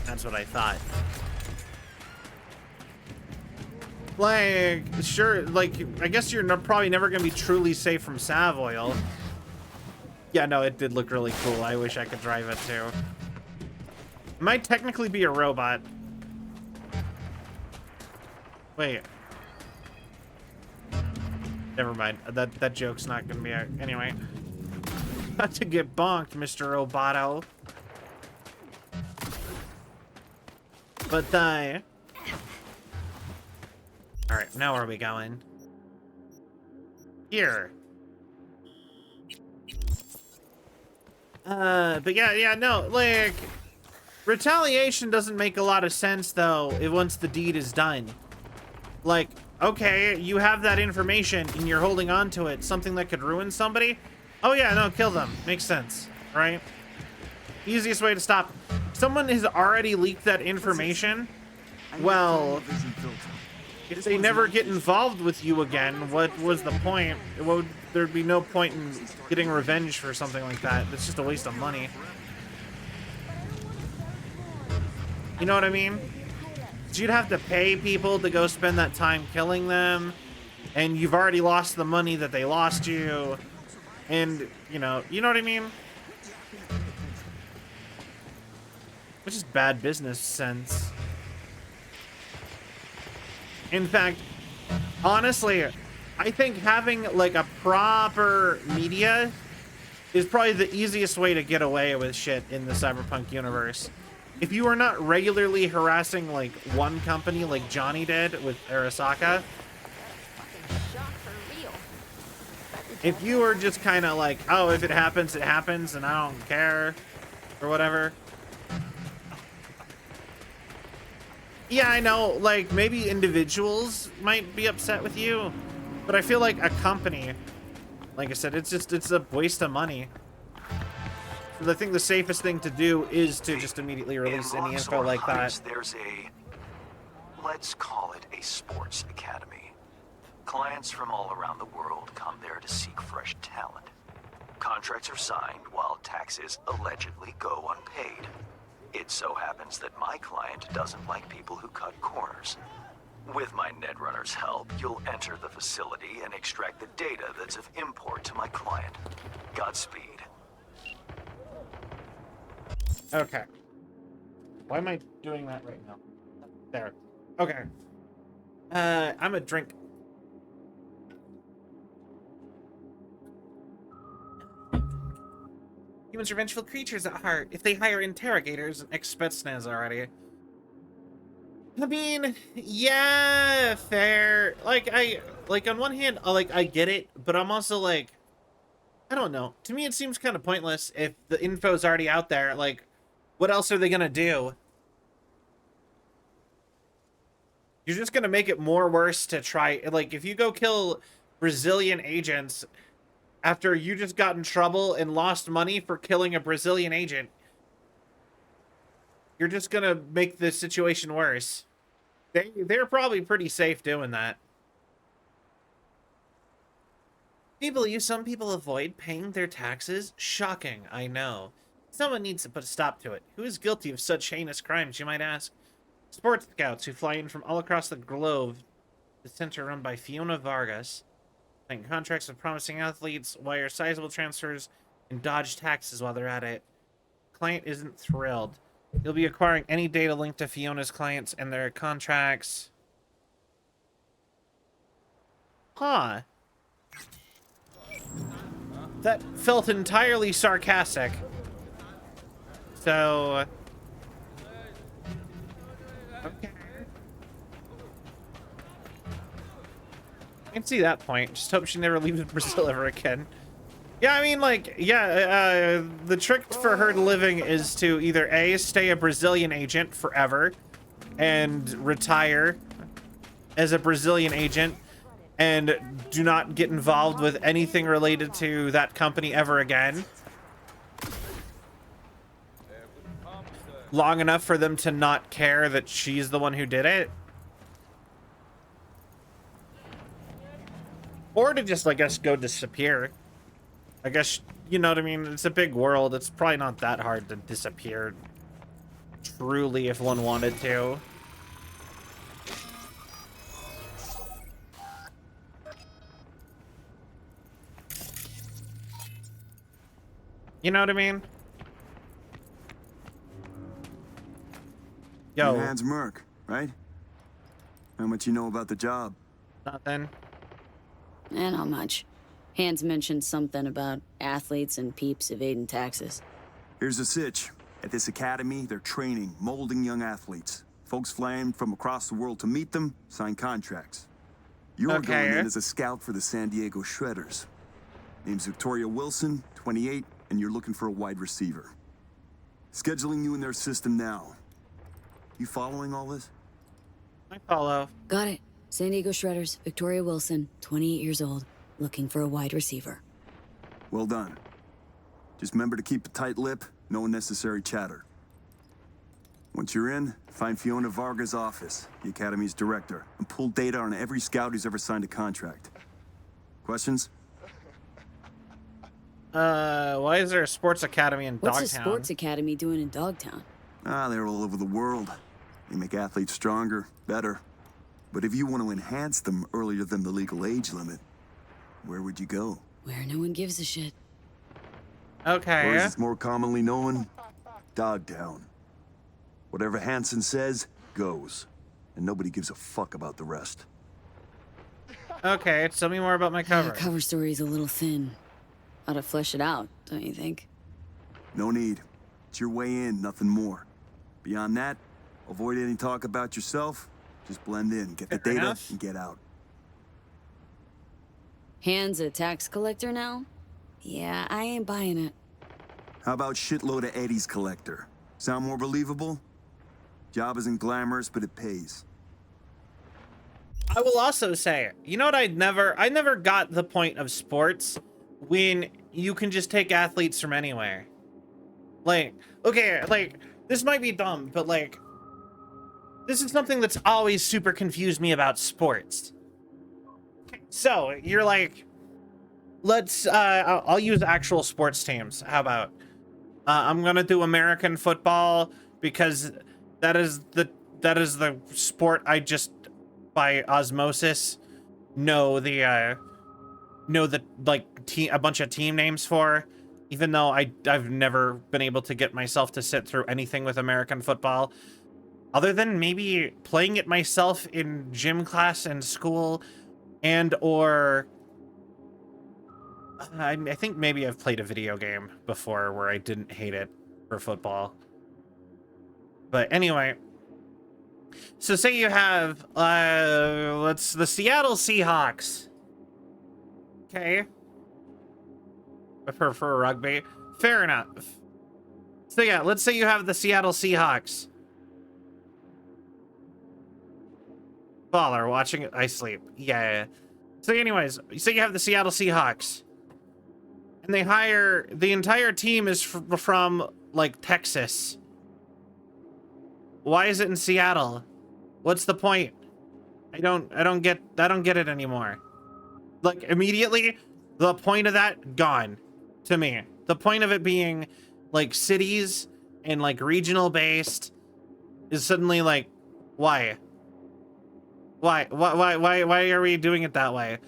That's what I thought. Like, sure, like, I guess you're probably never gonna be truly safe from Savoil. Yeah, no, it did look really cool. I wish I could drive it too. It might technically be a robot. Wait. Never mind. That joke's not gonna be out. Anyway. About to get bonked, Mr. Roboto. But, alright, now where are we going? Here. But yeah, no, like, retaliation doesn't make a lot of sense, though, once the deed is done. Like, okay, you have that information and you're holding on to it, something that could ruin somebody. Oh yeah, no, kill them. Makes sense, right? Easiest way to stop them. Someone has already leaked that information. Well, if they never get involved with you again, what was the point? There'd be no point in getting revenge for something like that. It's just a waste of money. You know what I mean? You'd have to pay people to go spend that time killing them, and you've already lost the money that they lost you, and you know what I mean? Which is bad business sense. In fact, honestly, I think having like a proper media is probably the easiest way to get away with shit in the Cyberpunk universe. If you are not regularly harassing like one company like Johnny did with Arasaka, if you are just kind of like, oh, if it happens, it happens, and I don't care, or whatever. Yeah, I know, like, maybe individuals might be upset with you, but I feel like a company, like I said, it's a waste of money. So I think the safest thing to do is to just immediately release any info like that. There's let's call it a sports academy. Clients from all around the world come there to seek fresh talent. Contracts are signed while taxes allegedly go unpaid. It so happens that my client doesn't like people who cut corners. With my Netrunner's help, you'll enter the facility and extract the data that's of import to my client. Godspeed. Okay. Why am I doing that right now? There. Okay. I'm a drink. Humans are vengeful creatures at heart. If they hire interrogators and ex-Spetsnaz already. I mean, yeah, fair. Like, on one hand, I get it, but I'm also like, I don't know. To me, it seems kind of pointless if the info's already out there. Like, what else are they gonna do? You're just gonna make it more worse to try. Like, if you go kill Brazilian agents after you just got in trouble and lost money for killing a Brazilian agent, you're just gonna make the situation worse. They're probably pretty safe doing that. Some people avoid paying their taxes? Shocking, I know. Someone needs to put a stop to it. Who is guilty of such heinous crimes, you might ask? Sports scouts who fly in from all across the globe. The center run by Fiona Vargas. Sign contracts with promising athletes, wire sizable transfers, and dodge taxes while they're at it. Client isn't thrilled. You'll be acquiring any data linked to Fiona's clients and their contracts. Huh. That felt entirely sarcastic. So... okay. I can see that point. Just hope she never leaves Brazil ever again. Yeah, I mean, like, yeah, the trick for her living is to either A, stay a Brazilian agent forever and retire as a Brazilian agent, and do not get involved with anything related to that company ever again. Long enough for them to not care that she's the one who did it. Or to just, I guess, go disappear. I guess, you know what I mean? It's a big world. It's probably not that hard to disappear. Truly, if one wanted to. You know what I mean? Yo. Your hand's Merc, right? How much you know about the job? Nothing. Not much. Hans mentioned something about athletes and peeps evading taxes. Here's the sitch. At this academy, they're training, molding young athletes. Folks flying from across the world to meet them, sign contracts. You're going in as a scout for the San Diego Shredders. Name's Victoria Wilson, 28, and you're looking for a wide receiver. Scheduling you in their system now. You following all this? I follow. Got it. San Diego Shredders, Victoria Wilson, 28 years old, looking for a wide receiver. Well done. Just remember to keep a tight lip, no unnecessary chatter. Once you're in, find Fiona Varga's office, the Academy's director, and pull data on every scout who's ever signed a contract. Questions? Why is there a sports academy in Dogtown? What's a sports academy doing in Dogtown? They're all over the world. They make athletes stronger, better. But if you want to enhance them earlier than the legal age limit, where would you go? Where no one gives a shit. Okay. Or as it's more commonly known, Dogtown. Whatever Hansen says, goes. And nobody gives a fuck about the rest. Okay, tell me more about my cover. The cover story's a little thin. Ought to flesh it out, don't you think? No need. It's your way in, nothing more. Beyond that, avoid any talk about yourself. Just blend in, get the data, and get out. Hans a tax collector now? Yeah, I ain't buying it. How about shitload of Eddie's collector? Sound more believable? Job isn't glamorous, but it pays. I will also say, you know what I never got the point of sports when you can just take athletes from anywhere. Like, okay, like, this might be dumb, but like, this is something that's always super confused me about sports. So, you're like, let's, I'll use actual sports teams. How about, I'm gonna do American football because that is the sport I just, by osmosis, know the like a bunch of team names for, even though I've never been able to get myself to sit through anything with American football, other than maybe playing it myself in gym class in school, and or I think maybe I've played a video game before where I didn't hate it for football. But anyway, so say you have the Seattle Seahawks. Okay. I prefer rugby. Fair enough. So yeah, let's say you have the Seattle Seahawks. Baller, watching it, I sleep. Yeah. So anyways, so you have the Seattle Seahawks. And they hire, the entire team is from like Texas. Why is it in Seattle? What's the point? I don't get it anymore. Like immediately, the point of that gone to me. The point of it being like cities and like regional based is suddenly like, why? Why are we doing it that way?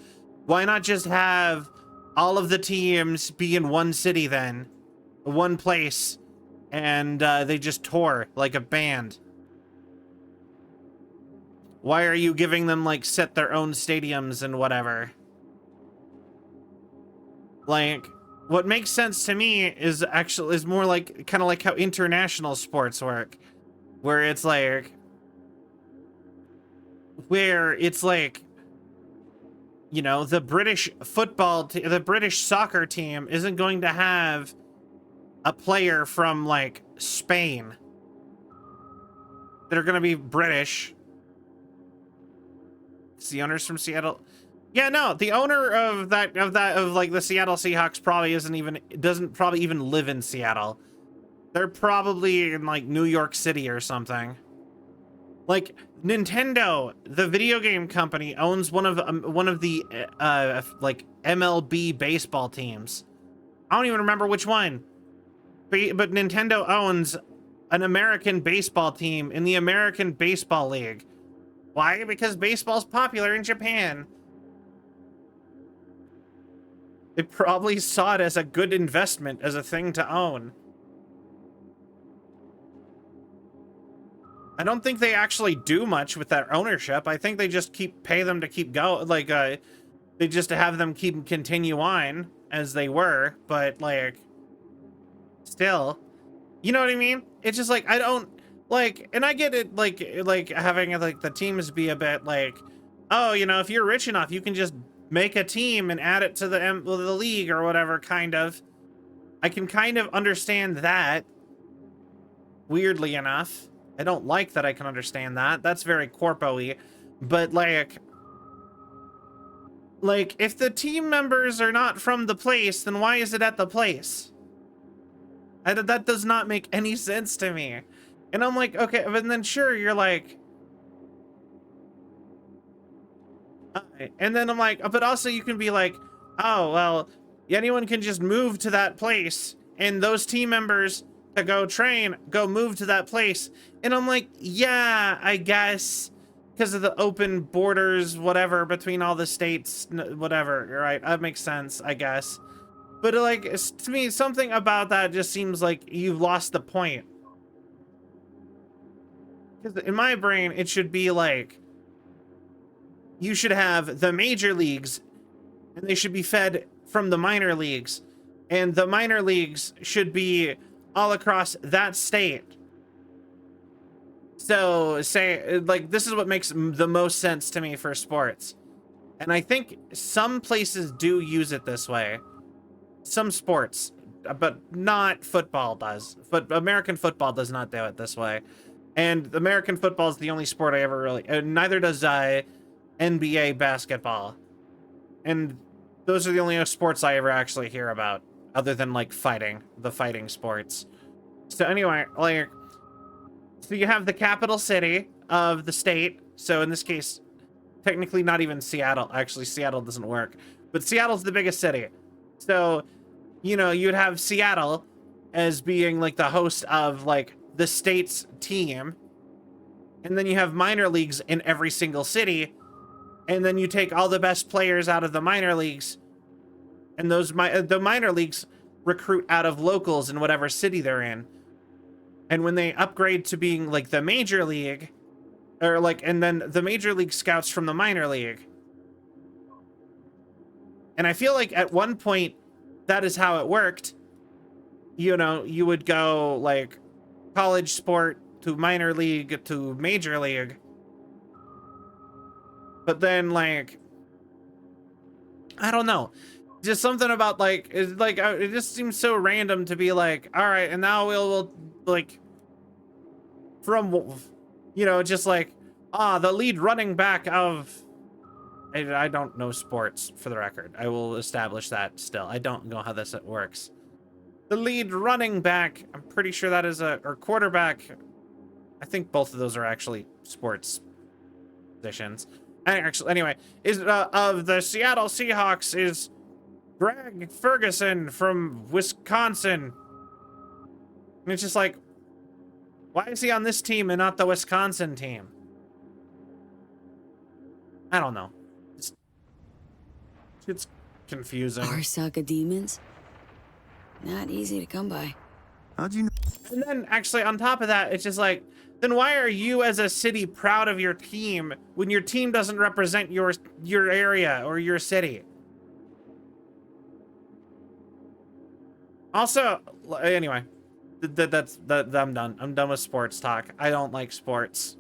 Why not just have all of the teams be in one city then, one place, and they just tour like a band? Why are you giving them like set their own stadiums and whatever? Like, what makes sense to me is more like kind of like how international sports work, where it's like you know, the British the British soccer team isn't going to have a player from like Spain. They're going to be British. It's the owners from Seattle. Yeah, no, the owner of like the Seattle Seahawks doesn't probably even live in Seattle. They're probably in like New York City or something. Like Nintendo, the video game company, owns one of the like MLB baseball teams. I don't even remember which one. But Nintendo owns an American baseball team in the American Baseball League. Why? Because baseball's popular in Japan. They probably saw it as a good investment, as a thing to own. I don't think they actually do much with that ownership. I think they just pay them to keep going. Like, they just have them continue on as they were. But, like, still, you know what I mean? It's just like, I don't, like, and I get it, like having, like, the teams be a bit like, oh, you know, if you're rich enough, you can just make a team and add it to the league or whatever, kind of. I can kind of understand that, weirdly enough. I don't like that I can understand that. That's very corpo-y. But, like, if the team members are not from the place, then why is it at the place? That does not make any sense to me. And I'm like, okay, but then sure, you're like... And then I'm like, but also you can be like, oh, well, anyone can just move to that place, and those team members to go move to that place. And I'm like, yeah, I guess, because of the open borders, whatever, between all the states, whatever, right? That makes sense, I guess. But, like, to me, something about that just seems like you've lost the point. Because in my brain, it should be like, you should have the major leagues, and they should be fed from the minor leagues. And the minor leagues should be all across that state. So, say, like, this is what makes the most sense to me for sports. And I think some places do use it this way. Some sports, but not football does. But American football does not do it this way. And American football is the only sport I ever really... neither does NBA basketball. And those are the only sports I ever actually hear about, other than, like, the fighting sports. So anyway, like, so you have the capital city of the state. So in this case, technically not even Seattle. Actually, Seattle doesn't work. But Seattle's the biggest city. So, you know, you'd have Seattle as being, like, the host of, like, the state's team. And then you have minor leagues in every single city. And then you take all the best players out of the minor leagues. And the minor leagues recruit out of locals in whatever city they're in. And when they upgrade to being, like, the major league, or, like, and then the major league scouts from the minor league. And I feel like at one point, that is how it worked. You know, you would go, like, college sport to minor league to major league. But then, like, I don't know. Just something about, like, it just seems so random to be like, all right, and now we'll like, from, you know, just like, the lead running back of, I don't know sports, for the record. I will establish that still. I don't know how this works. The lead running back, I'm pretty sure that is or quarterback. I think both of those are actually sports positions. Actually, anyway, is of the Seattle Seahawks is Greg Ferguson from Wisconsin. And it's just like, why is he on this team and not the Wisconsin team? I don't know. It's confusing. Arasaka demons? Not easy to come by. How'd you know? And then, actually, on top of that, it's just like, then why are you as a city proud of your team when your team doesn't represent your area or your city? Also, anyway, I'm done. I'm done with sports talk. I don't like sports.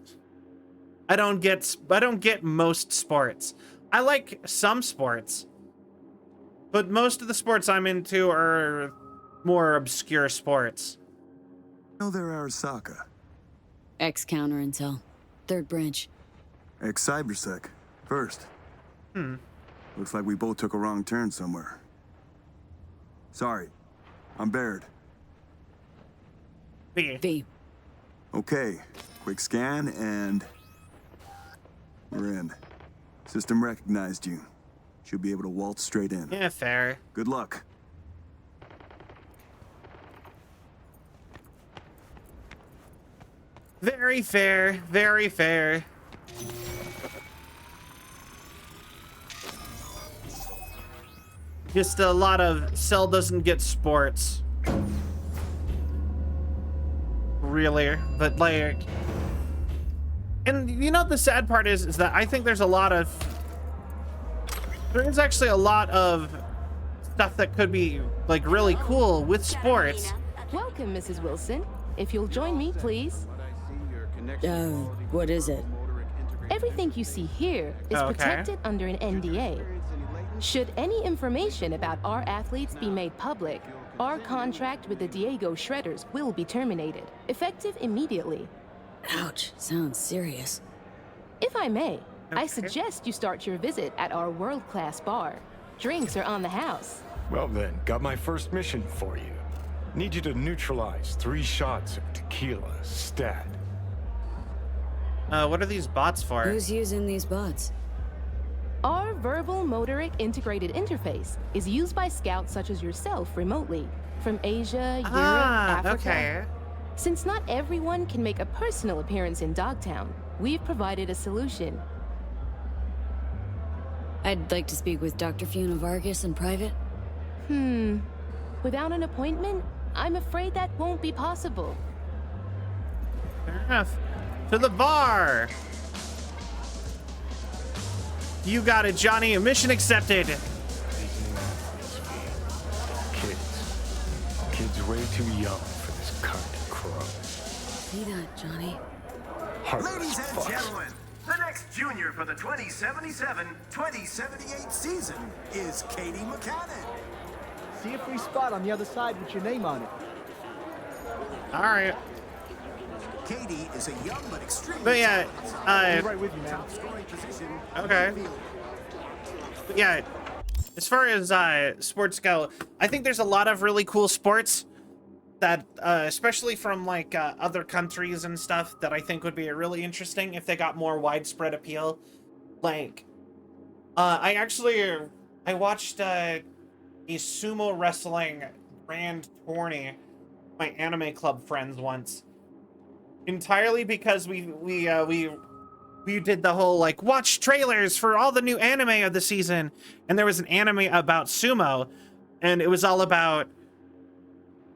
I don't get most sports. I like some sports, but most of the sports I'm into are more obscure sports. No, they're Arasaka. Ex-counter intel. Third branch. Ex-Cybersec. First. Looks like we both took a wrong turn somewhere. Sorry. I'm Baird. V. Okay. Quick scan and... we're in. System recognized you. Should be able to waltz straight in. Yeah, fair. Good luck. Very fair. Very fair. Just a lot of Cell doesn't get sports. Really. But like... And you know what the sad part is that I think there's a lot of... There is actually a lot of stuff that could be like really cool with sports. Welcome, Mrs. Wilson. If you'll join me, please. What is it? Everything you see here is protected under an NDA. Should any information about our athletes be made public, our contract with the Diego Shredders will be terminated, effective immediately. Ouch, sounds serious. If I may, I suggest you start your visit at our world-class bar. Drinks are on the house. Well then, got my first mission for you. Need you to neutralize 3 shots of tequila, stat. What are these bots for? Who's using these bots? Our verbal motoric integrated interface is used by scouts such as yourself remotely, from Asia, Europe, Africa. Okay. Since not everyone can make a personal appearance in Dogtown, we've provided a solution. I'd like to speak with Dr. Fiona Vargas in private. Without an appointment, I'm afraid that won't be possible. Fair enough. To the bar! You got it, Johnny. Mission accepted. Kids way too young for this kind of crow. See that, Johnny? Ladies and gentlemen, the next junior for the 2077-2078 season is Katie McCannon. See a free spot on the other side with your name on it. All right. Katie is a young but extremely... But yeah, right with you, man. Okay. But yeah, as far as sports go, I think there's a lot of really cool sports that, especially from like other countries and stuff, that I think would be really interesting if they got more widespread appeal. Like, I watched a sumo wrestling grand tourney, my anime club friends once. Entirely because we did the whole like watch trailers for all the new anime of the season, and there was an anime about sumo, and it was all about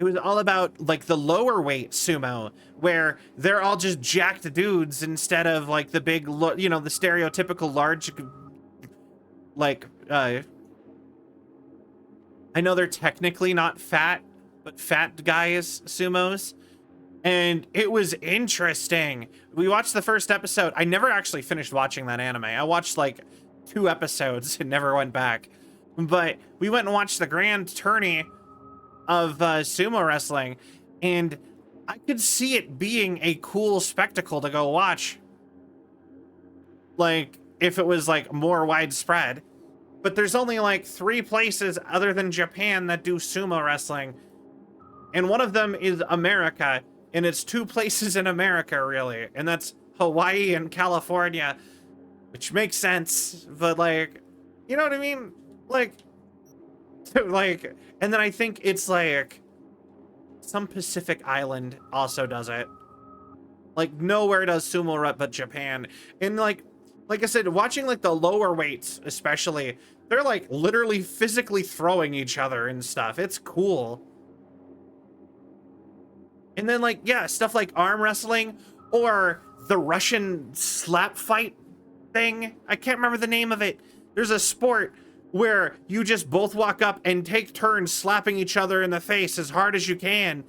like the lower weight sumo, where they're all just jacked dudes instead of like the big the stereotypical large, like I know they're technically not fat, but fat guys sumos. And it was interesting. We watched the first episode. I never actually finished watching that anime. I watched like 2 episodes and never went back. But we went and watched the grand tourney of sumo wrestling, and I could see it being a cool spectacle to go watch. Like, if it was like more widespread. But there's only like 3 places other than Japan that do sumo wrestling. And one of them is America. And it's 2 places in America, really. And that's Hawaii and California. Which makes sense. But, like, you know what I mean? Like, and then I think it's, like, some Pacific island also does it. Like, nowhere does sumo rep but Japan. And, like I said, watching, like, the lower weights, especially, they're, like, literally physically throwing each other and stuff. It's cool. And then, like, yeah, stuff like arm wrestling or the Russian slap fight thing. I can't remember the name of it. There's a sport where you just both walk up and take turns slapping each other in the face as hard as you can.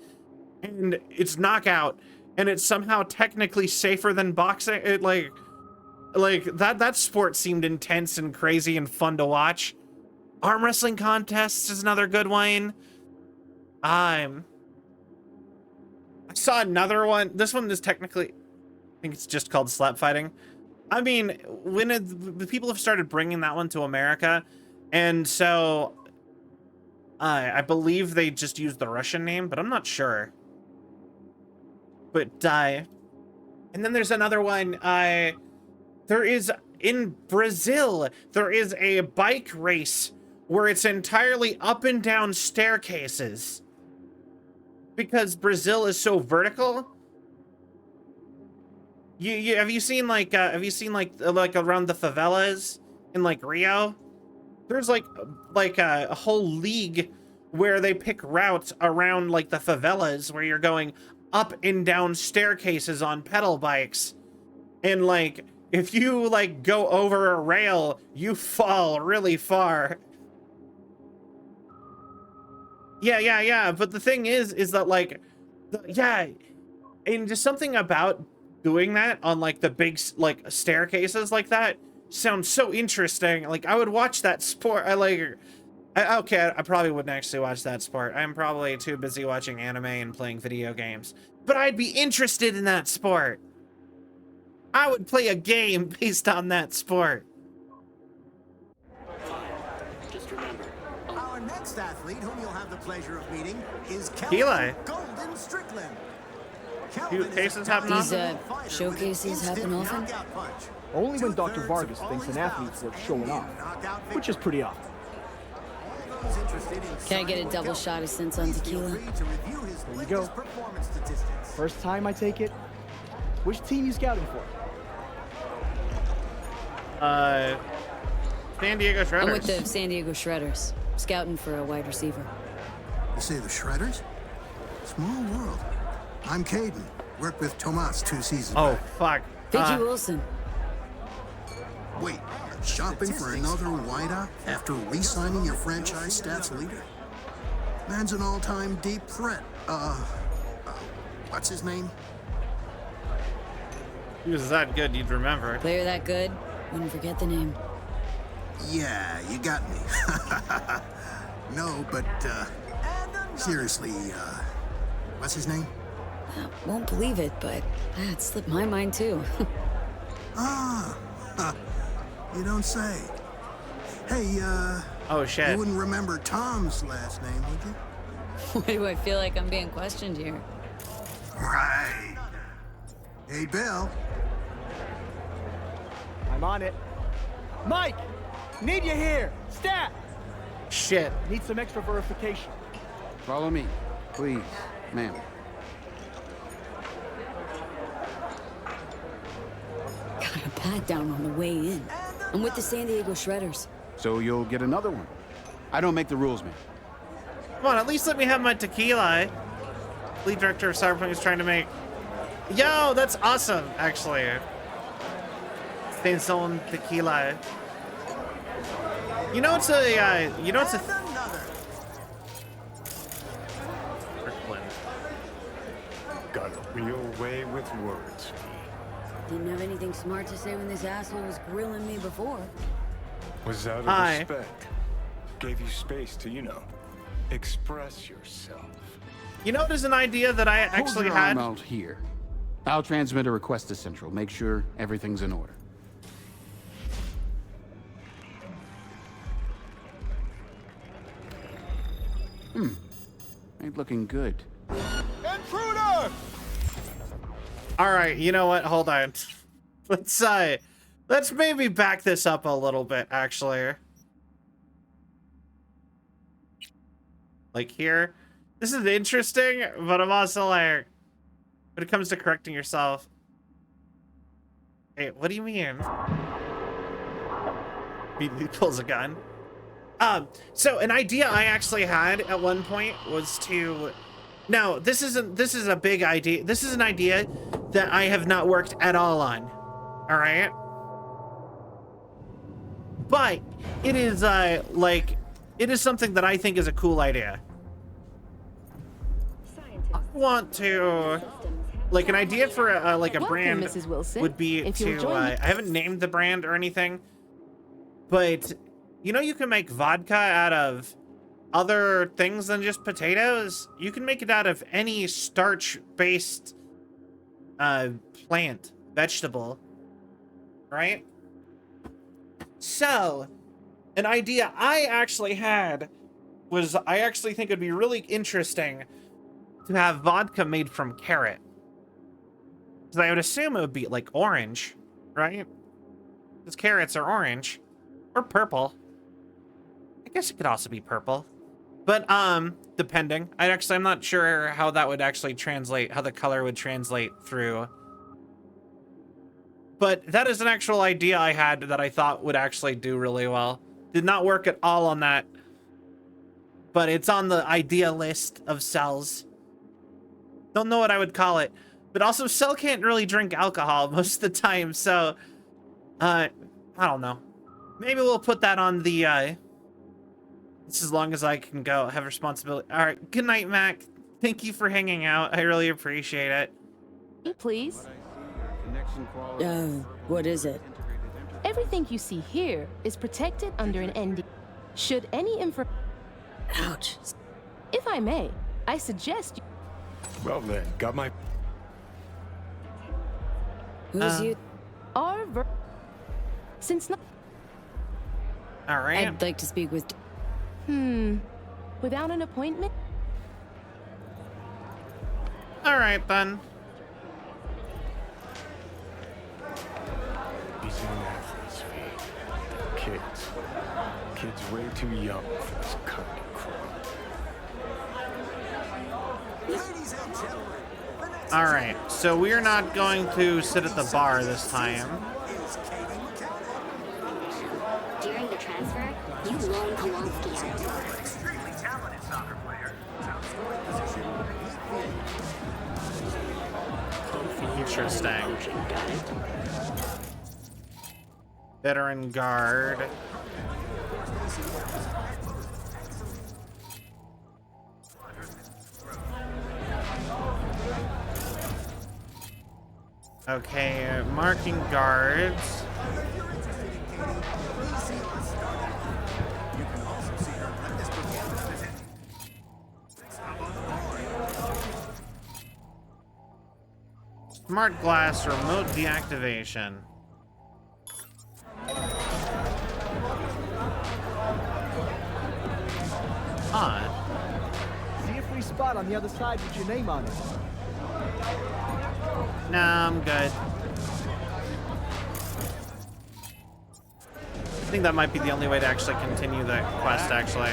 And it's knockout. And it's somehow technically safer than boxing. It, like that sport seemed intense and crazy and fun to watch. Arm wrestling contests is another good one. I saw another one. This one is technically, I think it's just called slap fighting. I mean, when the people have started bringing that one to America, and so I believe they just used the Russian name, but I'm not sure. But and then there's another one. There is in Brazil. There is a bike race where it's entirely up and down staircases because Brazil is so vertical. Have you seen like around the favelas in like Rio? There's like a whole league where they pick routes around like the favelas where you're going up and down staircases on pedal bikes, and like if you like go over a rail, you fall really far. Yeah. But the thing is that like, and just something about doing that on like the big like staircases like that sounds so interesting. Like I would watch that sport. I probably wouldn't actually watch that sport. I'm probably too busy watching anime and playing video games. But I'd be interested in that sport. I would play a game based on that sport. Just remember, our next athlete, whom you'll have the pleasure of meeting, is Eli. Golden Strickland. Cases happen often? These showcases happen often? Only when Dr. Vargas thinks an athlete's worth showing off, which is pretty often. Can I get a double shot of Sense on tequila? There you go. First time I take it. Which team you scouting for? San Diego Shredders. I'm with the San Diego Shredders, scouting for a wide receiver. You say the Shredders? Small world. I'm Caden. Worked with Tomas 2 seasons Oh, back. fuck. Vicky Wilson. Wait, shopping for another wideout after re-signing your franchise stats leader? Man's an all-time deep threat. What's his name? He was that good, you'd remember. Player that good, wouldn't forget the name. Yeah, you got me. No, but, seriously, what's his name? Won't believe it, but it slipped my mind too. You don't say. Hey, oh shit. You wouldn't remember Tom's last name, would you? Why do I feel like I'm being questioned here? Right. Hey, Bill. I'm on it. Mike! Need you here! Stat! Shit. Need some extra verification. Follow me, please, ma'am. Got a pat down on the way in. I'm with the San Diego Shredders. So you'll get another one. I don't make the rules, man. Come on, at least let me have my tequila. Lead director of Cyberpunk is trying to make. Yo, that's awesome, actually. Staying on tequila. You know it's a. Got a real way with words. Didn't have anything smart to say when this asshole was grilling me before. Was out of Hi. respect. Gave you space to, express yourself. You know, there's an idea that I actually Hold your had. arm out here. I'll transmit a request to Central. Make sure everything's in order. Ain't looking good. Intruder! All right, you know what? Hold on. Let's maybe back this up a little bit, actually. Like here. This is interesting, but I'm also like, when it comes to correcting yourself. Hey, what do you mean? He pulls a gun. So an idea I actually had at one point was to. Now, this is a big idea. This is an idea that I have not worked at all on. All right. But it is it is something that I think is a cool idea. I want to like an idea for a Welcome, brand Mrs. Wilson. would be If you'll to join me- I haven't named the brand or anything, but you know you can make vodka out of other things than just potatoes. You can make it out of any starch-based plant, vegetable. right? So, an idea I actually had was I actually think it'd be really interesting to have vodka made from carrot. Because I would assume it would be like orange, right? Because carrots are orange. Or purple. I guess it could also be purple. But, depending. I'm not sure how that would actually translate, how the color would translate through. But that is an actual idea I had that I thought would actually do really well. Did not work at all on that. But it's on the idea list of cells. Don't know what I would call it. But also, Cell can't really drink alcohol most of the time, so... I don't know. Maybe we'll put that on the, just as long as I can go, have responsibility. Alright, good night, Mac. Thank you for hanging out. I really appreciate it. Please? What is it? Everything you see here is protected under an NDA. Should any info... Ouch. If I may, I suggest you... Well then, got my... Who's you? Since not... Alright. I'd like to speak with... Without an appointment? Alright, then. These young athletes, V. Kids way too young for this kind of crap. Ladies and gentlemen, Alright, so we're not going to sit at the bar this time. During the transfer, you loaned Kowalski out. Extremely talented soccer player. Interesting. Veteran guard. Okay, marking guards. Smart glass remote deactivation. Odd. See a free spot on the other side with your name on it. Nah, I'm good. I think that might be the only way to actually continue the quest, actually.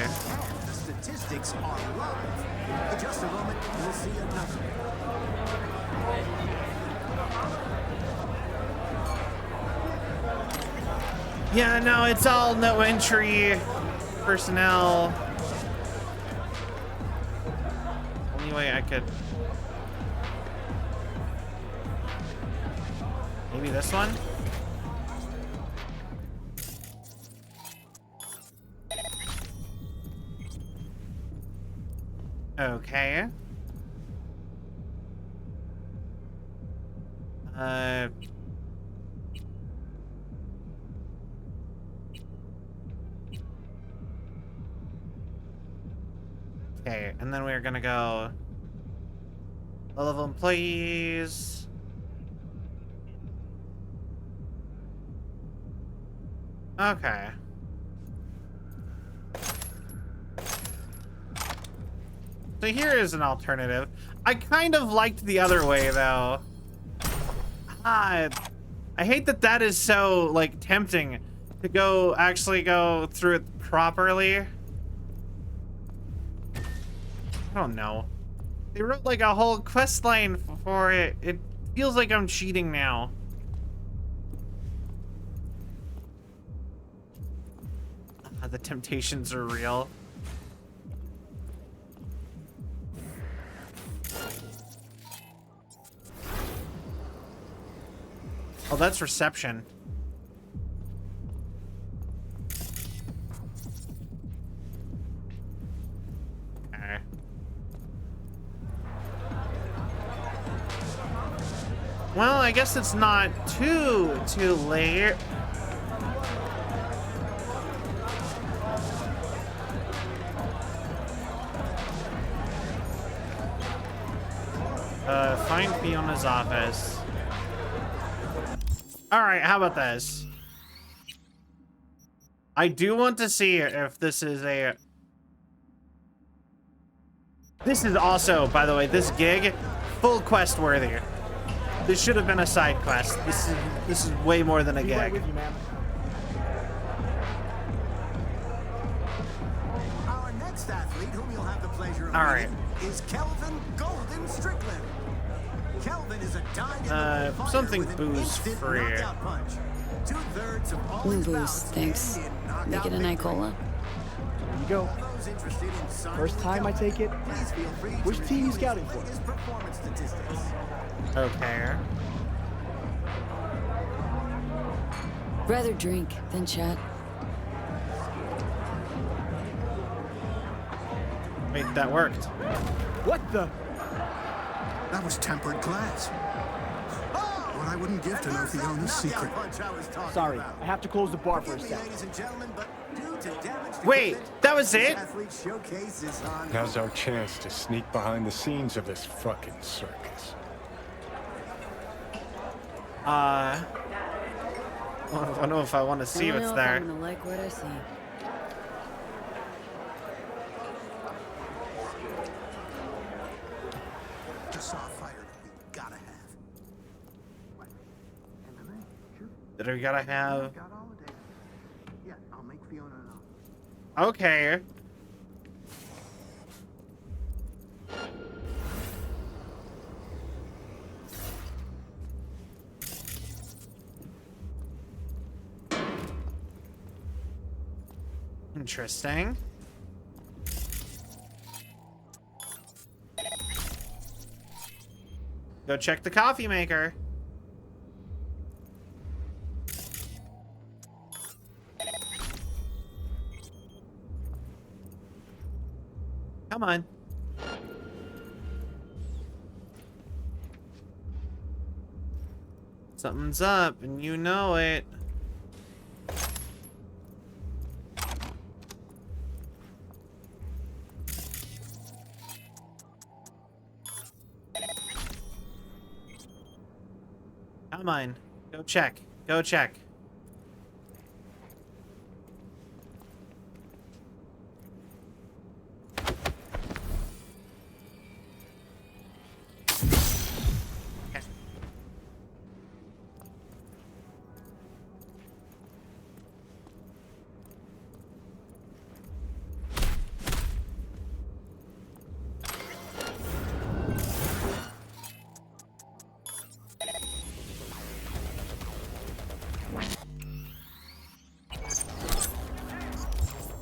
the statistics are live. In just a moment, we'll see another. Yeah, no, it's all no entry personnel. Only way I could... Maybe this one? Okay. Okay, and then we're gonna go low-level employees. Okay. So here is an alternative. I kind of liked the other way, though. I hate that that is so, like, tempting to actually go through it properly. I don't know. They wrote, like, a whole quest line for it. It feels like I'm cheating now. The temptations are real. Oh, that's reception. Okay. Well, I guess it's not too late. Find Fiona's office. All right, how about this? I do want to see if this is a... This is also, by the way, this gig, full quest worthy. This should have been a side quest. This is way more than a gig. Right with you, man. Our next athlete, whom you'll have the pleasure of All right. meeting, is Kelvin Golden Strickland. Kelvin is a dyed Something booze free. No booze, thanks. Make it a Nicola. There you go. First time I take it. Which team you scouting for? Okay. Rather drink than chat. Wait, that worked. What the? That was tempered glass. What I wouldn't give to know Fiona's secret. Sorry, I have to close the bar for a sec. Wait, that was it? Now's our chance to sneak behind the scenes of this fucking circus. I don't know if I want to see what's there. I'm gonna like what I see. Just saw a fire that we gotta have. That we gotta have. Yeah, I'll make Fiona know. Okay. Interesting. Go check the coffee maker. Come on. Something's up, and you know it. Come on. Go check. Go check.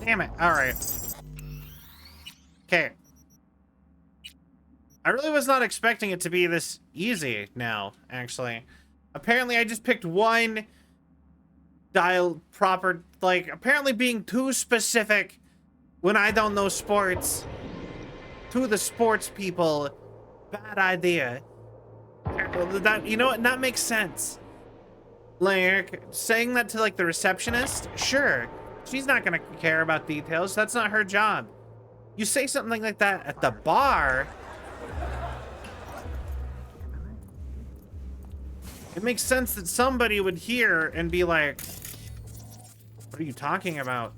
Damn it. All right. Okay. I really was not expecting it to be this easy now, actually. Apparently, I just picked one dial proper, like, apparently being too specific when I don't know sports to the sports people, bad idea. That, you know what? That makes sense. Like, saying that to, like, the receptionist? Sure. She's not gonna care about details. That's not her job. You say something like that at the bar, it makes sense that somebody would hear and be like, what are you talking about?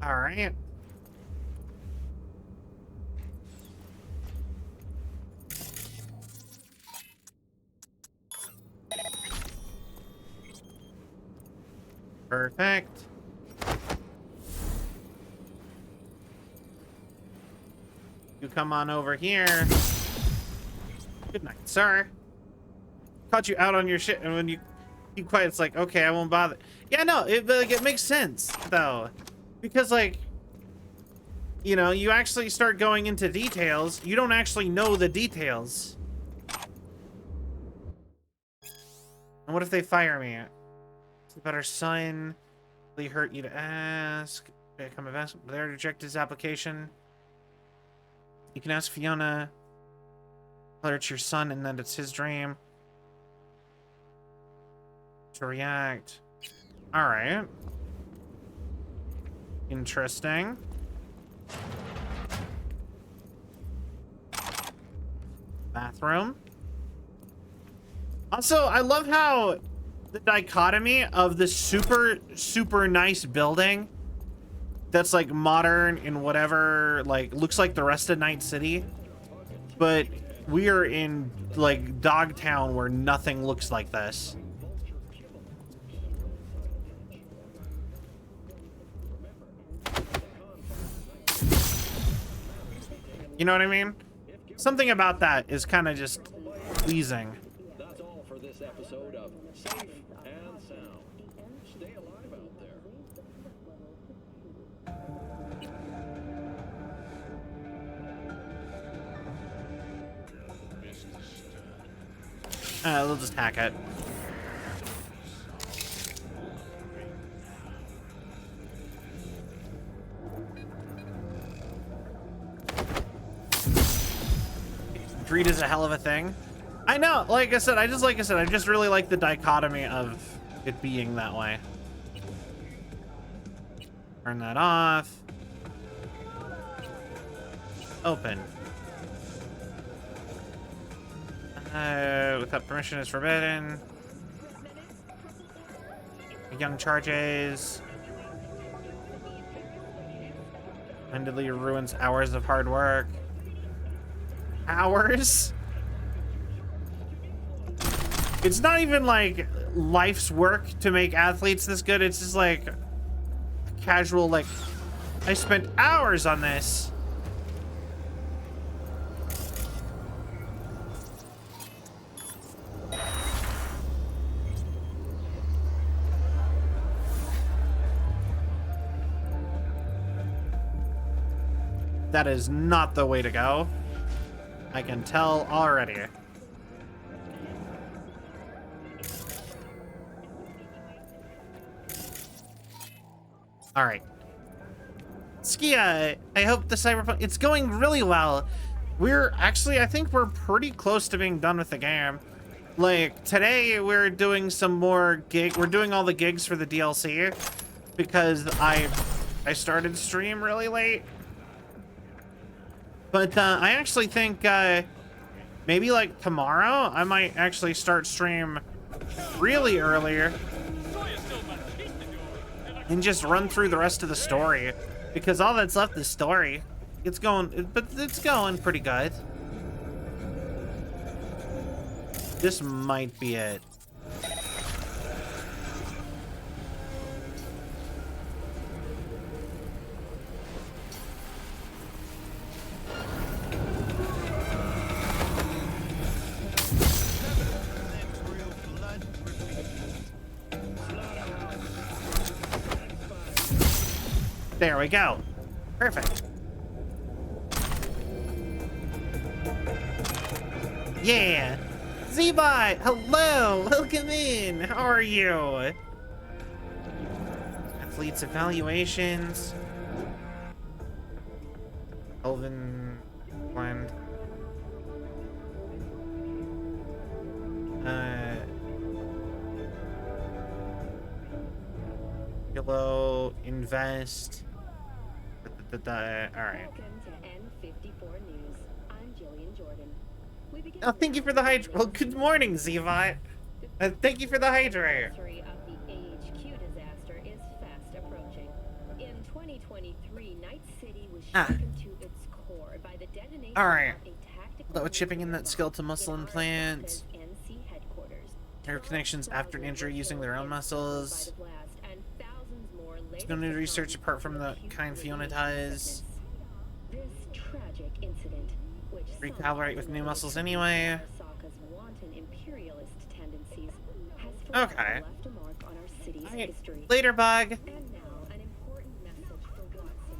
All right. Perfect. You come on over here. Good night, sir. Caught you out on your shit, and when you keep quiet, it's like, okay, I won't bother. Yeah, no, it makes sense though. Because, like, you know, you actually start going into details. You don't actually know the details. And what if they fire me? It's about her son. Really hurt you to ask. Come advance. There, reject his application. You can ask Fiona. Tell her it's your son and that it's his dream. to react. All right. Interesting. Bathroom. Also, I love how the dichotomy of this super nice building that's like modern and whatever, like looks like the rest of Night City, but we are in like Dogtown where nothing looks like this. You know what I mean? Something about that is kind of just pleasing. That's all for this episode of Safe and Sound. Stay alive out there. We'll just hack it. Greed is a hell of a thing. I know, like I said, I just really like the dichotomy of it being that way. Turn that off. Open. Without permission is forbidden. Young charges. Mindedly ruins hours of hard work. Hours? It's not even like life's work to make athletes this good. It's just like a casual, like, I spent hours on this. That is not the way to go. I can tell already. All right. Skia, I hope the Cyberpunk, it's going really well. We're actually, I think we're pretty close to being done with the game. Like today we're doing some more we're doing all the gigs for the DLC because I started stream really late. But I actually think maybe like tomorrow I might actually start stream really earlier and just run through the rest of the story, because all that's left is story. It's going, but it's going pretty good. This might be it. There we go. Perfect. Yeah. Z-Bot, hello. Welcome in. How are you? Athletes evaluations. Elven blend. Yellow, invest. All right. Oh, thank you for the hydrate. Well, good morning, Zevot. Thank you for the hydrate. All right. With chipping in that skeletal muscle implant. Nerve connections after an injury using their own muscles. It's going to research apart from the kind Fiona does. Recalibrate with new muscles anyway. Okay. Right. Later, Bug.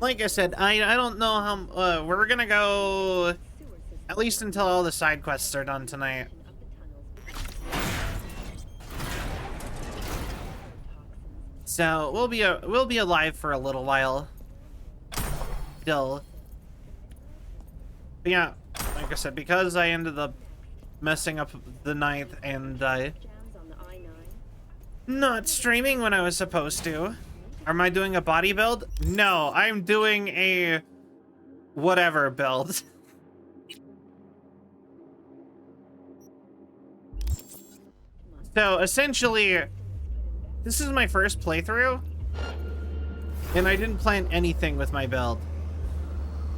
Like I said, I don't know how we're gonna go at least until all the side quests are done tonight. So we'll be alive for a little while. Still. But yeah, like I said, because I ended up messing up the ninth and not streaming when I was supposed to. Am I doing a body build? No, I'm doing a whatever build. So essentially, this is my first playthrough, and I didn't plan anything with my build.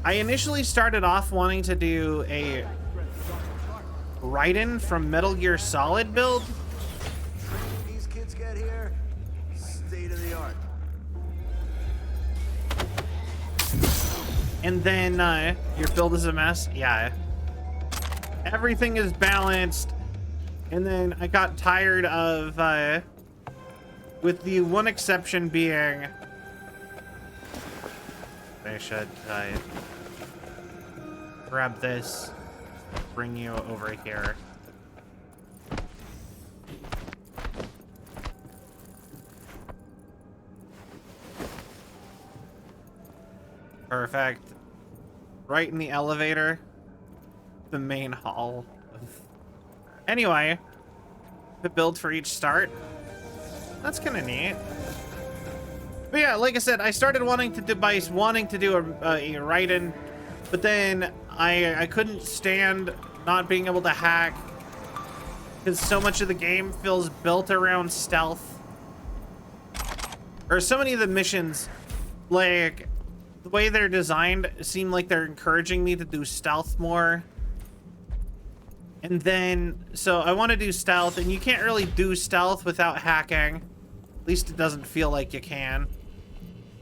I initially started off wanting to do a Raiden from Metal Gear Solid build. These kids get here, state of the art. And then your build is a mess. Yeah. Everything is balanced. And then I got tired of, with the one exception being, I should grab this, bring you over here. Perfect. Right in the elevator, the main hall. Anyway, the build for each start. That's kind of neat. But yeah, like I said, I started wanting to do a Raiden, but then I couldn't stand not being able to hack because so much of the game feels built around stealth. Or so many of the missions, like the way they're designed, seem like they're encouraging me to do stealth more. And then, so I want to do stealth, and you can't really do stealth without hacking. At least it doesn't feel like you can.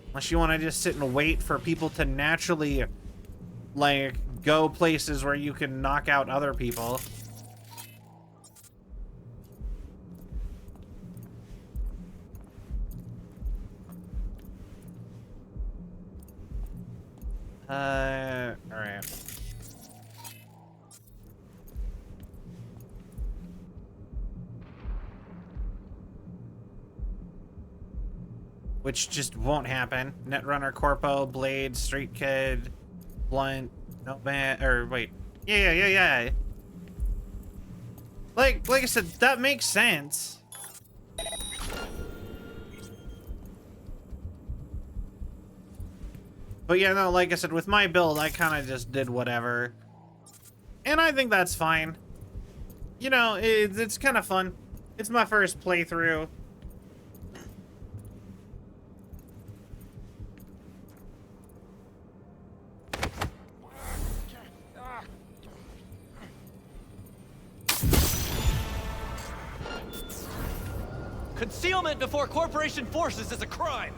Unless you want to just sit and wait for people to naturally, like, go places where you can knock out other people. Alright. Which just won't happen. Netrunner, Corpo, Blade, Street Kid, Blunt, no man, or wait. Yeah. Like I said, that makes sense. But yeah, no, like I said, with my build, I kind of just did whatever. And I think that's fine. You know, it's kind of fun. It's my first playthrough. Concealment before corporation forces is a crime.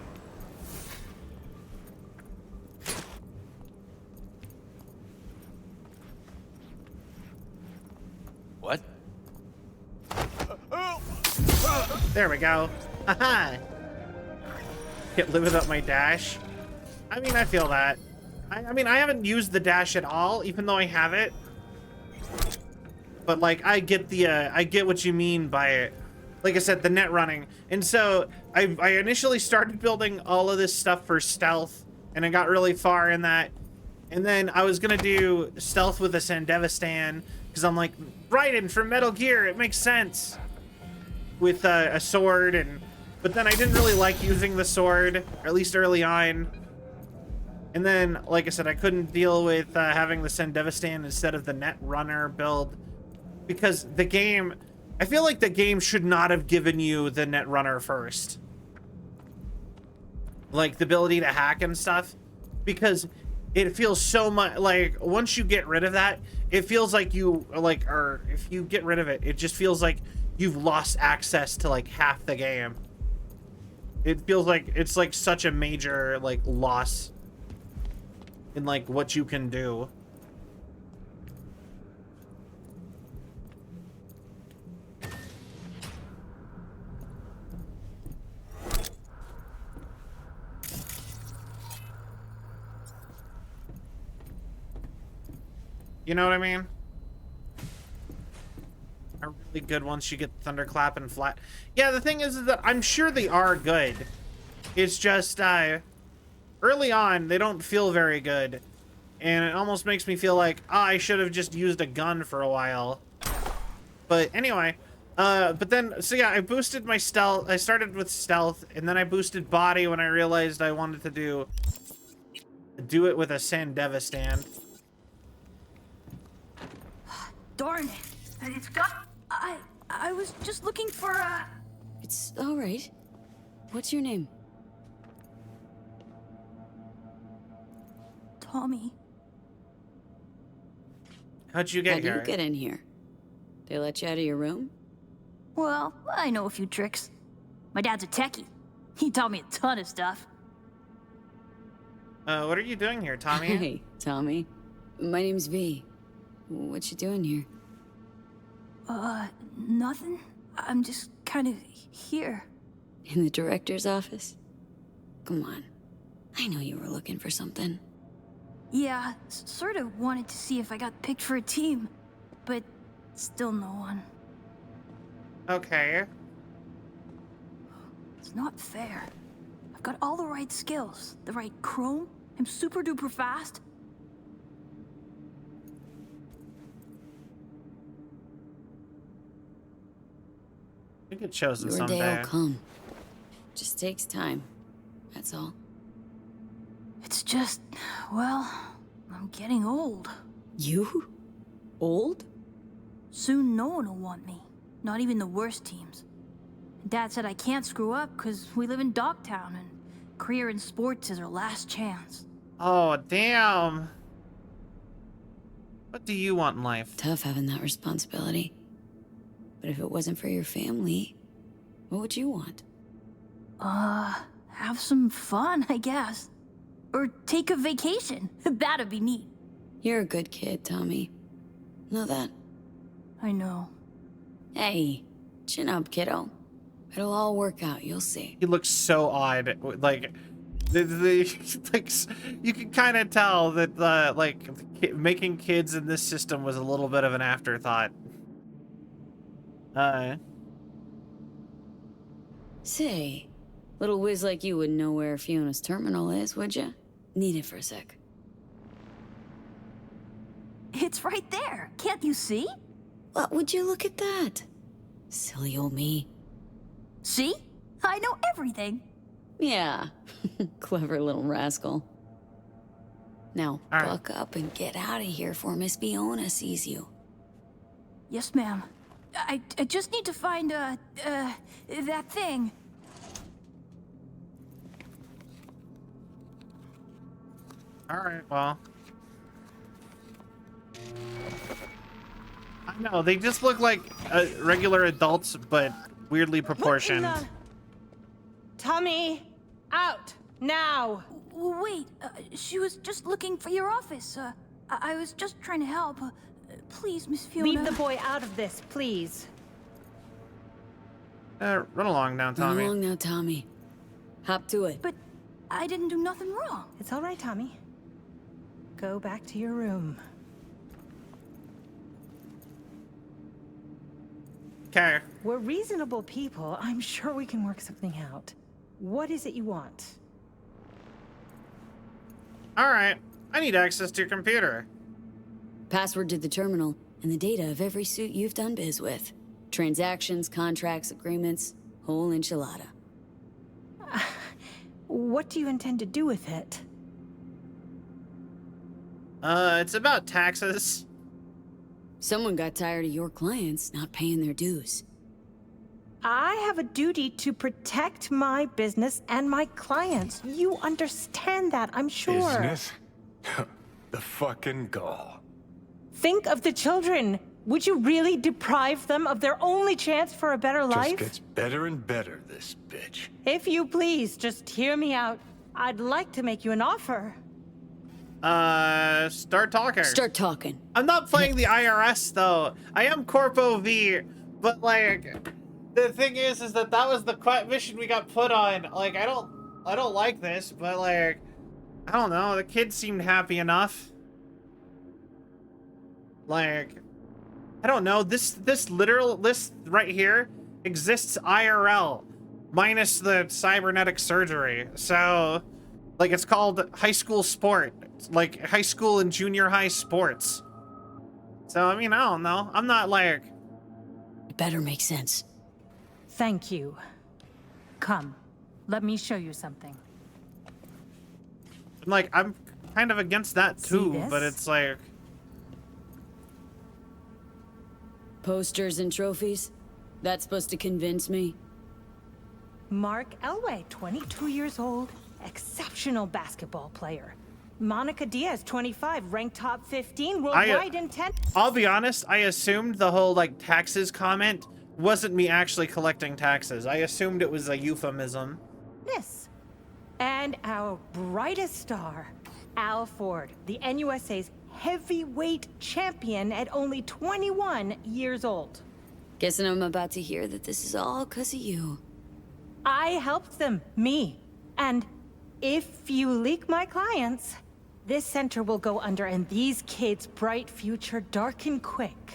What? There we go. Haha. Can't live without my dash. I mean, I feel that. I mean, I haven't used the dash at all, even though I have it. But like, I get what you mean by it. Like I said, the net running. And so I initially started building all of this stuff for stealth, and I got really far in that. And then I was gonna do stealth with a Sandevistan, because I'm like, Raiden from Metal Gear, it makes sense. With a sword, but then I didn't really like using the sword, or at least early on. And then, like I said, I couldn't deal with having the Sandevistan instead of the Netrunner build, because the game, I feel like the game should not have given you the Netrunner first. Like, the ability to hack and stuff. Because it feels so much, like, once you get rid of that, it feels like you, like, or if you get rid of it, it just feels like you've lost access to, like, half the game. It feels like it's, like, such a major, like, loss in, like, what you can do. You know what I mean? Are really good once you get Thunderclap and Flat. Yeah, the thing is that I'm sure they are good. It's just, early on, they don't feel very good. And it almost makes me feel like, I should have just used a gun for a while. But anyway, But then, so yeah, I boosted my stealth. I started with stealth, and then I boosted body when I realized I wanted to do it with a Sandeva stand. Darn it. It's got... I was just looking for a... It's all right. What's your name? Tommy. How'd you get here? How'd you get in here? They let you out of your room? Well, I know a few tricks. My dad's a techie. He taught me a ton of stuff. What are you doing here, Tommy? Hey, Tommy. My name's V. What you doing here? Nothing. I'm just kind of here. In the director's office? Come on. I know you were looking for something. Yeah, sort of wanted to see if I got picked for a team, but still no one. Okay. It's not fair. I've got all the right skills, the right chrome. I'm super duper fast. I think it shows Your someday. day will come. Just takes time. That's all. It's just, well, I'm getting old. You? Old? Soon no one will want me. Not even the worst teams. Dad said I can't screw up because we live in Dogtown and career in sports is our last chance. Oh, damn. What do you want in life? Tough having that responsibility. But if it wasn't for your family, what would you want? Have some fun, I guess. Or take a vacation. That'd be neat. You're a good kid, Tommy. Know that? I know. Hey, chin up, kiddo. It'll all work out, you'll see. He looks so odd. Like, like you can kind of tell that making kids in this system was a little bit of an afterthought. Say, little whiz like you wouldn't know where Fiona's terminal is, would ya? Need it for a sec. It's right there. Can't you see? What would you look at that? Silly old me. See? I know everything. Yeah. Clever little rascal. Now, buck up and get out of here before Miss Fiona sees you. Yes, ma'am. I just need to find, that thing. Alright, well. I know, they just look like regular adults, but weirdly proportioned. Tommy, out, now! Wait, she was just looking for your office. I was just trying to help. Please, Miss Fiona. Leave the boy out of this, please. Run along now, Tommy. Run along now, Tommy. Hop to it. But I didn't do nothing wrong. It's all right, Tommy. Go back to your room. Okay. We're reasonable people. I'm sure we can work something out. What is it you want? Alright. I need access to your computer. Password to the terminal, and the data of every suit you've done biz with. Transactions, contracts, agreements, whole enchilada. What do you intend to do with it? It's about taxes. Someone got tired of your clients not paying their dues. I have a duty to protect my business and my clients. You understand that, I'm sure. Business? The fucking gall. Think of the children. Would you really deprive them of their only chance for a better life? Just gets better and better, this bitch. If you please, just hear me out. I'd like to make you an offer. Start talking. Start talking. I'm not playing the IRS, though. I am Corpo V, but, like, the thing is that was the mission we got put on. Like, I don't like this, but, like, I don't know. The kids seemed happy enough. Like, I don't know. This right here exists IRL, minus the cybernetic surgery. So, like, it's called high school sport, like high school and junior high sports. So, I mean, I don't know. I'm not like. better make sense. Thank you. Come, let me show you something. Like, I'm kind of against that too, but it's like... Posters and trophies? That's supposed to convince me? Mark Elway, 22 years old, exceptional basketball player. Monica Diaz, 25, ranked top 15 worldwide in tennis. I'll be honest, I assumed the whole, like, taxes comment wasn't me actually collecting taxes. I assumed it was a euphemism. And our brightest star, Al Ford, the NUSA's heavyweight champion at only 21 years old. Guessing I'm about to hear that this is all because of you. I helped them, me. And if you leak my clients, this center will go under and these kids' bright future darken quick.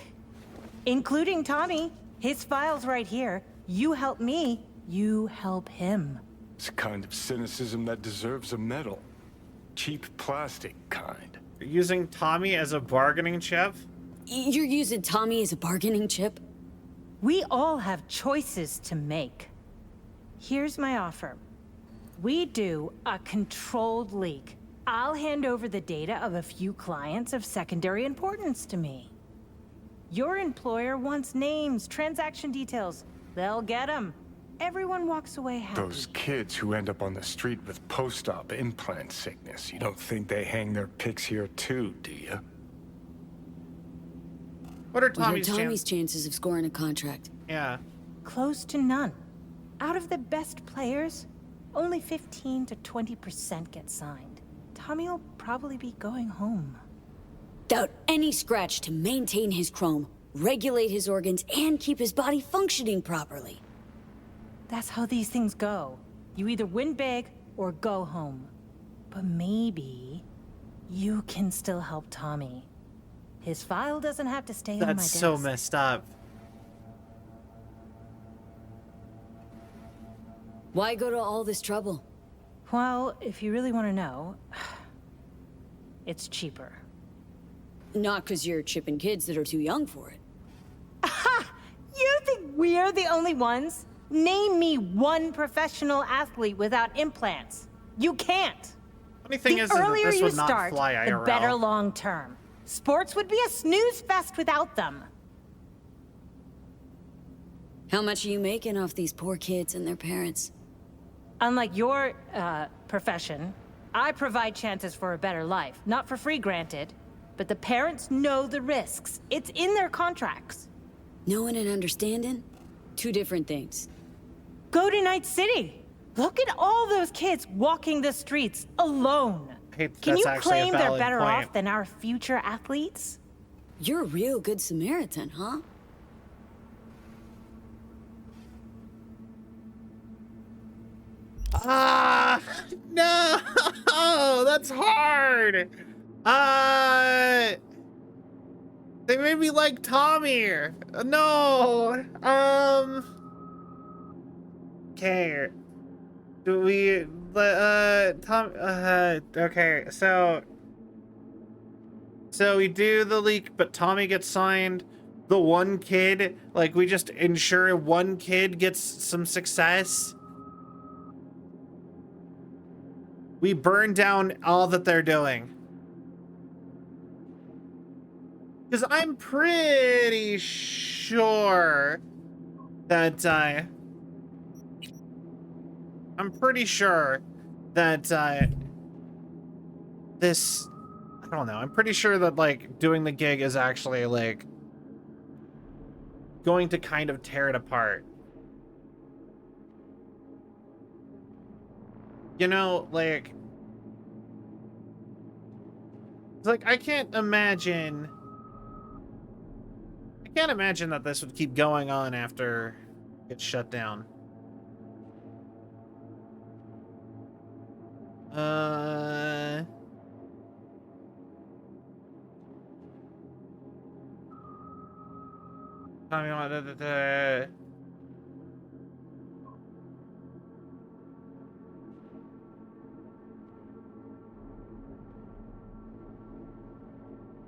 Including Tommy. His file's right here. You help me, you help him. It's a kind of cynicism that deserves a medal. Cheap plastic kind. You're using Tommy as a bargaining chip? You're using Tommy as a bargaining chip? We all have choices to make. Here's my offer. We do a controlled leak. I'll hand over the data of a few clients of secondary importance to me. Your employer wants names, transaction details. They'll get them. Everyone walks away happy. Those kids who end up on the street with post-op implant sickness, you don't think they hang their pics here too, do you? What are Tommy's chances of scoring a contract? Yeah. Close to none. Out of the best players, only 15 to 20% get signed. Tommy will probably be going home. Without any scratch to maintain his chrome, regulate his organs, and keep his body functioning properly. That's how these things go. You either win big or go home. But maybe you can still help Tommy. His file doesn't have to stay on my desk. That's so messed up. Why go to all this trouble? Well, if you really want to know, it's cheaper. Not because you're chipping kids that are too young for it. Aha! You think we're the only ones? Name me one professional athlete without implants. You can't. Funny thing is that earlier this you would not start, fly the IRL. better long term. Sports would be a snooze fest without them. How much are you making off these poor kids and their parents? Unlike your, profession, I provide chances for a better life. Not for free, granted. But the parents know the risks. It's in their contracts. Knowing and understanding? Two different things. Go to Night City. Look at all those kids walking the streets alone. Can you claim they're better off than our future athletes? You're a real good Samaritan, huh? No, that's hard. They made me like Tommy. No. Okay. Do we Tom okay, so we do the leak, but Tommy gets signed. The one kid, like, we just ensure one kid gets some success. We burn down all that they're doing. Because I'm pretty sure that this, I don't know, I'm pretty sure that, like, doing the gig is actually, like, going to kind of tear it apart. You know, like, it's like, I can't imagine that this would keep going on after it gets shut down.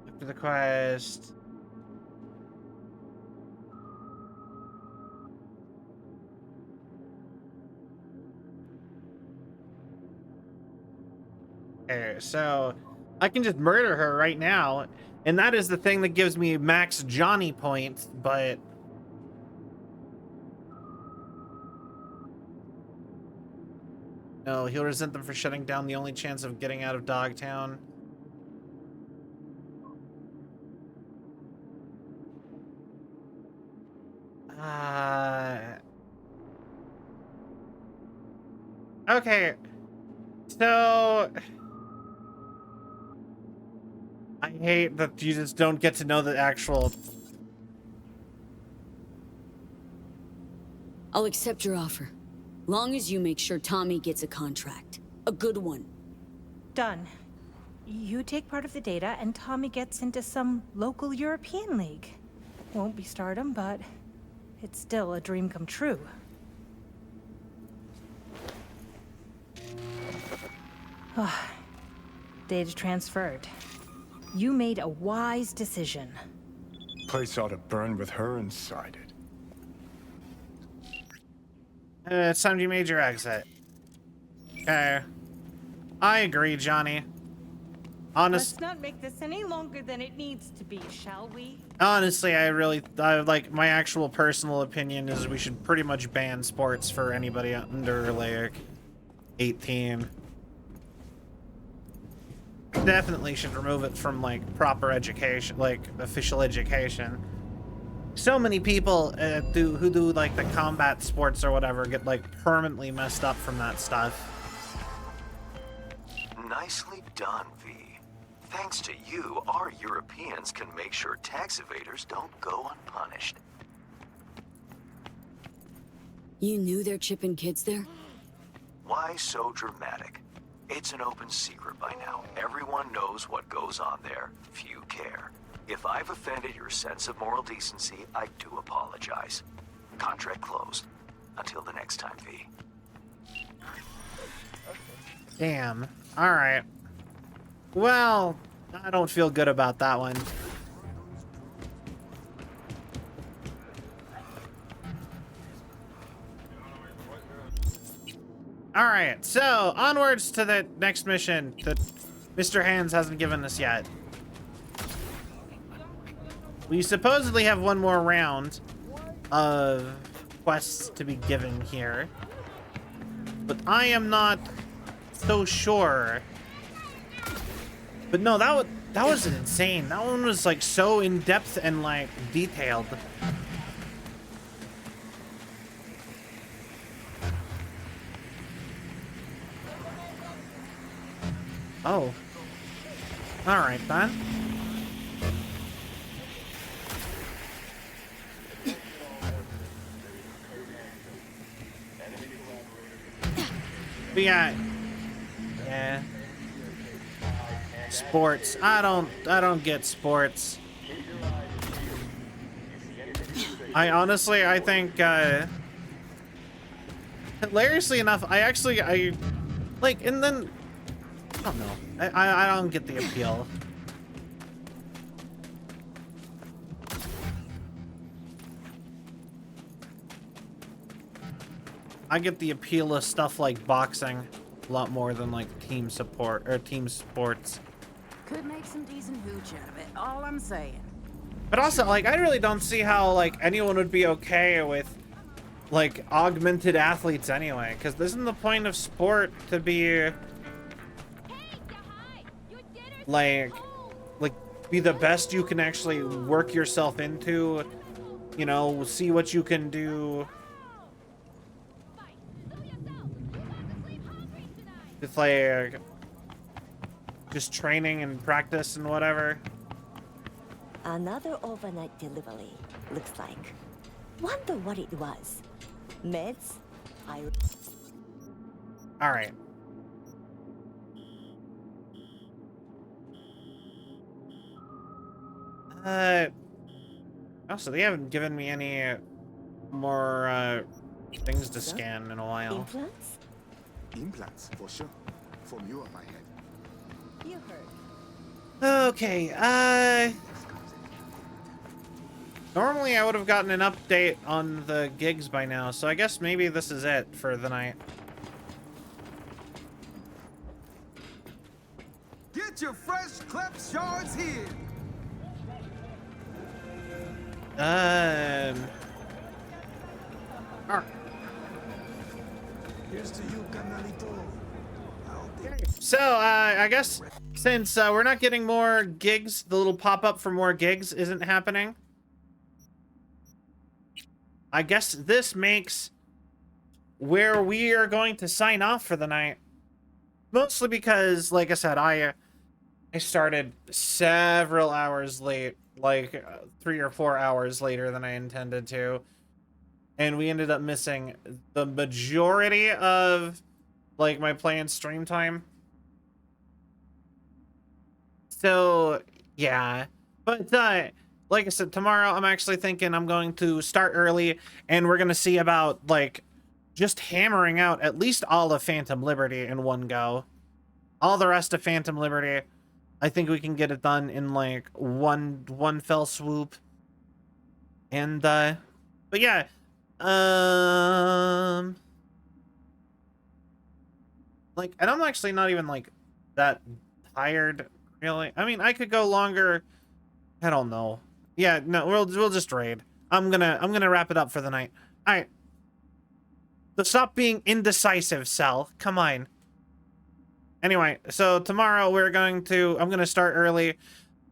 After the quest. Okay, so I can just murder her right now, and that is the thing that gives me max Johnny points, but... No, he'll resent them for shutting down the only chance of getting out of Dogtown. Okay, so... I hate that you just don't get to know the actual... I'll accept your offer. Long as you make sure Tommy gets a contract. A good one. Done. You take part of the data, and Tommy gets into some local European league. Won't be stardom, but it's still a dream come true. Data transferred. You made a wise decision. Place ought to burn with her inside it. It's time you made your exit. Okay. I agree, Johnny. Let's not make this any longer than it needs to be, shall we? Honestly, I like, my actual personal opinion is we should pretty much ban sports for anybody under, like, 18. Definitely should remove it from, like, proper education, like, official education. So many people who do, like, the combat sports or whatever get, like, permanently messed up from that stuff. Nicely done, V. Thanks to you, our Europeans can make sure tax evaders don't go unpunished. You knew they're chipping kids there? Why so dramatic? It's an open secret by now. Everyone knows what goes on there. Few care. If I've offended your sense of moral decency, I do apologize. Contract closed. Until the next time, V. Damn. Alright. Well, I don't feel good about that one. Alright, so onwards to the next mission that Mr. Hands hasn't given us yet. We supposedly have one more round of quests to be given here, but I am not so sure. But no, that was insane. That one was like so in depth and like detailed. Oh. All right, then. But yeah. Sports. I don't get sports. I think hilariously enough, I like, and then I don't know. I don't get the appeal. I get the appeal of stuff like boxing a lot more than like team support or team sports. Could make some decent hooch out of it, all I'm saying. But also, like, I really don't see how, like, anyone would be okay with, like, augmented athletes anyway. Because isn't the point of sport to be, like, be the best you can actually work yourself into, you know, see what you can do with, like, just training and practice and whatever. Another overnight delivery, looks like. Wonder what it was. Meds? Alright. Also, they haven't given me any more things to scan in a while. Implants? Implants, for sure. From you on my head. You heard. Okay, normally I would have gotten an update on the gigs by now, so I guess maybe this is it for the night. Get your fresh clipped shards here. Here's to you, Canalito. So, I guess since we're not getting more gigs, the little pop-up for more gigs isn't happening. I guess this makes where we are going to sign off for the night. Mostly because, like I said, I started several hours late, like 3 or 4 hours later than I intended to. And we ended up missing the majority of, like, my planned stream time. So, yeah. But, like I said, tomorrow I'm actually thinking I'm going to start early, and we're going to see about, like, just hammering out at least all of Phantom Liberty in one go. All the rest of Phantom Liberty, I think we can get it done in, like, one fell swoop. And, but yeah. Like, and I'm actually not even, like, that tired, really. I mean, I could go longer. I don't know. Yeah, no, we'll just raid. I'm gonna wrap it up for the night. All right. So stop being indecisive, Cell. Come on. Anyway, so tomorrow I'm gonna start early.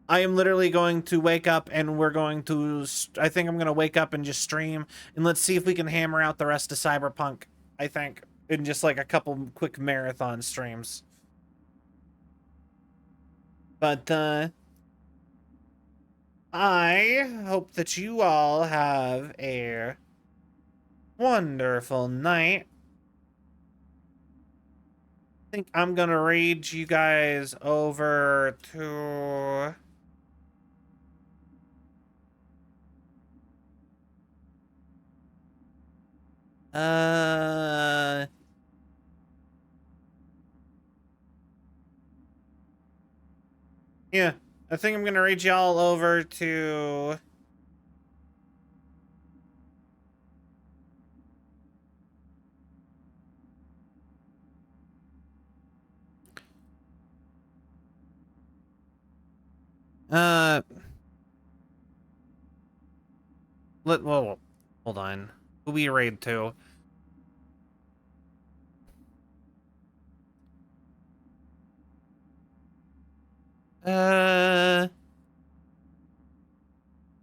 I am literally going to wake up and I think I'm gonna wake up and just stream, and let's see if we can hammer out the rest of Cyberpunk, I think, in just like a couple quick marathon streams. But, I hope that you all have a wonderful night. I think I'm gonna raid you guys over to... Yeah, I think I'm gonna raid y'all over to... Whoa, hold on. Who we raid to? How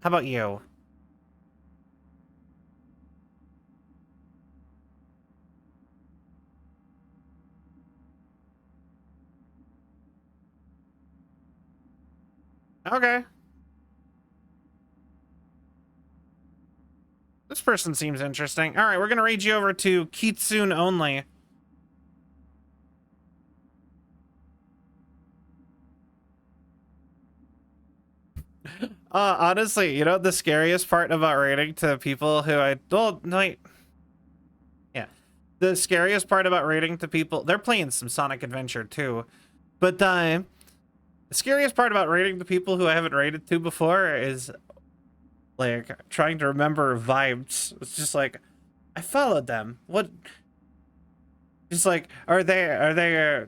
about you? Okay. This person seems interesting. All right, we're gonna raid you over to Kitsune only. Honestly, you know the scariest part about raiding to people who yeah. The scariest part about raiding to people, they're playing some Sonic Adventure too. But the scariest part about raiding to people who I haven't raided to before is like trying to remember vibes. It's just like, I followed them. What? Just like, are they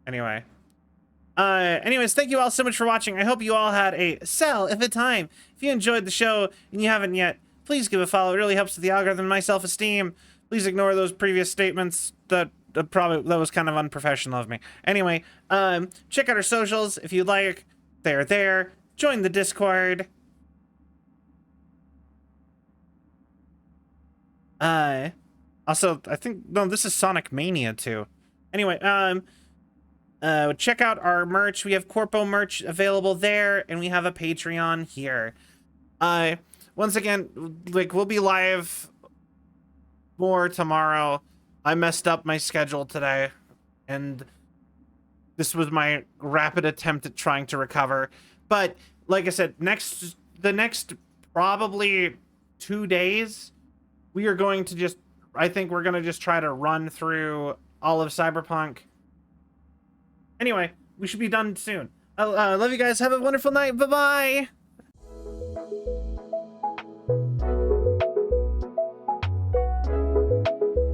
anyway. Anyways, thank you all so much for watching. I hope you all had a sell of a time. If you enjoyed the show and you haven't yet, please give a follow. It really helps with the algorithm and my self-esteem. Please ignore those previous statements that was kind of unprofessional of me. Anyway, check out our socials if you'd like. They're there. Join the Discord. Also, I think, no, this is Sonic Mania too. Anyway, check out our merch. We have Corpo merch available there, and we have a Patreon here. Once again, like, we'll be live more tomorrow. I messed up my schedule today, and this was my rapid attempt at trying to recover. But like I said, the next probably 2 days, we are going to just, I think we're going to just try to run through all of Cyberpunk. Anyway, we should be done soon. I love you guys. Have a wonderful night. Bye-bye.